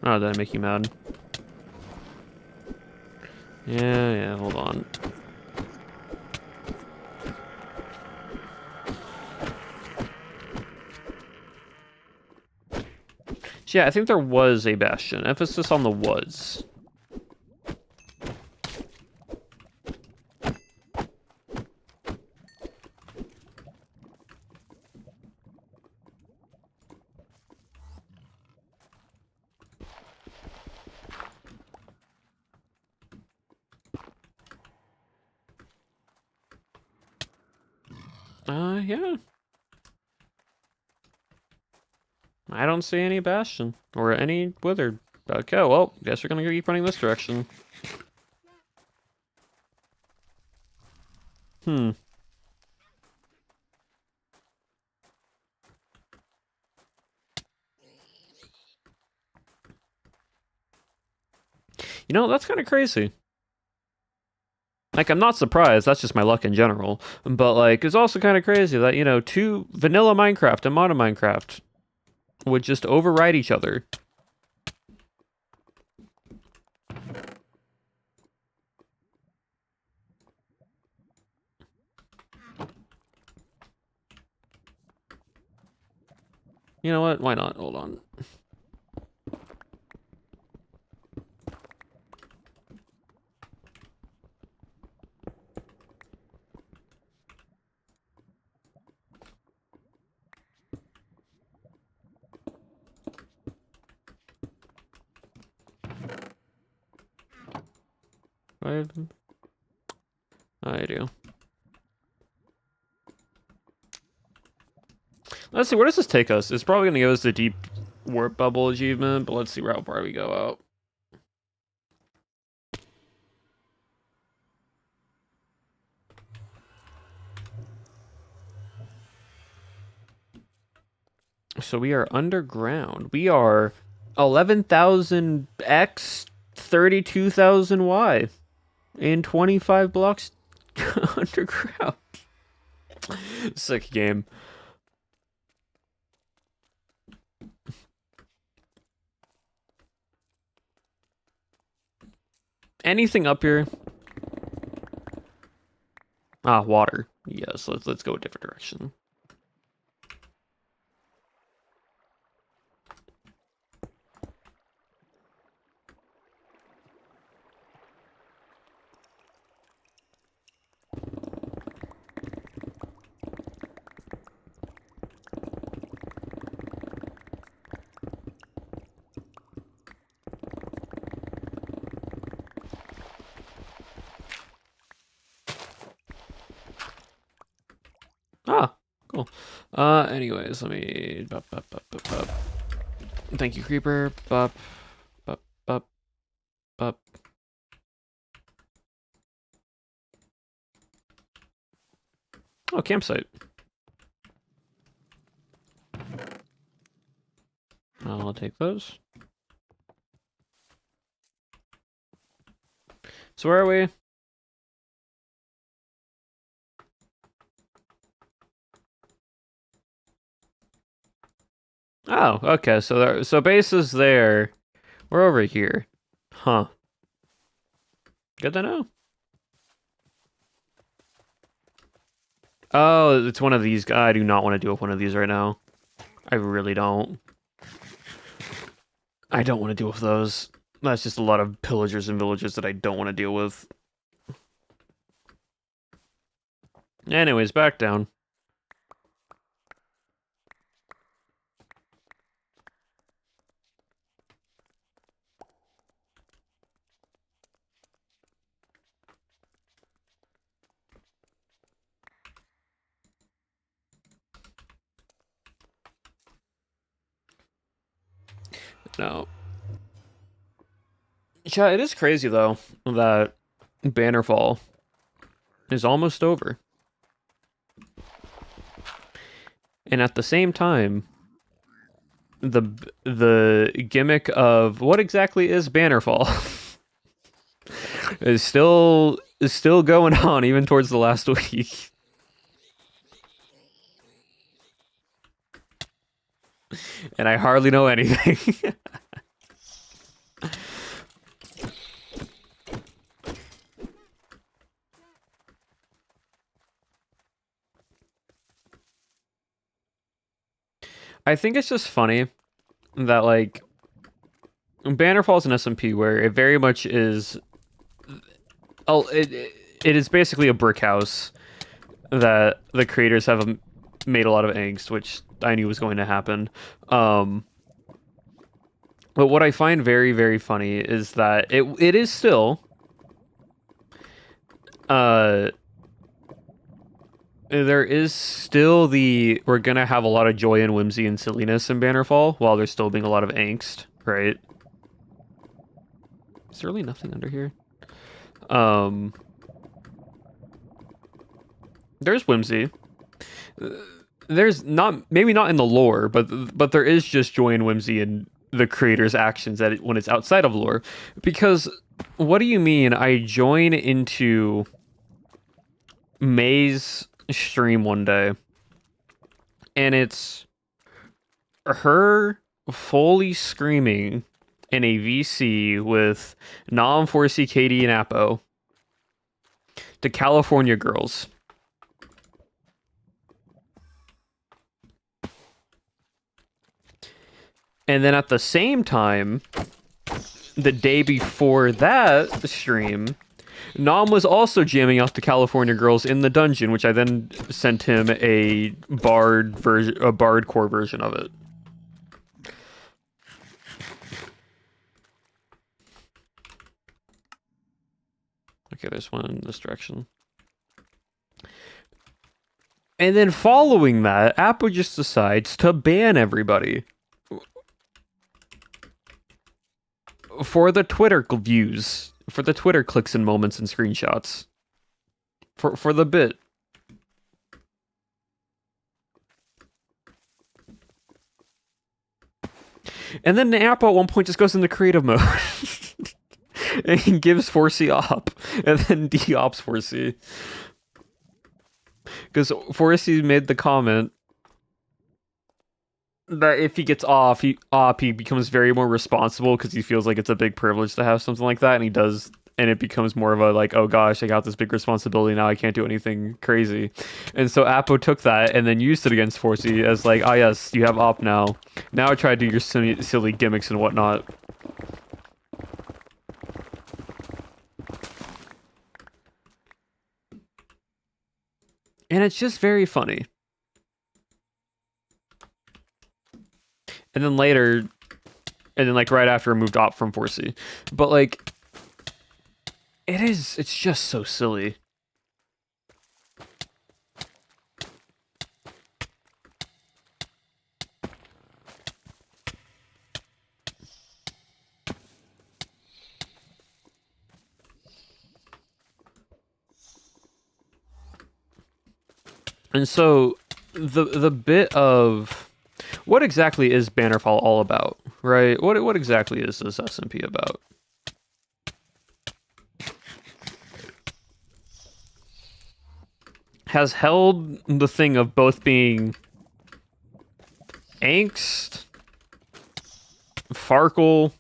Oh, did I make you mad? Yeah, hold on. So yeah, I think there was a bastion. Emphasis on the was. Yeah. I don't see any bastion or any wither. Okay, well, guess we're gonna keep running this direction. Hmm. You know, that's kind of crazy. Like, I'm not surprised. That's just my luck in general. But, like, it's also kind of crazy that, you know, two vanilla Minecraft and modern Minecraft would just override each other. You know what? Why not? Hold on. I do. Let's see, where does this take us? It's probably going to give us the deep warp bubble achievement, but let's see how far we go out. So we are underground. We are 11,000 X, 32,000 Y in 25 blocks underground. Sick game. Anything up here? Ah, water. Yes, let's go a different direction. Ah, cool. Anyways, let me... Thank you, Creeper. Bup, bup, bup, bup. Oh, campsite. I'll take those. So where are we? Oh, okay. So base is there. We're over here. Huh. Good to know. Oh, it's one of these. I do not want to deal with one of these right now. I really don't. I don't want to deal with those. That's just a lot of pillagers and villagers that I don't want to deal with. Anyways, back down. No. Yeah, it is crazy though that Bannerfall is almost over. And at the same time, the the gimmick of what exactly is Bannerfall is still going on even towards the last week. And I hardly know anything. I think it's just funny that like Bannerfall's an SMP where it very much is. Oh, it is basically a brick house that the creators have made a lot of angst, which I knew was going to happen. Um, but what I find very very funny is that it is still uh there is still the we're gonna have a lot of joy and whimsy and silliness in Bannerfall while there's still being a lot of angst, right? Is there really nothing under here? Um, there's whimsy. There's not maybe not in the lore, but there is just joy and whimsy in the creator's actions when it's outside of lore. Because what do you mean? I join into May's stream one day, and it's her fully screaming in a VC with Nom, Forcey, Katie, and Appo to California girls. And then at the same time, the day before that stream, Nom was also jamming out the California girls in the dungeon, which I then sent him a bard core version of it. Okay, there's one in this direction. And then following that, Apple just decides to ban everybody for the Twitter views, for the Twitter clicks and moments and screenshots, for the bit. And then Apple at one point just goes into creative mode and gives 4C op, and then de-ops 4C. Because 4C made the comment that if he gets off, he becomes very more responsible because he feels like it's a big privilege to have something like that, and he does, and it becomes more of a like, oh gosh, I got this big responsibility now, I can't do anything crazy. And so Appo took that and then used it against 4C as like, ah yes, you have op now. Now try to do your silly gimmicks and whatnot. And it's just very funny. And then later, and then like right after, moved op from 4C. But like, it's just so silly. And so the bit of what exactly is Bannerfall all about, right? What exactly is this SMP about? Has held the thing of both being angst, Farkle,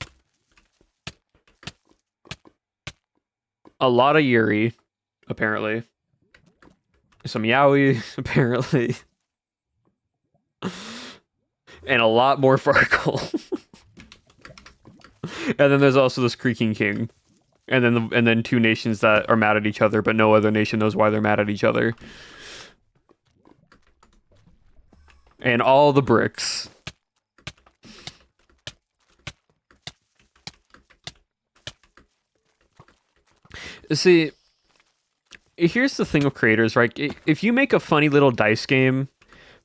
a lot of Yuri, apparently. Some Yaoi, apparently. And a lot more Farkle. And then there's also this Creaking King. And then two nations that are mad at each other, but no other nation knows why they're mad at each other. And all the bricks. See, here's the thing with creators, right? If you make a funny little dice game,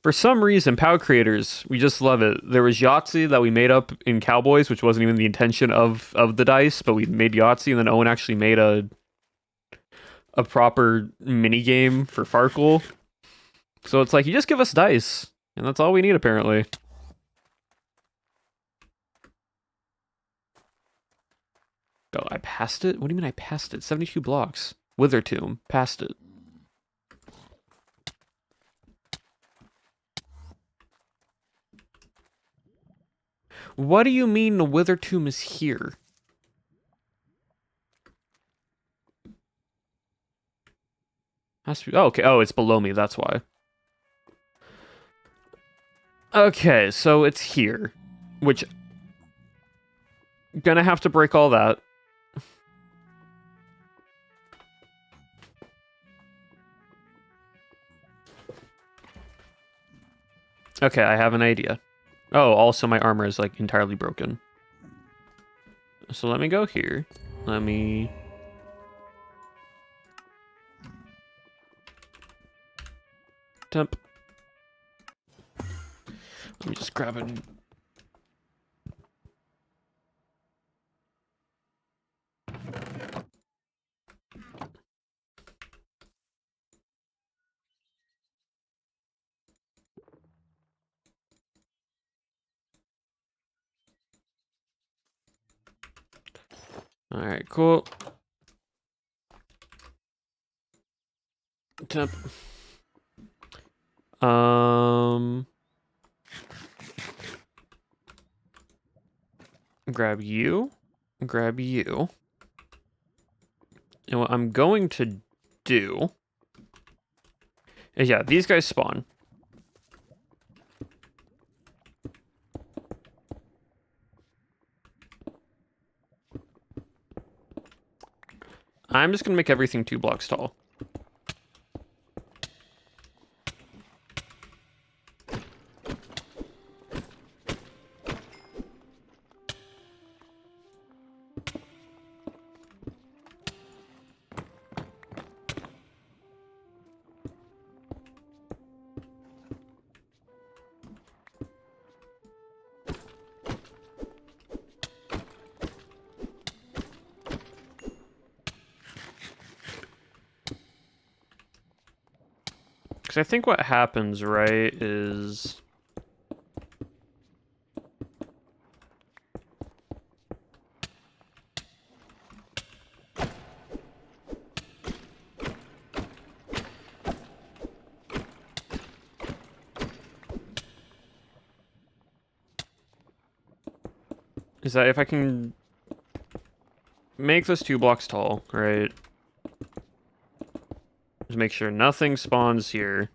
for some reason, POW creators, we just love it. There was Yahtzee that we made up in Cowboys, which wasn't even the intention of the dice, but we made Yahtzee, and then Owen actually made a proper mini game for Farkle. So it's like, you just give us dice, and that's all we need, apparently. Oh, I passed it? What do you mean I passed it? 72 blocks. Wither Tomb. Passed it. What do you mean the Wither Tomb is here? Has to be, oh, okay. Oh, it's below me. That's why. Okay, so it's here. Which... Gonna have to break all that. Okay, I have an idea. Oh, also my armor is, like, entirely broken. So let me go here. Let me... Temp. Let me just grab it. Alright, cool. Temp. Grab you. Grab you. And what I'm going to do... Yeah, these guys spawn. I'm just going to make everything 2 blocks tall. Because I think what happens, right, is... is that if I can make this 2 blocks tall, right? Just make sure nothing spawns here.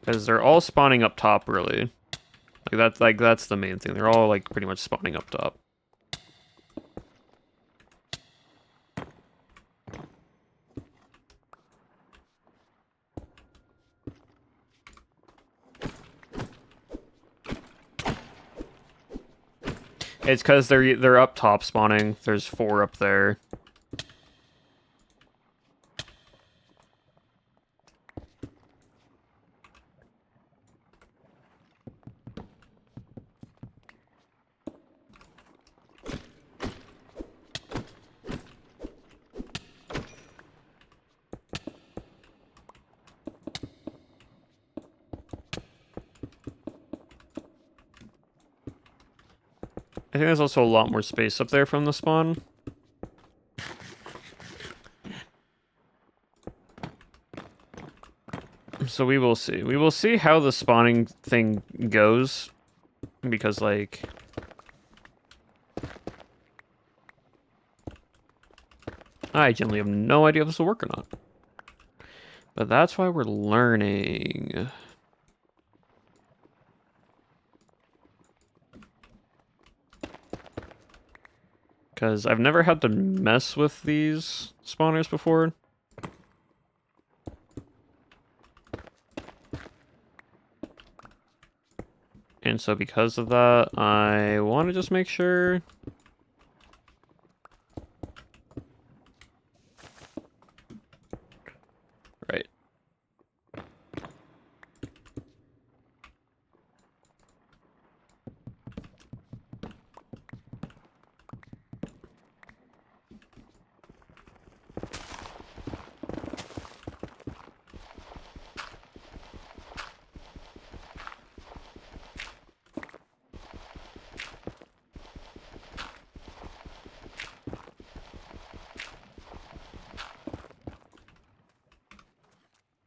Because they're all spawning up top, really. That's the main thing. They're all, like, pretty much spawning up top. It's because they're up top spawning. There's 4 up there. I think there's also a lot more space up there from the spawn. So we will see. We will see how the spawning thing goes. Because, like... I generally have no idea if this will work or not. But that's why we're learning. Because I've never had to mess with these spawners before. And so because of that, I want to just make sure... Right.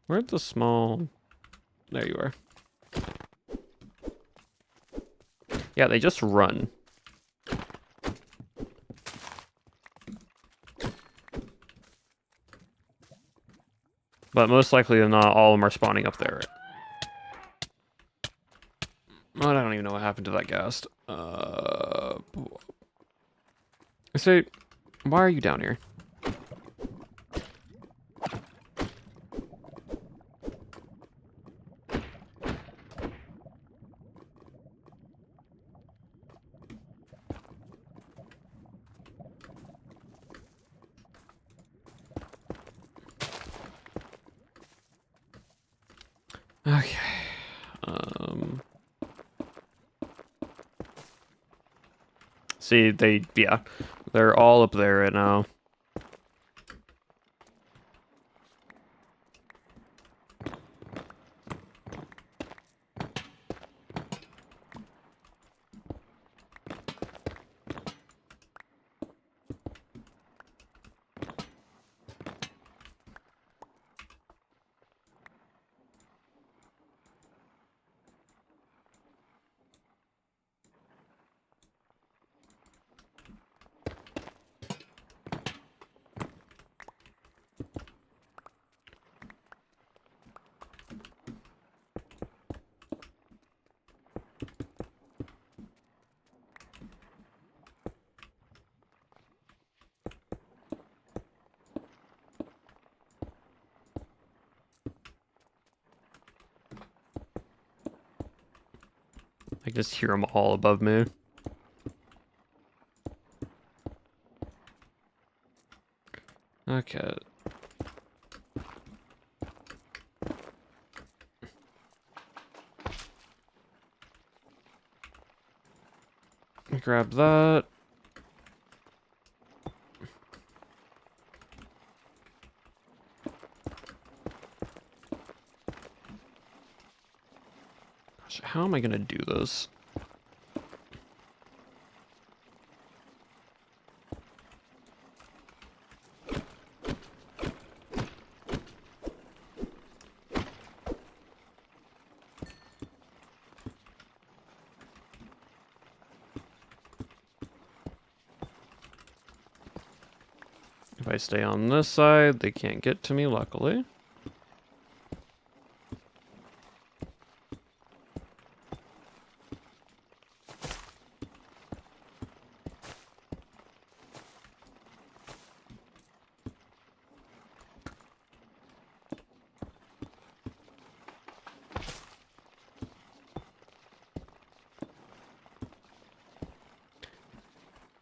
Where'd the small... There you are. Yeah, they just run. But most likely than not, all of them are spawning up there. I don't even know what happened to that ghast. So, why are you down here? Okay. See, yeah, they're all up there right now. I can just hear them all above me. Okay. Grab that. Gosh, how am I gonna do this? If I stay on this side, they can't get to me, luckily.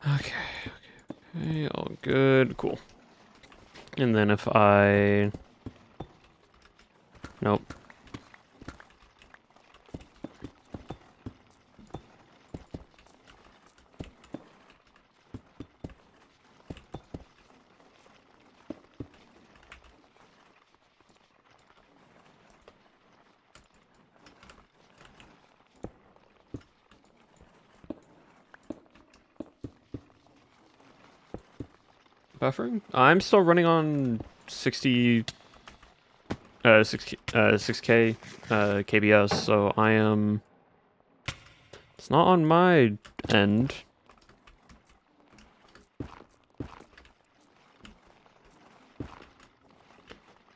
Okay, all good, cool. And then if I... Nope. buffering. I'm still running on 60, 6K KBS, so I am. It's not on my end.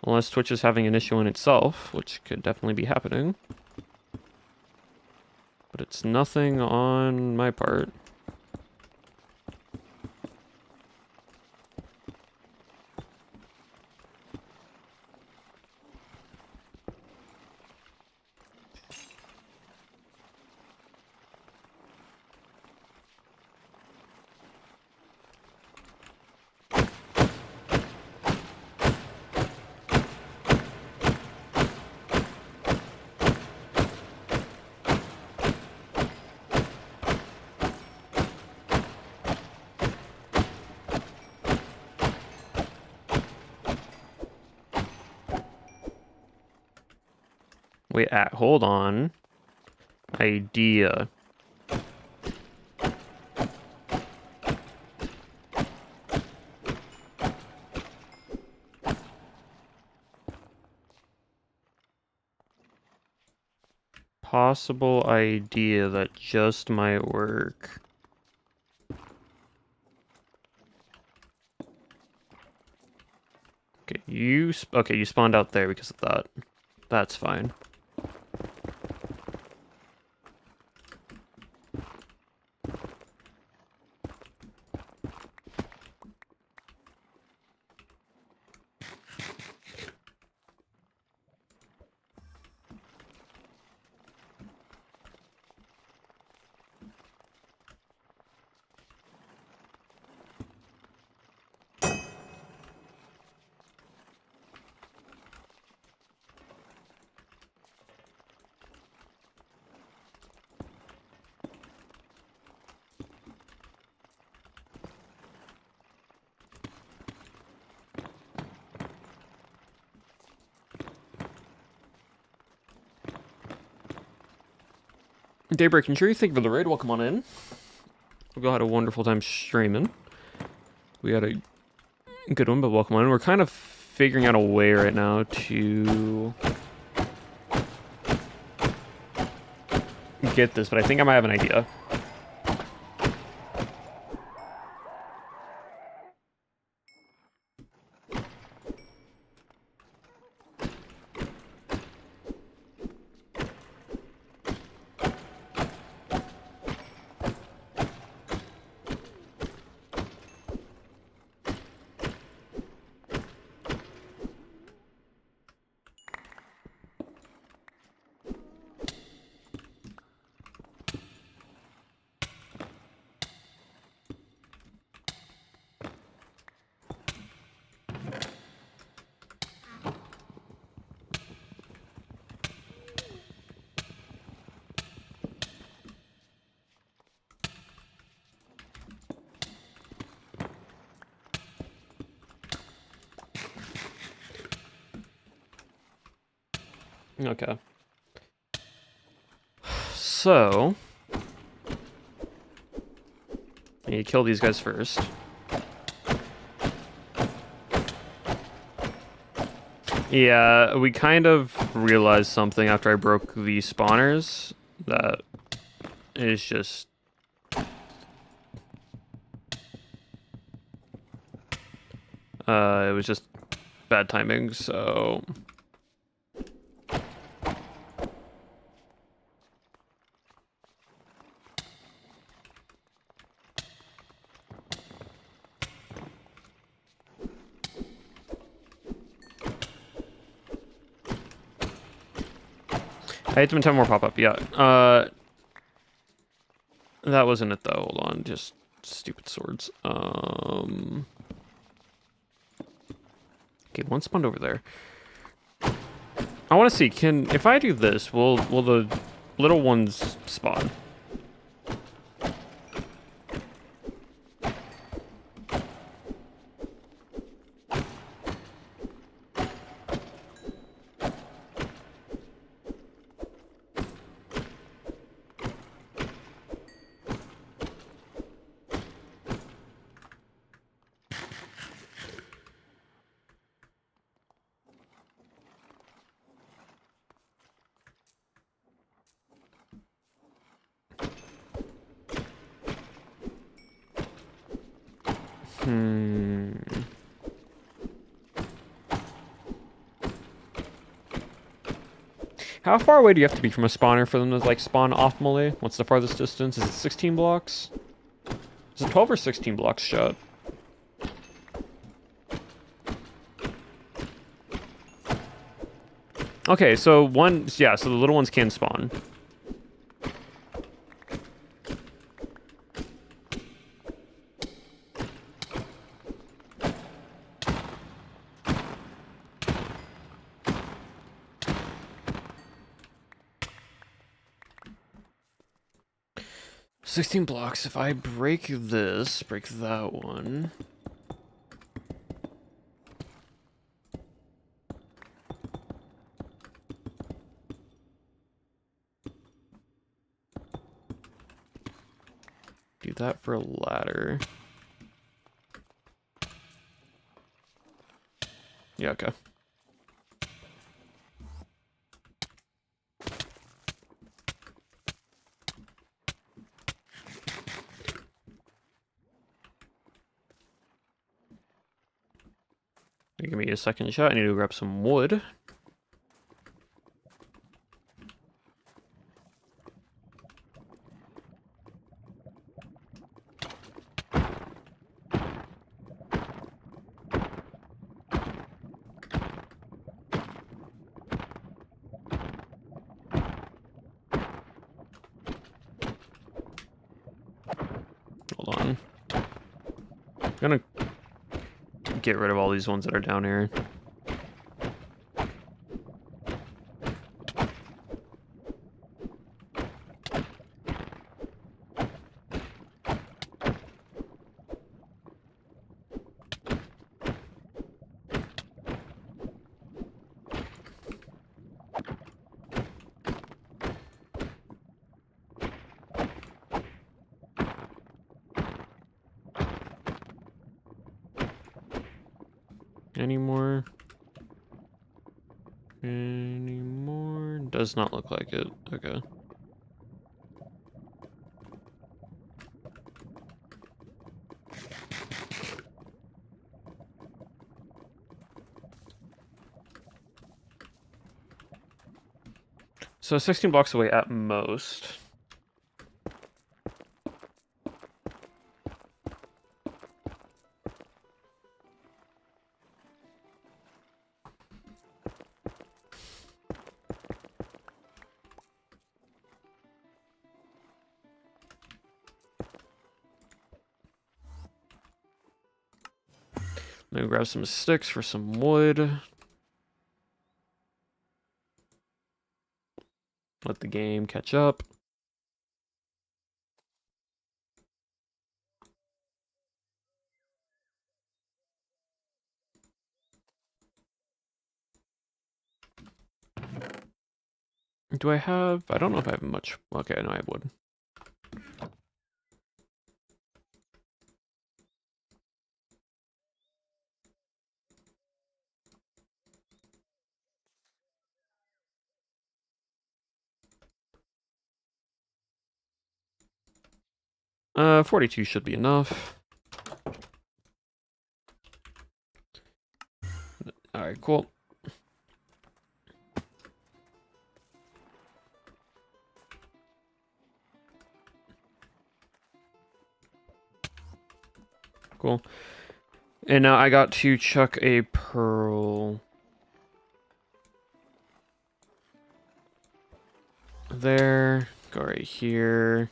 Unless Twitch is having an issue in itself, which could definitely be happening. But it's nothing on my part. Wait, hold on. Idea. Possible idea that just might work. Okay, you spawned out there because of that. That's fine. Daybreak and Tree, thank you for the raid. Welcome on in. We all had a wonderful time streaming. We had a good one, but welcome on in. We're kind of figuring out a way right now to get this, but I think I might have an idea. Okay. So, I need to kill these guys first. Yeah, we kind of realized something after I broke the spawners that is just it was just bad timing, so I hate to 10 more pop up, yeah. That wasn't it though, hold on, just stupid swords. Okay, one spawned over there. I wanna see, if I do this, will the little ones spawn? Hmm. How far away do you have to be from a spawner for them to like spawn optimally? What's the farthest distance? Is it 16 blocks? Is it 12 or 16 blocks shot? Okay, so yeah, so the little ones can spawn. "16 blocks. If I break this, break that one. Do that for a ladder. Yeah, okay. Give me a second shot. I need to grab some wood. Hold on. I'm gonna get rid of all these ones that are down here. Any more? Any more? Does not look like it. Okay. So 16 blocks away at most. Let me grab some sticks for some wood. Let the game catch up. Do I have... I don't know if I have much... Okay, no, I have wood. 42 should be enough. Alright, cool. Cool. And now I got to chuck a pearl there. Go right here.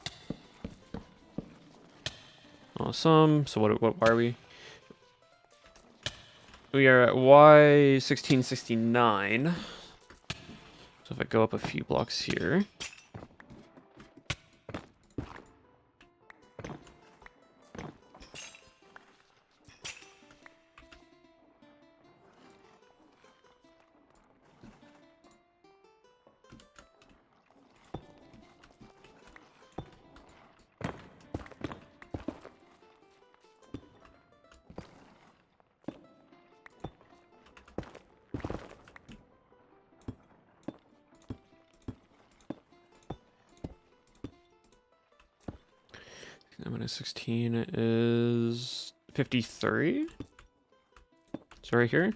Awesome. So why are we? We are at Y1669. So if I go up a few blocks here. -16 is 53? It's right here.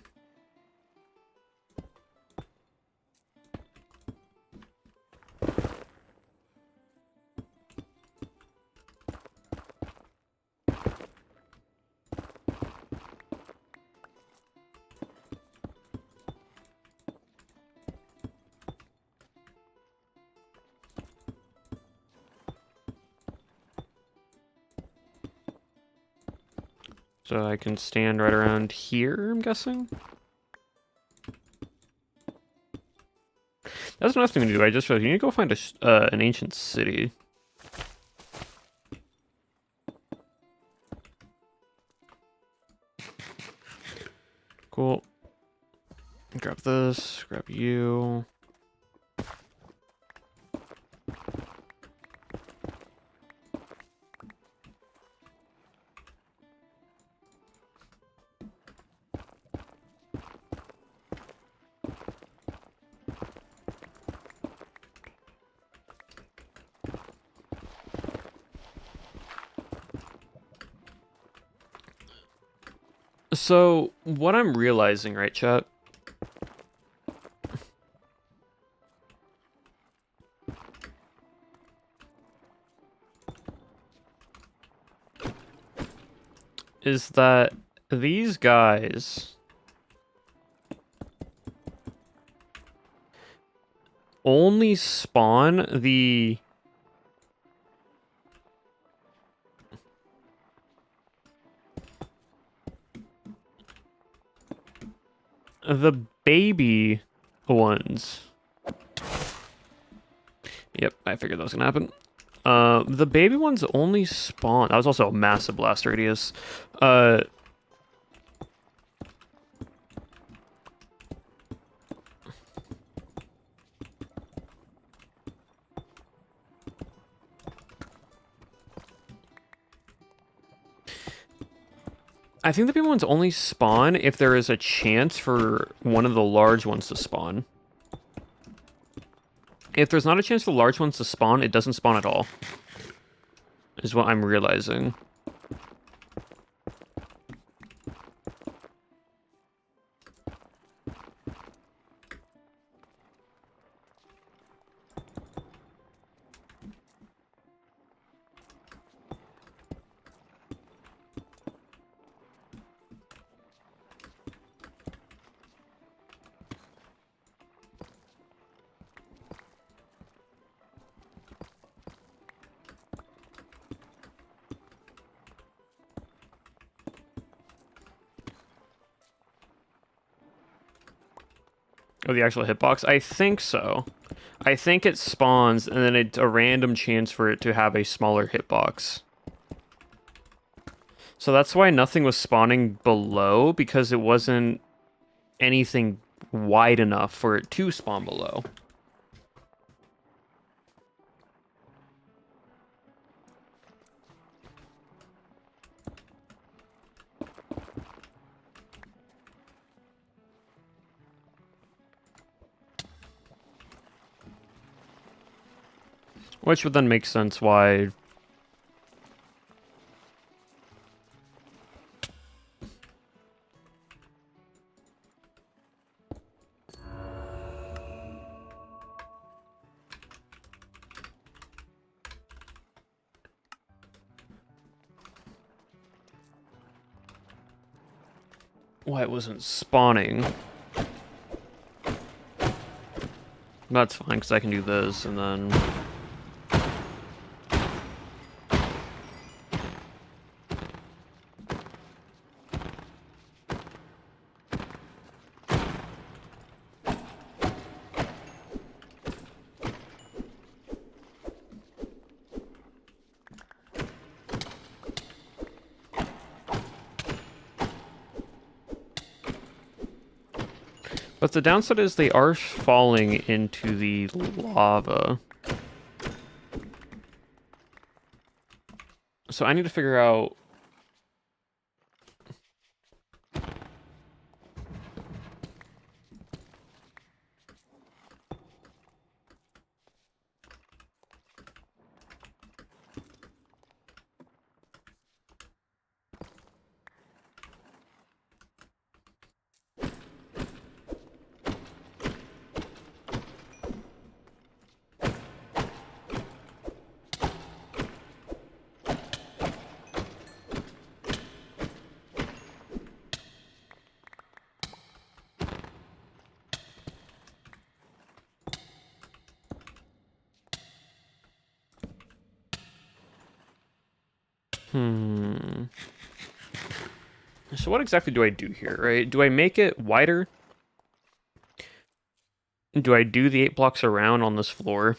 So I can stand right around here, I'm guessing? That's another thing to do. I just realized you need to go find an ancient city. Cool. Grab this, grab you. So, what I'm realizing, right, chat? Is that these guys only spawn the baby ones. Yep, I figured that was gonna happen. The baby ones only spawn. That was also a massive blast radius. I think the baby ones only spawn if there is a chance for one of the large ones to spawn. If there's not a chance for the large ones to spawn, it doesn't spawn at all. Is what I'm realizing. Oh, the actual hitbox? I think so. I think it spawns, and then it's a random chance for it to have a smaller hitbox. So that's why nothing was spawning below, because it wasn't anything wide enough for it to spawn below. Which would then make sense why... why it wasn't spawning. That's fine, because I can do this, and then... But the downside is they are falling into the lava. So I need to figure out... So what exactly do I do here, right? Do I make it wider? Do I do the 8 blocks around on this floor?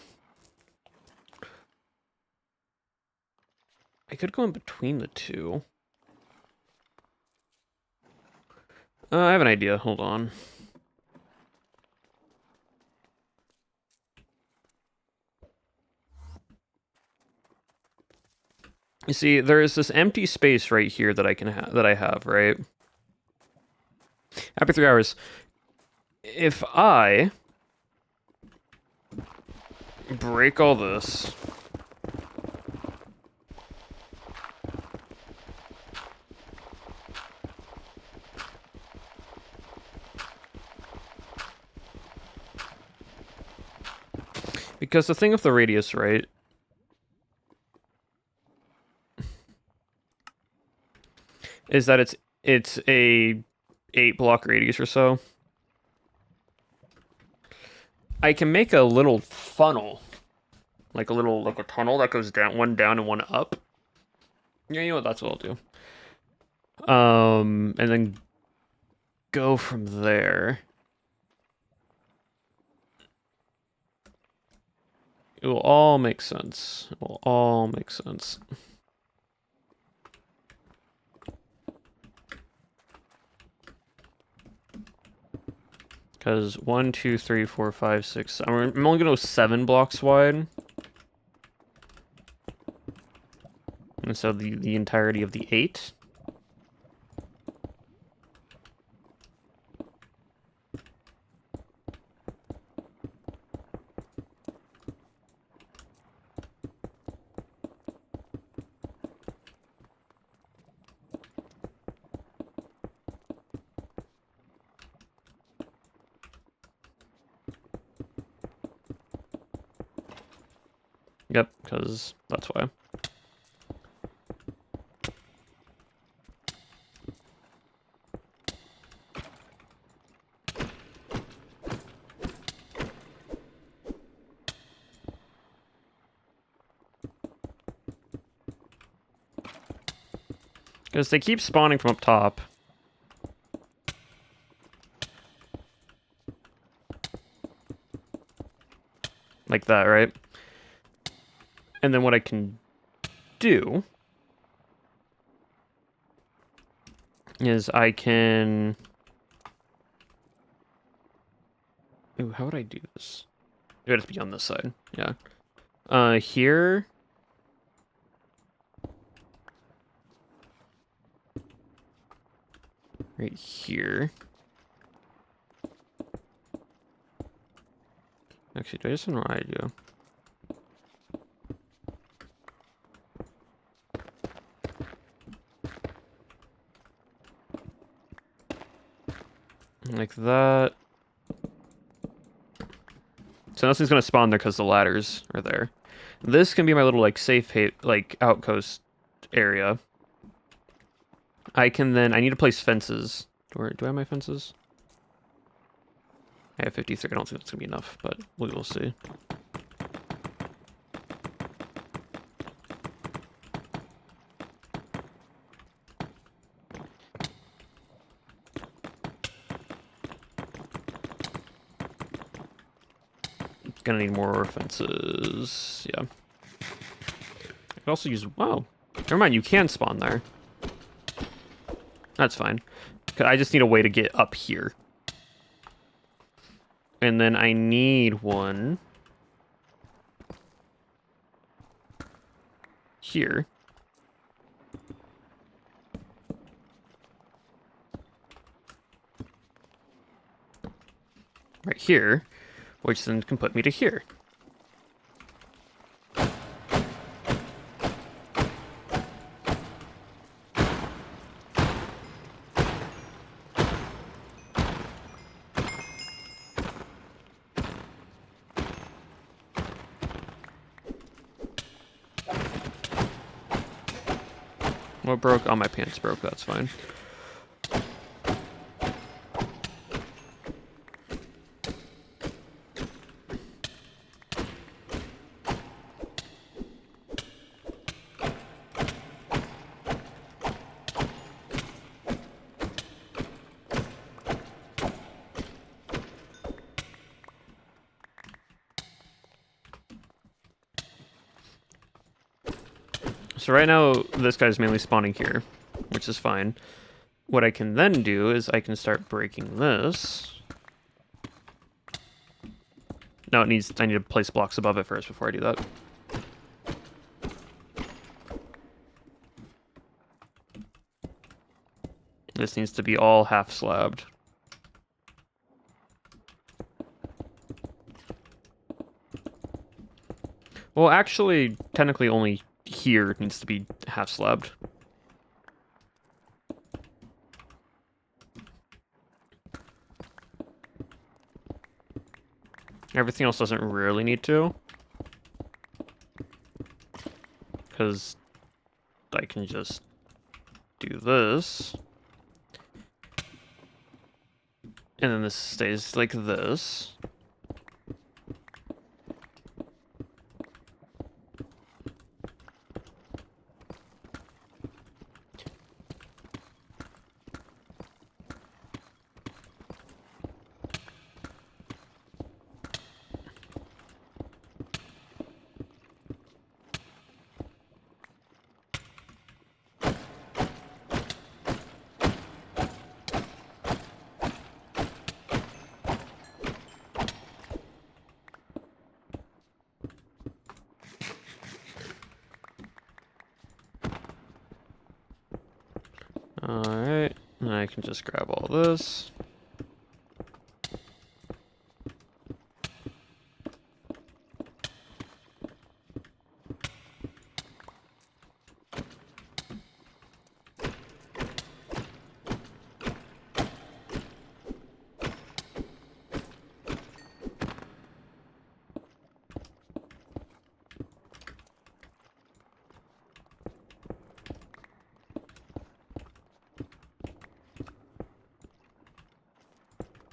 I could go in between the two. I have an idea. Hold on. You see, there is this empty space right here that I have, right? After 3 hours, if I break all this, because the thing with the radius, right, is that it's a 8 block radius or so. I can make a little funnel, like a tunnel that goes down, one down and one up. Yeah, you know what? That's what I'll do. And then go from there. It will all make sense. It will all make sense. Because 1, 2, 3, 4, 5, 6. I'm only gonna go 7 blocks wide. And so the entirety of the 8. Yep, because that's why. Because they keep spawning from up top. Like that, right? And then what I can do is I can... Ooh, how would I do this? It would have to be on this side, yeah. Here... Right here. Actually, do I just know what I do? Like that. So nothing's gonna spawn there because the ladders are there. This can be my little like safe like outpost area. I need to place fences. Do I have my fences? I have 53. I don't think that's gonna be enough, but we will see. Gonna need more fences. Yeah. I could also use... Wow. Never mind, you can spawn there. That's fine. I just need a way to get up here. And then I need one... here. Right here. Which then can put me to here. What broke? Oh, my pants broke. That's fine. So right now, this guy's mainly spawning here, which is fine. What I can then do is I can start breaking this. No, I need to place blocks above it first before I do that. This needs to be all half slabbed. Well, actually, technically only here needs to be half slabbed. Everything else doesn't really need to. Because I can just do this. And then this stays like this. Alright, and I can just grab all this.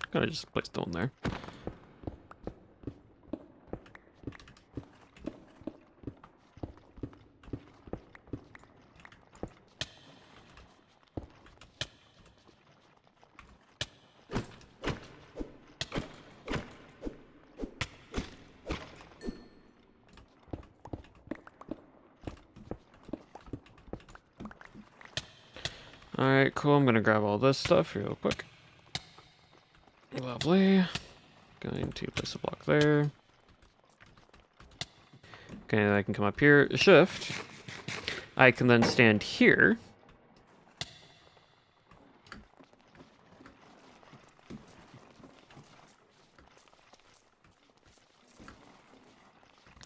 Gonna just place stone there. Alright, cool. I'm gonna grab all this stuff real quick. Lovely. Going to place a block there. Okay, I can come up here, shift. I can then stand here.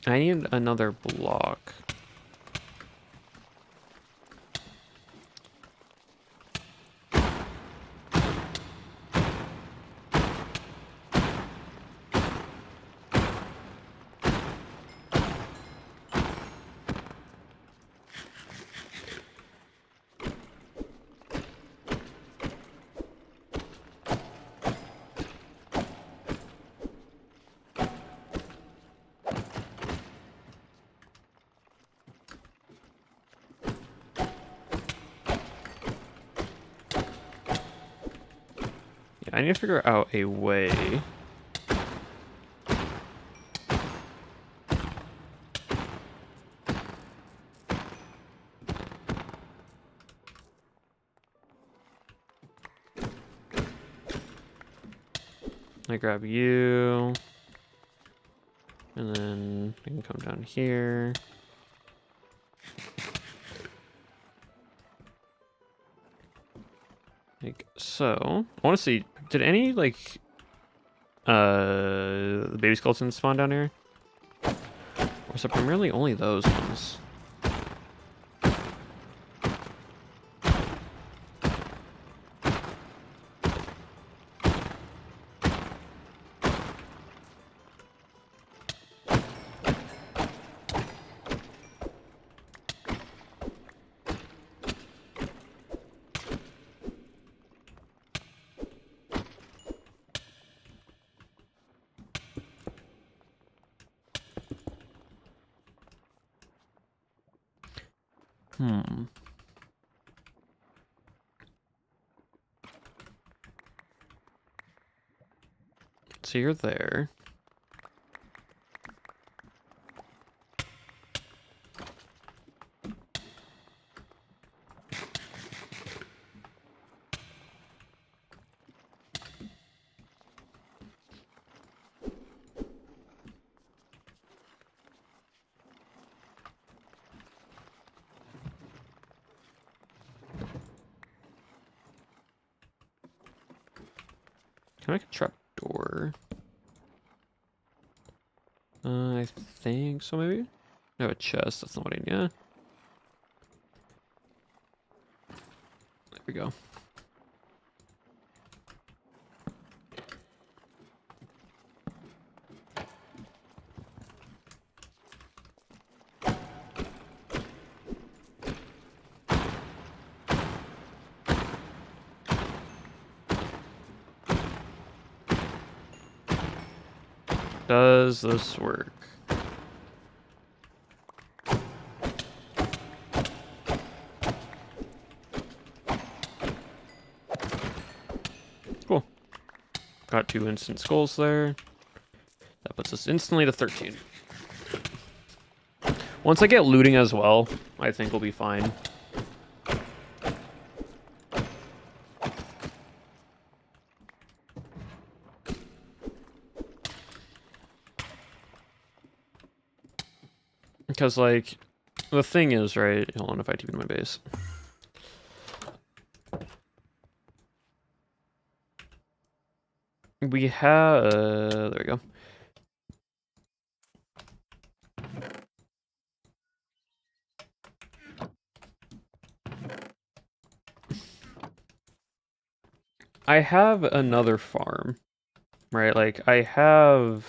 I need another block. Yeah, I need to figure out a way. I grab you. And then I can come down here. Like so. I want to see, did any like the baby skeletons spawn down here? Or is it primarily only those ones? Hmm. So you're there. Can I make a trap door? I think so, maybe? I have a chest, that's not what I need. Yeah. There we go. Does this work? Cool. Got 2 instant skulls there. That puts us instantly to 13. Once I get looting as well, I think we'll be fine. Because, like, the thing is, right? Hold on, if I TP to my base. We have... there we go. I have another farm, right? Like, I have...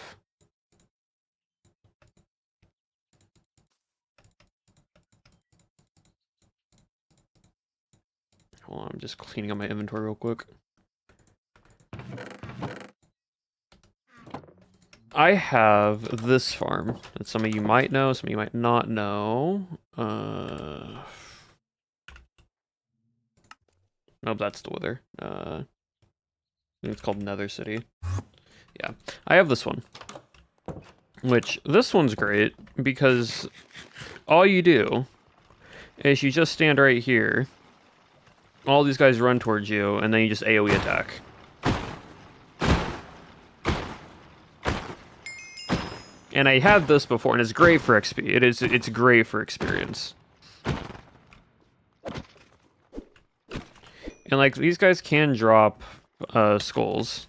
Hold on, I'm just cleaning up my inventory real quick. I have this farm that some of you might know, some of you might not know. Nope, that's the Wither. I think it's called Nether City. Yeah, I have this one. Which, this one's great, because all you do is you just stand right here, all these guys run towards you, and then you just AoE attack. And I had this before, and it's great for XP. It's great for experience. And, like, these guys can drop skulls.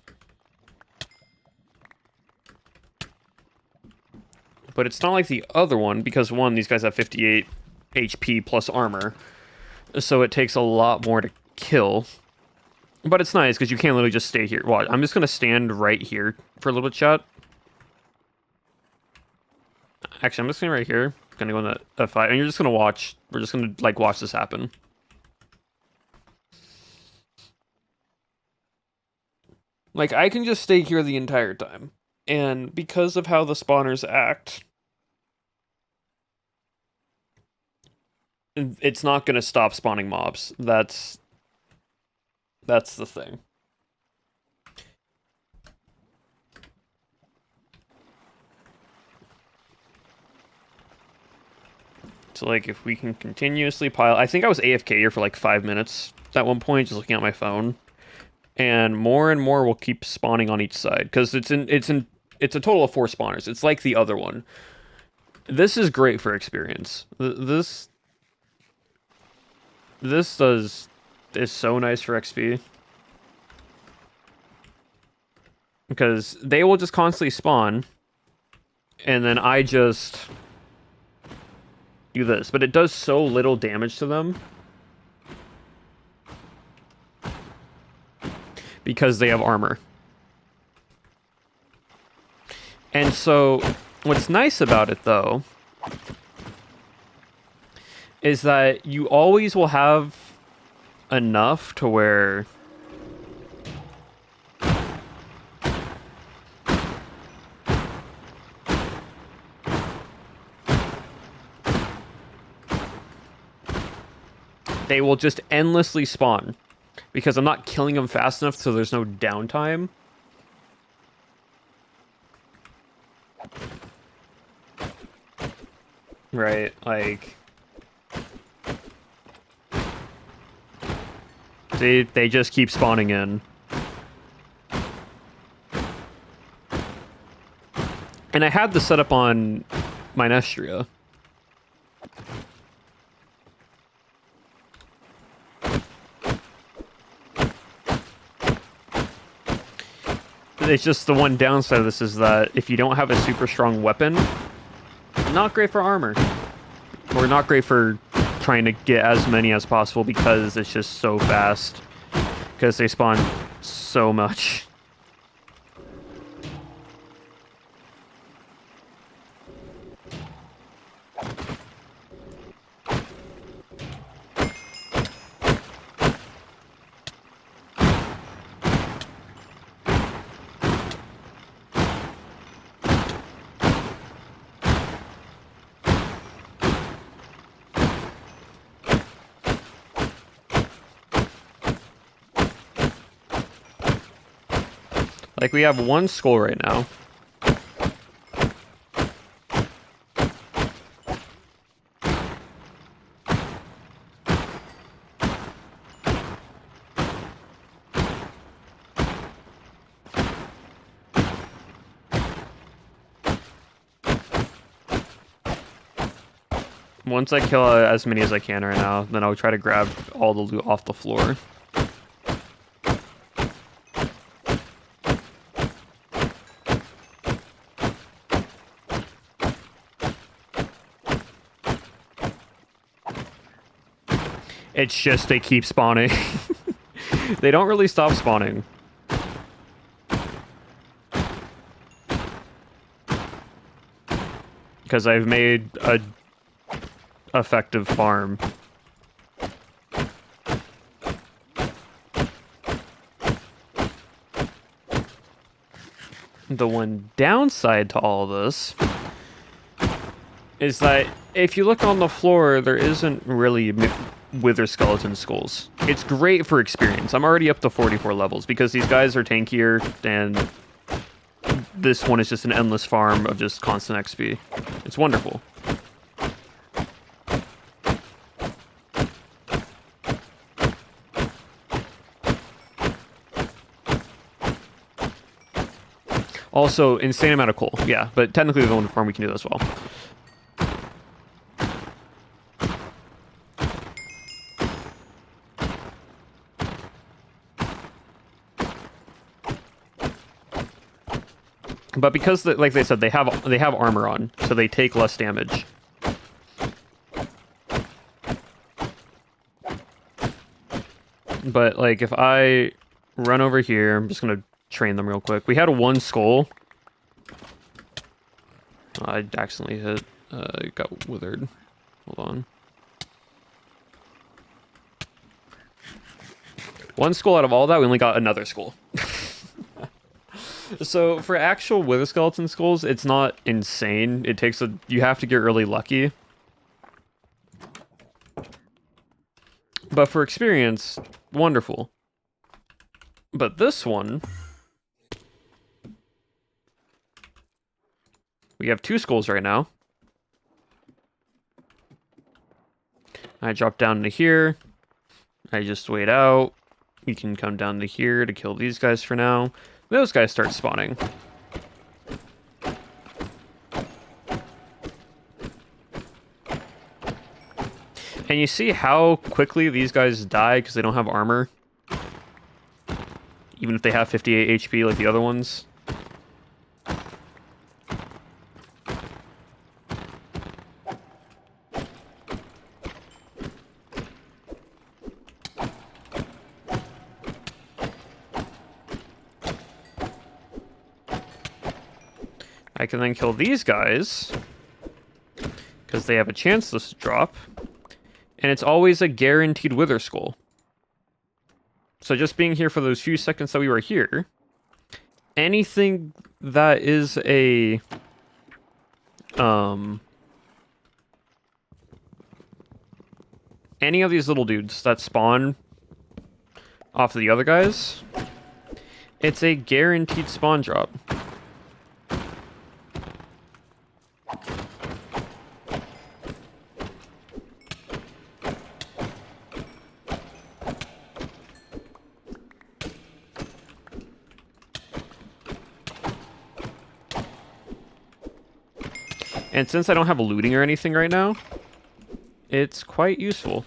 But it's not like the other one, because one, these guys have 58 HP plus armor. So it takes a lot more to kill. But it's nice, because you can't literally just stay here. Watch, I'm just going to stand right here for a little bit, chat. Actually, I'm just standing right here. Gonna go in that F5, and you're just gonna watch. We're just gonna, like, watch this happen. Like, I can just stay here the entire time. And because of how the spawners act, it's not gonna stop spawning mobs. That's the thing. So, like, if we can continuously pile... I think I was AFK here for, like, 5 minutes at one point, just looking at my phone. And more will keep spawning on each side. Because it's a total of 4 spawners. It's like the other one. This is great for experience. This is so nice for XP. Because they will just constantly spawn. And then I just do this. But it does so little damage to them. Because they have armor. And so, what's nice about it, though, is that you always will have enough to where they will just endlessly spawn. Because I'm not killing them fast enough, so there's no downtime. Right, like... They just keep spawning in. And I had this set up on Minestria. it's just the one downside of this is that if you don't have a super strong weapon, not great for armor. Or not great for trying to get as many as possible because it's just so fast. Because they spawn so much. Like, we have one skull right now. Once I kill as many as I can right now, then I'll try to grab all the loot off the floor. It's just they keep spawning. They don't really stop spawning. Because I've made a effective farm. The one downside to all this is that if you look on the floor, there isn't really wither skeleton skulls. It's great for experience. I'm already up to 44 levels because these guys are tankier and this one is just an endless farm of just constant XP. It's wonderful. Also, insane amount of coal. Yeah, but technically the one farm we can do that as well. But because, like they said, they have armor on, so they take less damage. But like if I run over here, I'm just gonna train them real quick. We had one skull. I accidentally hit. It got withered. Hold on. One skull out of all that, we only got another skull. So for actual wither skeleton skulls, it's not insane. It takes you have to get really lucky. But for experience, wonderful. But this one, we have 2 skulls right now. I drop down to here. I just wait out. We can come down to here to kill these guys for now. Those guys start spawning. And you see how quickly these guys die because they don't have armor? Even if they have 58 HP like the other ones. I can then kill these guys because they have a chance to drop. And it's always a guaranteed wither skull. So just being here for those few seconds that we were here, anything that is a any of these little dudes that spawn off of the other guys, it's a guaranteed spawn drop. And since I don't have looting or anything right now, it's quite useful.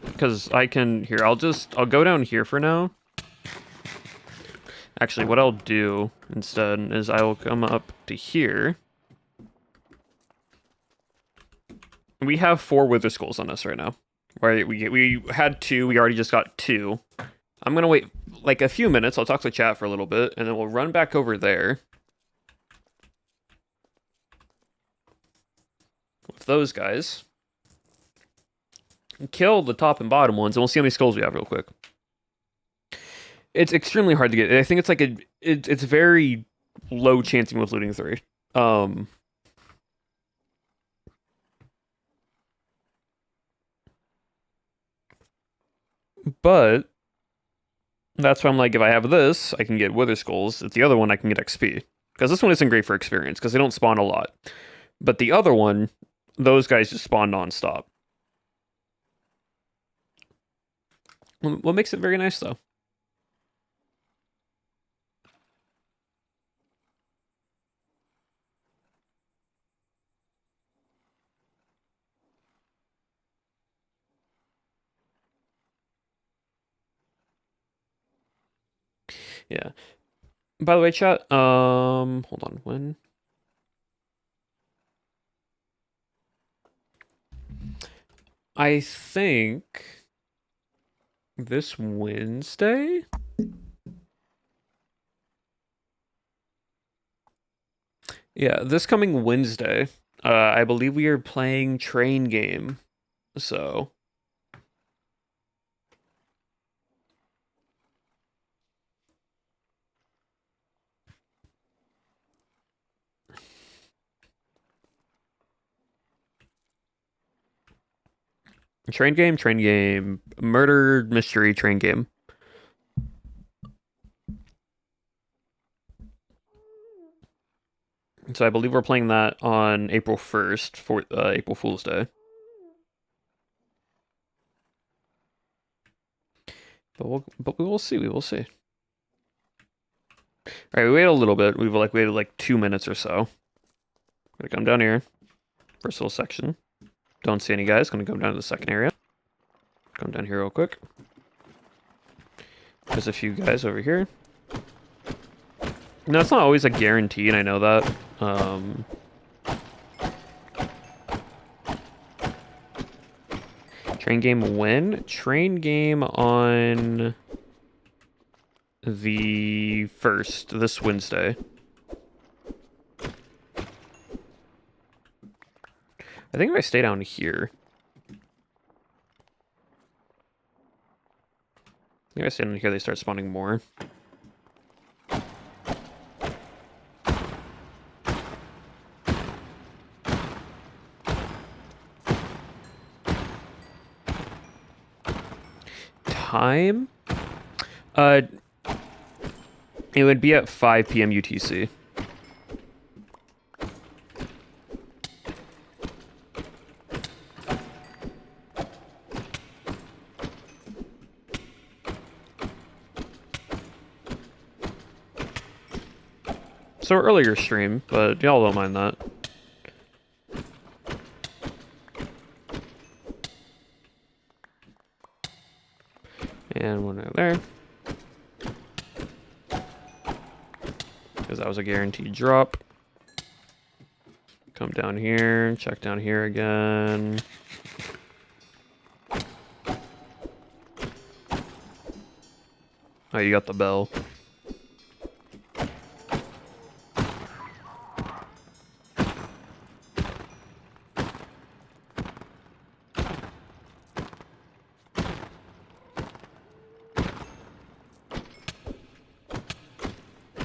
Because I can, here, I'll go down here for now. Actually, what I'll do instead is I will come up to here. We have 4 Wither Skulls on us right now. Right, we had 2, we already just got 2. I'm gonna wait like a few minutes, I'll talk to chat for a little bit, and then we'll run back over there. With those guys. And kill the top and bottom ones, and we'll see how many skulls we have real quick. It's extremely hard to get. I think it's like it's very low chancing with looting 3. But that's why I'm like, if I have this, I can get Wither Skulls. If the other one, I can get XP. Because this one isn't great for experience, because they don't spawn a lot. But the other one, those guys just spawn non-stop. What makes it very nice, though? Yeah. By the way, chat, hold on, when? I think this Wednesday? Yeah, this coming Wednesday, I believe we are playing Train Game, so... Train game, murder mystery train game. So I believe we're playing that on April 1st for April Fool's Day. But we will see. We will see. All right, we wait a little bit. We've like waited like 2 minutes or so. Gonna come down here, first little section. Don't see any guys. Gonna come down to the second area. Come down here real quick. There's a few guys over here. No, it's not always a guarantee, and I know that. Train game when? Train game on the 1st, this Wednesday. I think if I stay down here. If I stay down here, they start spawning more. Time? It would be at 5 p.m. UTC. So earlier stream, but y'all don't mind that. And one right there. Because that was a guaranteed drop. Come down here, check down here again. Oh, you got the bell.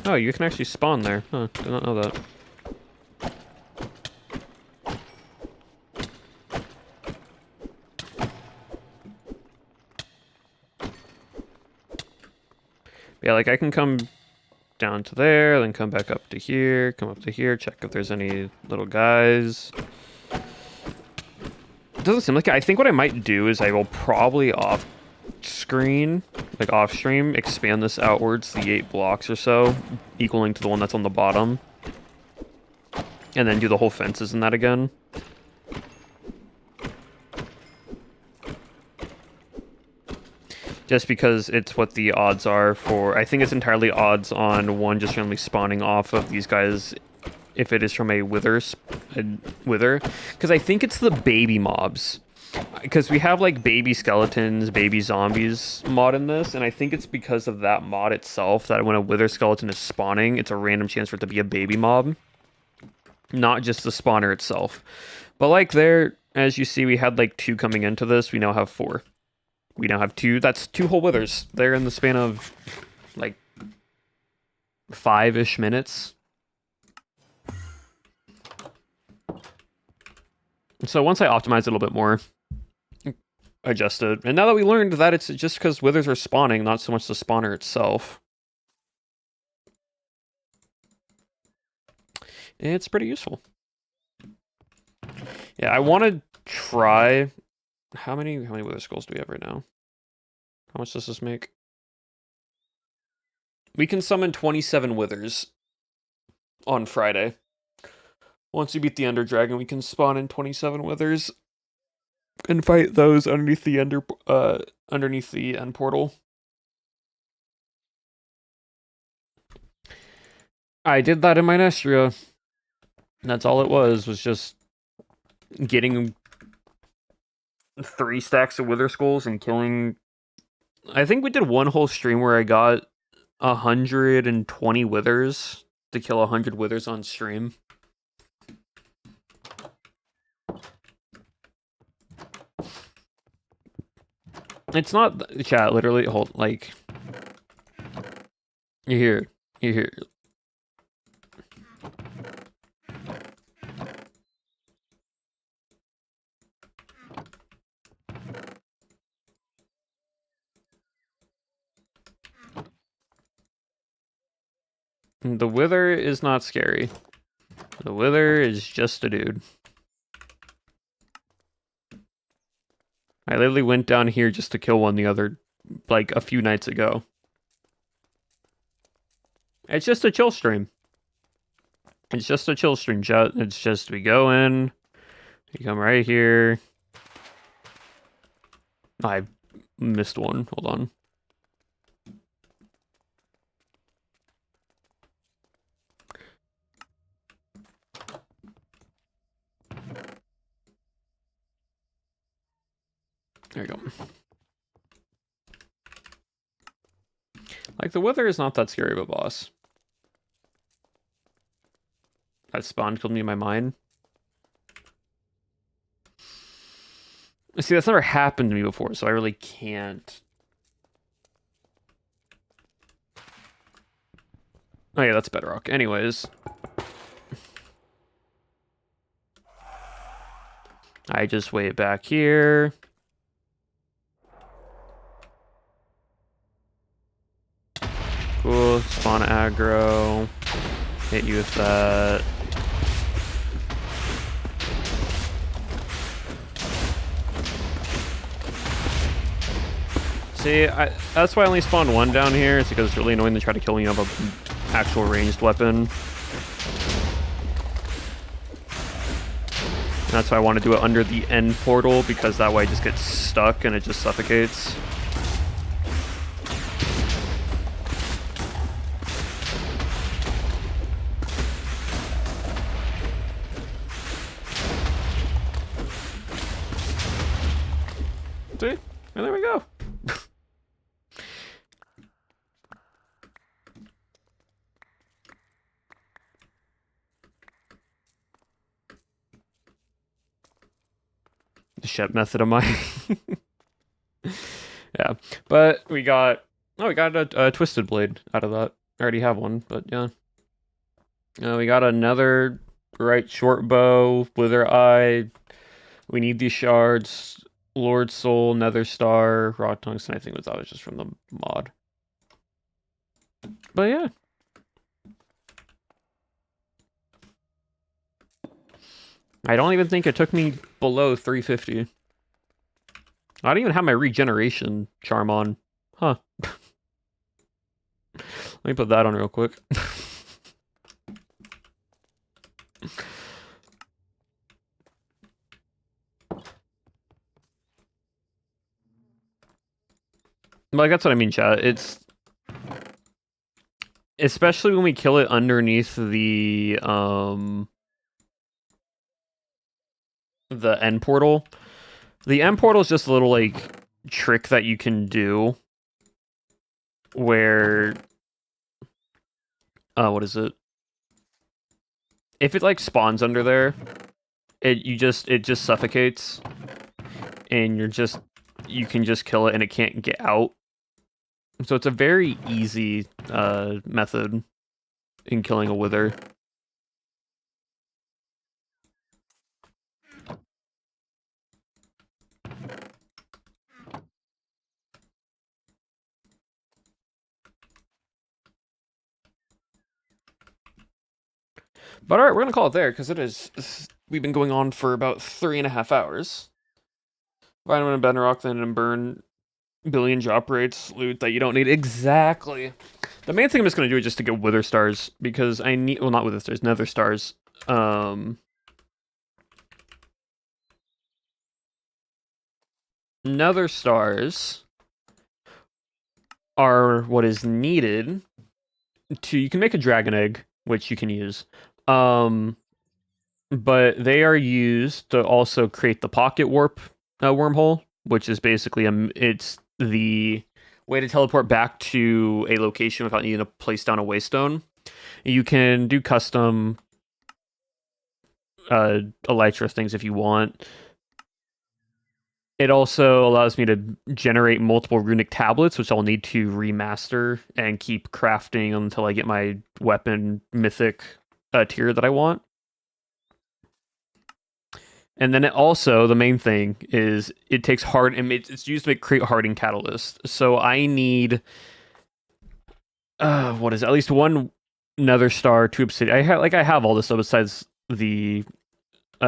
Oh, you can actually spawn there. Huh, did not know that. Yeah, like I can come down to there, then come back up to here, come up to here, check if there's any little guys. It doesn't seem like it. I think what I might do is I will probably off screen, like off stream, expand this outwards the 8 blocks or so, equaling to the one that's on the bottom. And then do the whole fences in that again. just because it's what the odds are for. I think it's entirely odds on one just randomly spawning off of these guys if it is from a wither, because I think it's the baby mobs. Because we have like baby skeletons, baby zombies mod in this, and I think it's because of that mod itself that when a wither skeleton is spawning, it's a random chance for it to be a baby mob, not just the spawner itself. But like there, as you see, we had like 2 coming into this. We now have 4. We now have 2. That's 2 whole withers. They're in the span of like 5-ish minutes. So once I optimize it a little bit more, adjust it. And now that we learned that it's just because withers are spawning, not so much the spawner itself, it's pretty useful. Yeah, I want to try... How many wither skulls do we have right now? How much does this make? We can summon 27 withers on Friday. Once we beat the Ender Dragon, we can spawn in 27 withers and fight those underneath the end portal. I did that in my Nestria. That's all it was just getting 3 stacks of wither skulls and killing... I think we did one whole stream where I got 120 withers to kill 100 withers on stream. It's not... Chat, literally, hold, like... You hear... The wither is not scary. The wither is just a dude. I literally went down here just to kill one the other, like, a few nights ago. It's just a chill stream. It's just a chill stream, chat. It's just, we go in, we come right here. I missed one. Hold on. There you go. Like, the wither is not that scary of a boss. That spawn killed me in my mind. See, that's never happened to me before, so I really can't. Oh yeah, that's bedrock. Anyways. I just wait back here. Cool, spawn aggro. Hit you with that. See, that's why I only spawned 1 down here. It's because it's really annoying to try to kill me with an actual ranged weapon. And that's why I want to do it under the end portal, because that way it just gets stuck and it just suffocates. See? And there we go. The Shep method of mine. Yeah, but we got... Oh, we got a twisted blade out of that. I already have one, but yeah. We got another right short bow, wither eye. We need these shards. Lord Soul, Nether Star, Raw Tungsten. I think that was just from the mod. But yeah. I don't even think it took me below 350. I don't even have my regeneration charm on. Huh. Let me put that on real quick. Like, that's what I mean, chat. It's especially when we kill it underneath the end portal. The end portal is just a little like trick that you can do where what is it? If it like spawns under there, it just suffocates and you can just kill it and it can't get out. So it's a very easy method in killing a wither. But all right, we're gonna call it there because we've been going on for about 3.5 hours. Vitamin and bedrock, then and burn billion drop rates, loot that you don't need. Exactly. The main thing I'm just gonna do is just to get wither stars because I need, well, not wither stars, nether stars. Nether stars are what is needed to, you can make a dragon egg, which you can use. But they are used to also create the pocket warp wormhole, which is basically it's the way to teleport back to a location without needing to place down a waystone. You can do custom elytra things if you want. It also allows me to generate multiple runic tablets, which I'll need to remaster and keep crafting until I get my weapon mythic tier that I want. And then it also, the main thing is it takes hard, and it's used to create hardened catalyst. So I need, what is it? At least one nether star, 2 obsidian. I have all this stuff besides the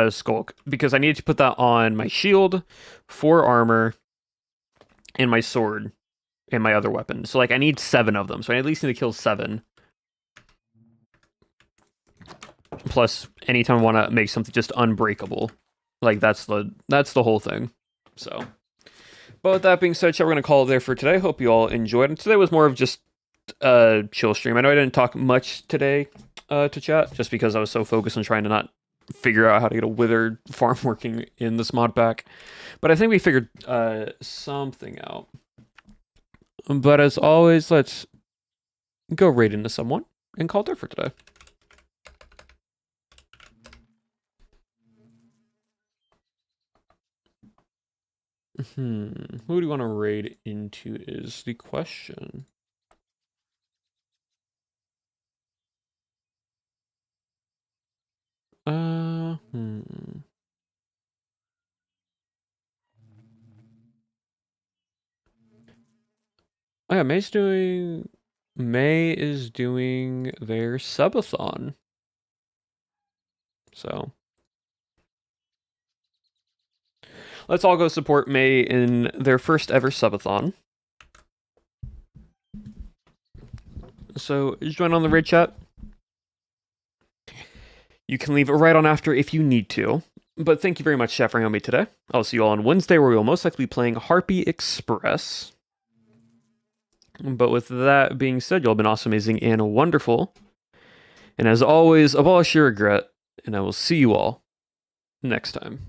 skulk because I need to put that on my shield, 4 armor, and my sword, and my other weapon. So like I need 7 of them. So I at least need to kill 7. Plus, anytime I want to make something just unbreakable. Like that's the whole thing. So, but with that being said, chat, we're gonna call it there for today. Hope you all enjoyed. And today was more of just a chill stream. I know I didn't talk much today to chat, just because I was so focused on trying to not figure out how to get a withered farm working in this mod pack. But I think we figured something out. But as always, let's go raid into someone and call it there for today. Who do you want to raid into is the question. Oh yeah, May is doing their subathon. So let's all go support May in their first ever subathon. So join on the raid chat. You can leave it right on after if you need to. But thank you very much, chat, for hanging with me today. I'll see you all on Wednesday, where we will most likely be playing Harpy Express. But with that being said, you all have been awesome, amazing, and wonderful. And as always, abolish your regret, and I will see you all next time.